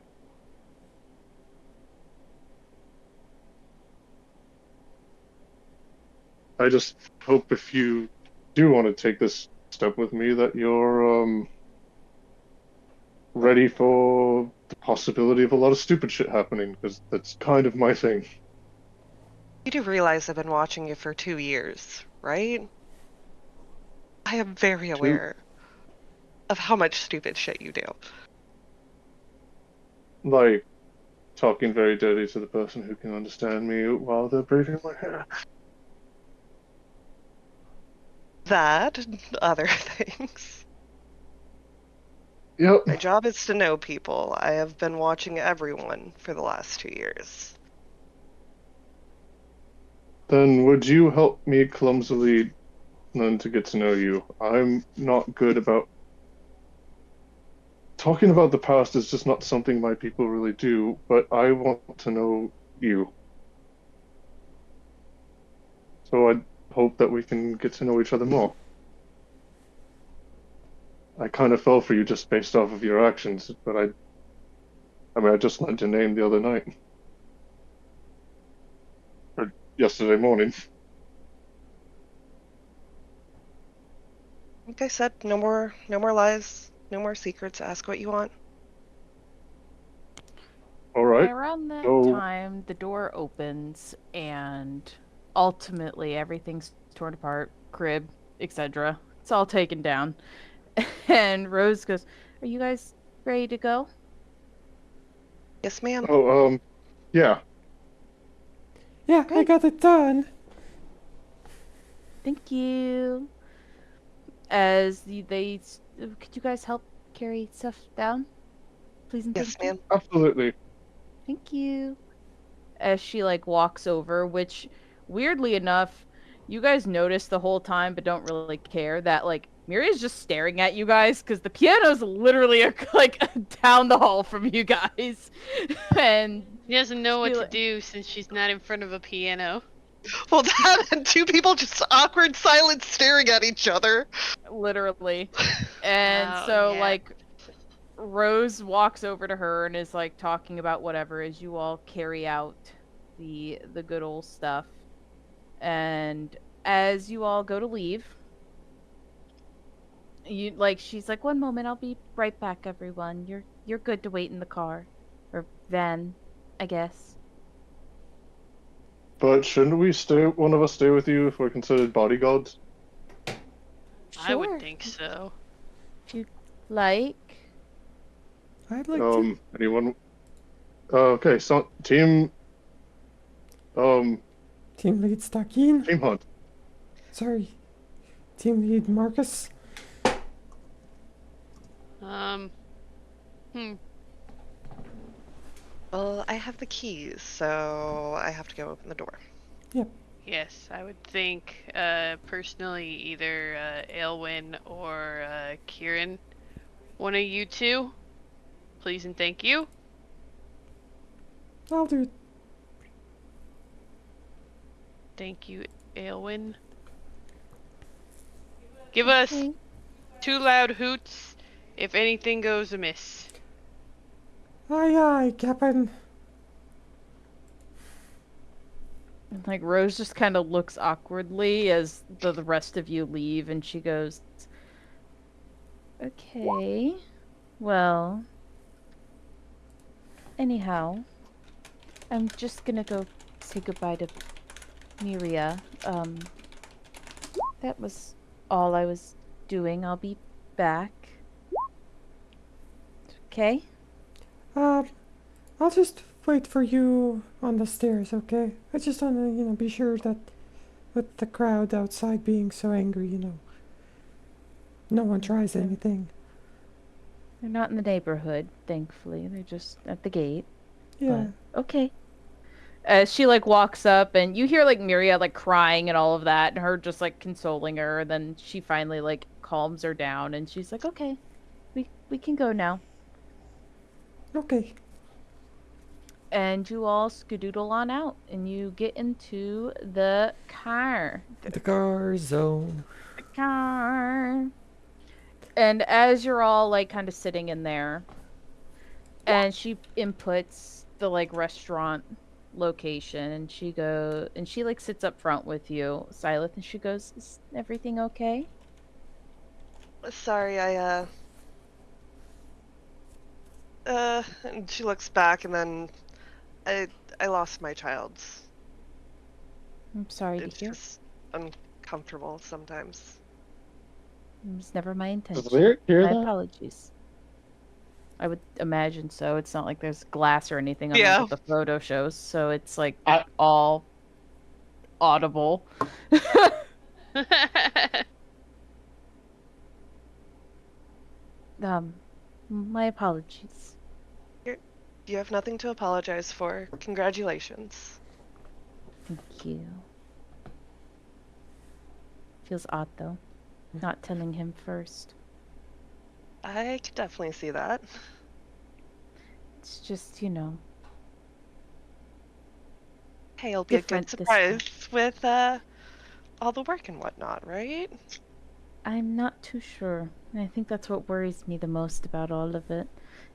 I just hope if you do want to take this step with me that you're ready for the possibility of a lot of stupid shit happening, because that's kind of my thing. You do realize I've been watching you for 2 years, right? I am very Too. aware of how much stupid shit you do. Like talking very dirty to the person who can understand me while they're braiding my hair. That and other things. Yep. My job is to know people. I have been watching everyone for the last 2 years. Then would you help me clumsily learn to get to know you? I'm not good about talking about the past is just not something my people really do, but I want to know you. So I hope that we can get to know each other more. I kind of fell for you just based off of your actions, but I mean, I just learned your name the other night. Or yesterday morning. Like I said, no more lies, no more secrets. Ask what you want. All right. Around that So, time, the door opens, and ultimately everything's torn apart, crib, etc. It's all taken down. And Rose goes, "Are you guys ready to go?" Yes, ma'am. yeah. Yeah, I Great. got it done. Thank you. As could you guys help carry stuff down? Please and Yes, thank you. ma'am. Absolutely. Thank you. As she like walks over, which weirdly enough, you guys notice the whole time but don't really care that like Miria's just staring at you guys because the piano's literally like down the hall from you guys. And She doesn't know what she, to do since she's not in front of a piano. Well, that and 2 people just awkward silence staring at each other. literally. And Oh, so yeah. like Rose walks over to her and is like talking about whatever as you all carry out the good old stuff. And as you all go to leave, she's like, "1 moment, I'll be right back, everyone. You're you're good to wait in the car. Or van, I guess. But shouldn't one of us stay with you if we're considered bodyguards? I would Sure. think so. If you like. I'd like to. Anyone? Okay, so um, Team lead Stakin. team hunt. Sorry. Team lead Marcus. Hmm. Well, I have the keys, so I have to go open the door. Yep. Yes, I would think, personally, either Aelwyn or Kieran. One of you two, please and thank you. I'll do it. Thank you, Aelwyn. Give us Okay. 2 loud hoots if anything goes amiss. Aye, aye, Captain. And, like, Rose just kind of looks awkwardly as the rest of you leave, and she goes, okay, well, anyhow, I'm just gonna go say goodbye to Miria. That was all I was doing. I'll be back. Okay? I'll just wait for you on the stairs, okay? I just want to, be sure that with the crowd outside being so angry, no one tries anything. They're not in the neighborhood, thankfully. They're just at the gate. Yeah. But okay. She like walks up and you hear like Miria like crying and all of that and her just like consoling her, and then she finally like calms her down and she's like, okay, we can go now. Okay. And you all skedoodle on out and you get into the car. The car zone. The car. And as you're all like kind of sitting in there, and she inputs the like restaurant location, and she like sits up front with you, Silith, and she goes, is everything okay? Sorry, and she looks back, and then I lost my child. I'm sorry to It's hear. just uncomfortable sometimes. It was never my intention. Does Lyric hear My that? apologies. I would imagine so. It's not like there's glass or anything on Yeah. what the photo shows, so it's like I- all audible. My apologies. You have nothing to apologize for. Congratulations. Thank you. Feels odd though, not telling him first. I could definitely see that. It's just, Hey, it'll be a good different this time. surprise with all the work and whatnot, right? I'm not too sure. I think that's what worries me the most about all of it,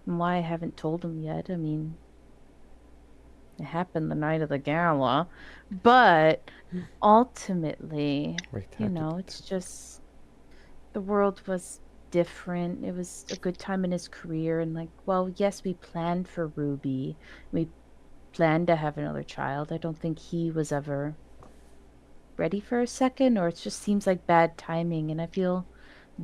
and why I haven't told him yet. I mean, it happened the night of the gala, but ultimately, Wait, it's just the world was different. It was a good time in his career, and like, well, yes, we planned for Ruby. We planned to have another child. I don't think he was ever ready for a second, or it just seems like bad timing, and I feel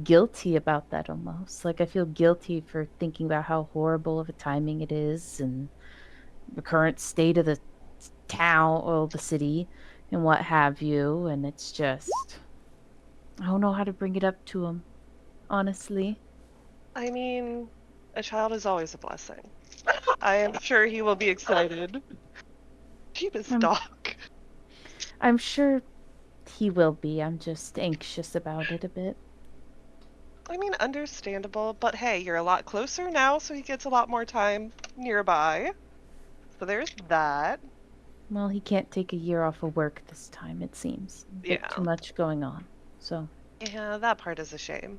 guilty about that almost. Like I feel guilty for thinking about how horrible of a timing it is and the current state of the town or the city and what have you, and it's just I don't know how to bring it up to him, honestly. I mean, a child is always a blessing. I am sure he will be excited. Cheapest dog. I'm sure he will be. I'm just anxious about it a bit. I mean, understandable, but hey, you're a lot closer now, so he gets a lot more time nearby. So there's that. Well, he can't take a year off of work this time, it seems. A bit Yeah. too much going on. So, Yeah, that part is a shame.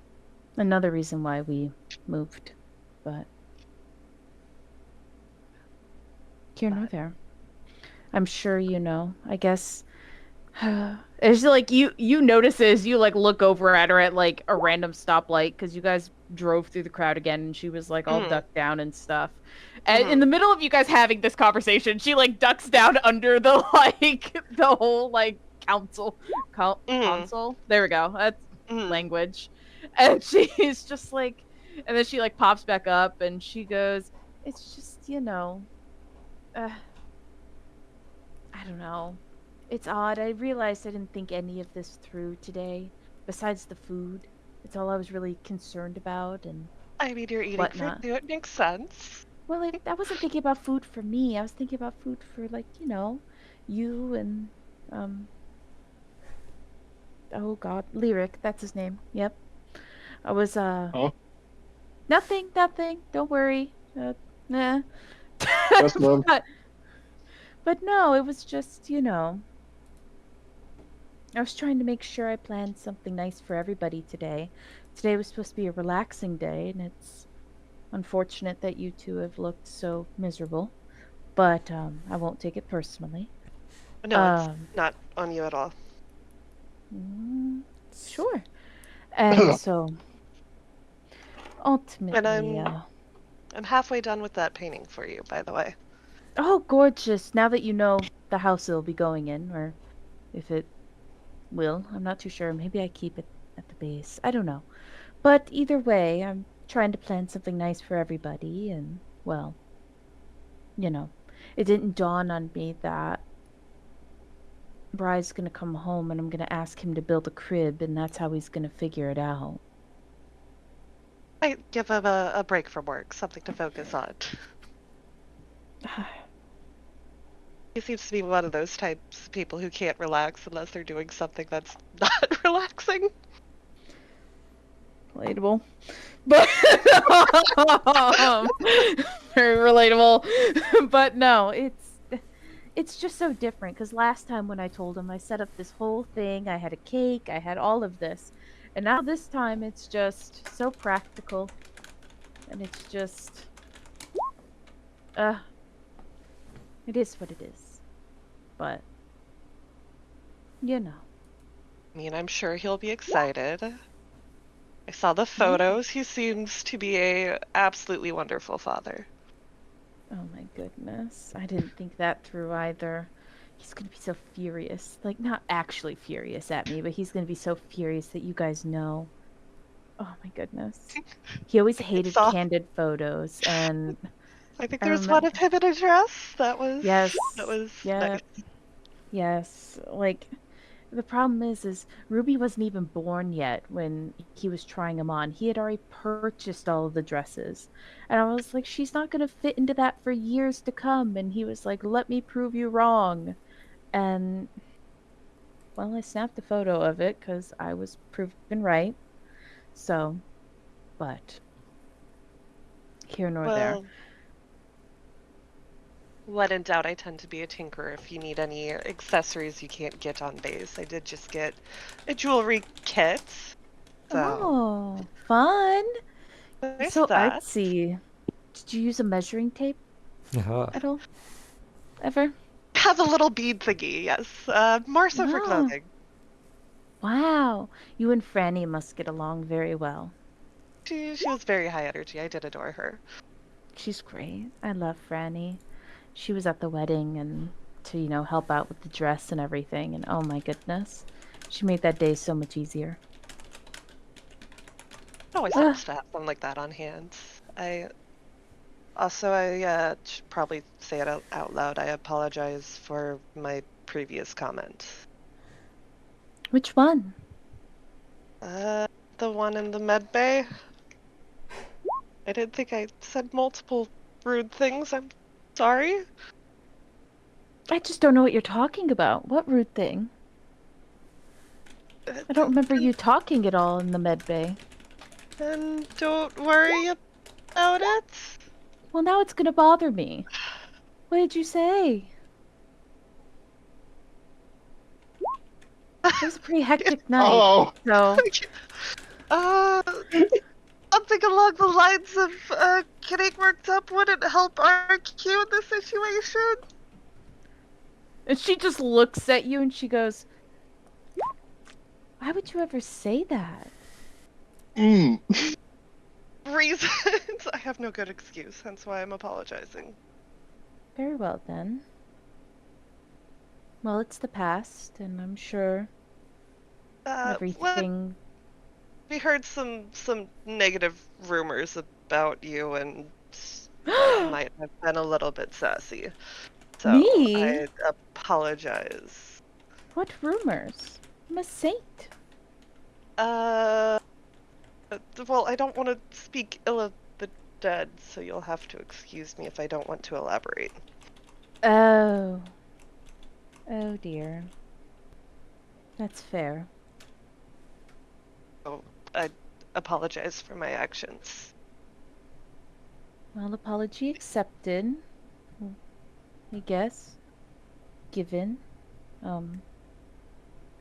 another reason why we moved. But here nor there. I'm sure you know. I guess It's like you notice as you like look over at her at like a random stoplight because you guys drove through the crowd again and she was like all Mhm. ducked down and stuff. And in Mhm. the middle of you guys having this conversation, she like ducks down under the like the whole like Mhm. console. There we go. That's Mhm. language. And she's just like, and then she like pops back up and she goes, "It's just uh, I don't know. It's odd. I realized I didn't think any of this through today. Besides the food, it's all I was really concerned about and I mean, you're eating fruit, whatnot. so it makes sense. Well, I wasn't thinking about food for me. I was thinking about food for like you and um. Oh God, Lyric. That's his name. Yep. I was Oh, nothing. Don't worry. Nah. that's love. but but no, it was just I was trying to make sure I planned something nice for everybody today. Today was supposed to be a relaxing day, and it's unfortunate that you two have looked so miserable. But I won't take it personally. No, it's Um, not on you at all. mm, sure. And so And ultimately, I'm halfway done with that painting for you, by the way. oh, gorgeous! Now that you know the house it'll be going in, or if it will, I'm not too sure. Maybe I keep it at the base. I don't know. But either way, I'm trying to plan something nice for everybody, and well, you know, it didn't dawn on me that Bry's gonna come home and I'm gonna ask him to build a crib, and that's how he's gonna figure it out. I give him a break from work, something to focus on. He seems to be one of those types of people who can't relax unless they're doing something that's not relaxing. Relatable. But very relatable. But no, it's just so different because last time when I told him I set up this whole thing, I had a cake, I had all of this. And now this time it's just so practical and it's just uh it is what it is. But you know. I mean, I'm sure he'll be excited. I saw the Yeah. photos. He seems to be a absolutely wonderful father. Oh my goodness. I didn't think that through either. He's gonna be so furious. Like, not actually furious at me, but he's gonna be so furious that you guys know. Oh my goodness. He always hated saw. candid photos, and I think I there's one remember. of him in a dress. That was Yes. nice. Yeah. Yes. Like, the problem is Ruby wasn't even born yet when he was trying them on. He had already purchased all of the dresses. And I was like, she's not going to fit into that for years to come. And he was like, let me prove you wrong. And, well, I snapped a photo of it because I was proven right. So, but here nor there. Well, when in doubt, I tend to be a tinkerer. If you need any accessories you can't get on base, I did just get a jewelry kit. So, Oh, fun. there's So that. artsy. Did you use a measuring tape Ah, at all? Ever? Have a little bead thingy, yes. More so for Ah. clothing. Wow, you and Franny must get along very well. She was very high energy. I did adore her. She's great. I love Franny. She was at the wedding and to help out with the dress and everything, and oh my goodness. She made that day so much easier. It always Ah, helps to have someone like that on hand. I should probably say it out loud. I apologize for my previous comment. which one? The one in the med bay. I didn't think I said multiple rude things. I'm sorry. I just don't know what you're talking about. What rude thing? I don't remember you talking at all in the med bay. And don't worry about it. Well, now it's gonna bother me. What did you say? It was a pretty hectic night, Oh, so Uh, something along the lines of getting worked up wouldn't help RQ in this situation. and she just looks at you and she goes, Why would you ever say that? Reasons. I have no good excuse, hence why I'm apologizing. Very well, then. Well, it's the past, and I'm sure everything... We heard some negative rumors about you, and you might have been a little bit sassy. So Me? I apologize. What rumors? I'm a saint. Well, I don't want to speak ill of the dead, so you'll have to excuse me if I don't want to elaborate. Oh. Oh dear. That's fair. So I apologize for my actions. Well, apology accepted. I guess. Given.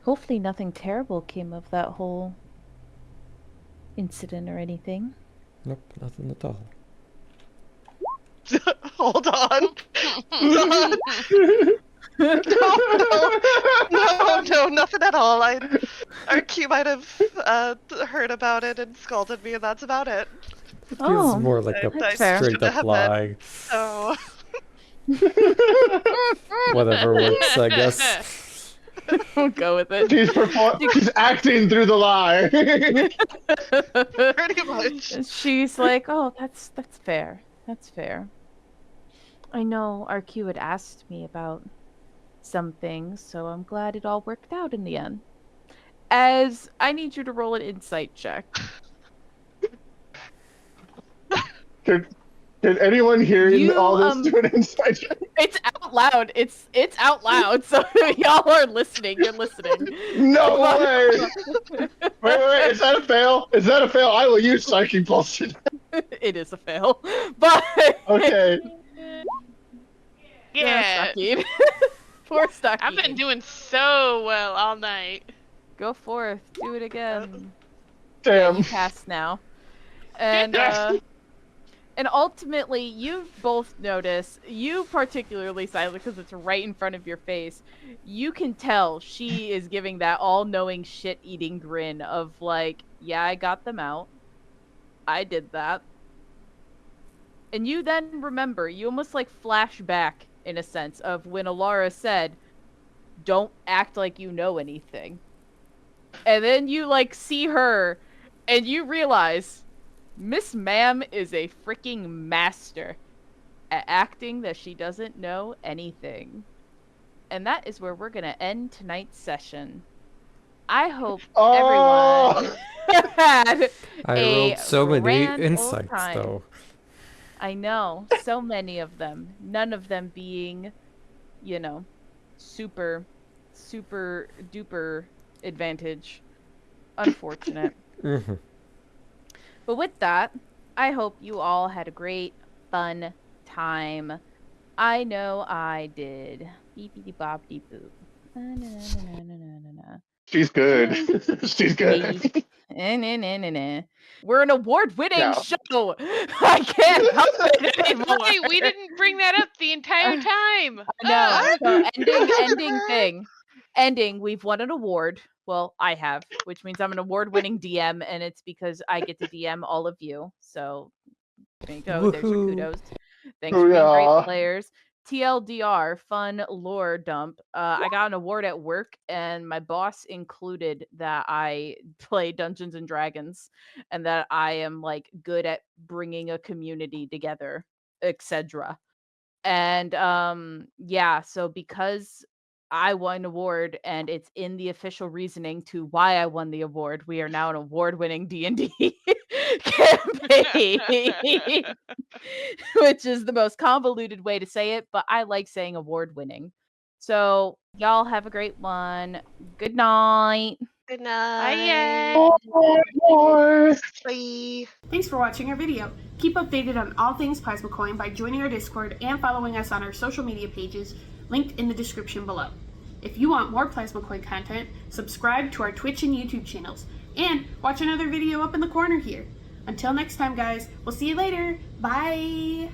Hopefully nothing terrible came of that whole incident or anything. Nope, nothing at all. Hold on. No, nothing at all. Our Q might have heard about it and scolded me, and that's about it. Feels more like a that's fair. straight up lie. So Whatever works, I guess. We'll go with it. She's acting through the lie. pretty much. She's like, oh, that's fair. That's fair. I know RQ had asked me about some things, so I'm glad it all worked out in the end. As I need you to roll an insight check. Can anyone hearing all this do an insight check? It's out loud. It's out loud. So y'all are listening. You're listening. No way! Wait, is that a fail? Is that a fail? I will use psychic bullshit. It is a fail, but Okay. Yeah. Poor Stucky. I've been doing so well all night. Go forth. Do it again. Damn. You pass now. And and ultimately, you both notice, you particularly, Silent, because it's right in front of your face, you can tell she is giving that all-knowing shit-eating grin of like, yeah, I got them out. I did that. And you then remember, you almost like flash back, in a sense, of when Alara said, don't act like you know anything. And then you like see her, and you realize... Miss Ma'am is a freaking master at acting that she doesn't know anything. And that is where we're going to end tonight's session. I hope everyone had I rolled so many insights, though. I know, so many of them. None of them being, you know, super duper advantage. Unfortunate. Mm-hmm. But with that, I hope you all had a great, fun time. I know I did. Beep bop beep boop. She's good. She's good. We're an award-winning show. I can't help it anymore. Hey, we didn't bring that up the entire time. No. So ending. We've won an award. Well, I have, which means I'm an award-winning DM, and it's because I get to DM all of you. So there you go. There's your kudos. Thanks for being great players. TLDR, fun lore dump. I got an award at work, and my boss included that I play Dungeons and Dragons, and that I am like good at bringing a community together, etc. And yeah, so because I won an award, and it's in the official reasoning to why I won the award, we are now an award-winning D&D campaign, which is the most convoluted way to say it, but I like saying award-winning. So y'all have a great one. Good night. Good night. Bye. Bye. Thanks for watching our video. Keep updated on all things Plasmacoin by joining our Discord and following us on our social media pages linked in the description below. If you want more Plasmacoin content, subscribe to our Twitch and YouTube channels, and watch another video up in the corner here. Until next time, guys, we'll see you later. Bye!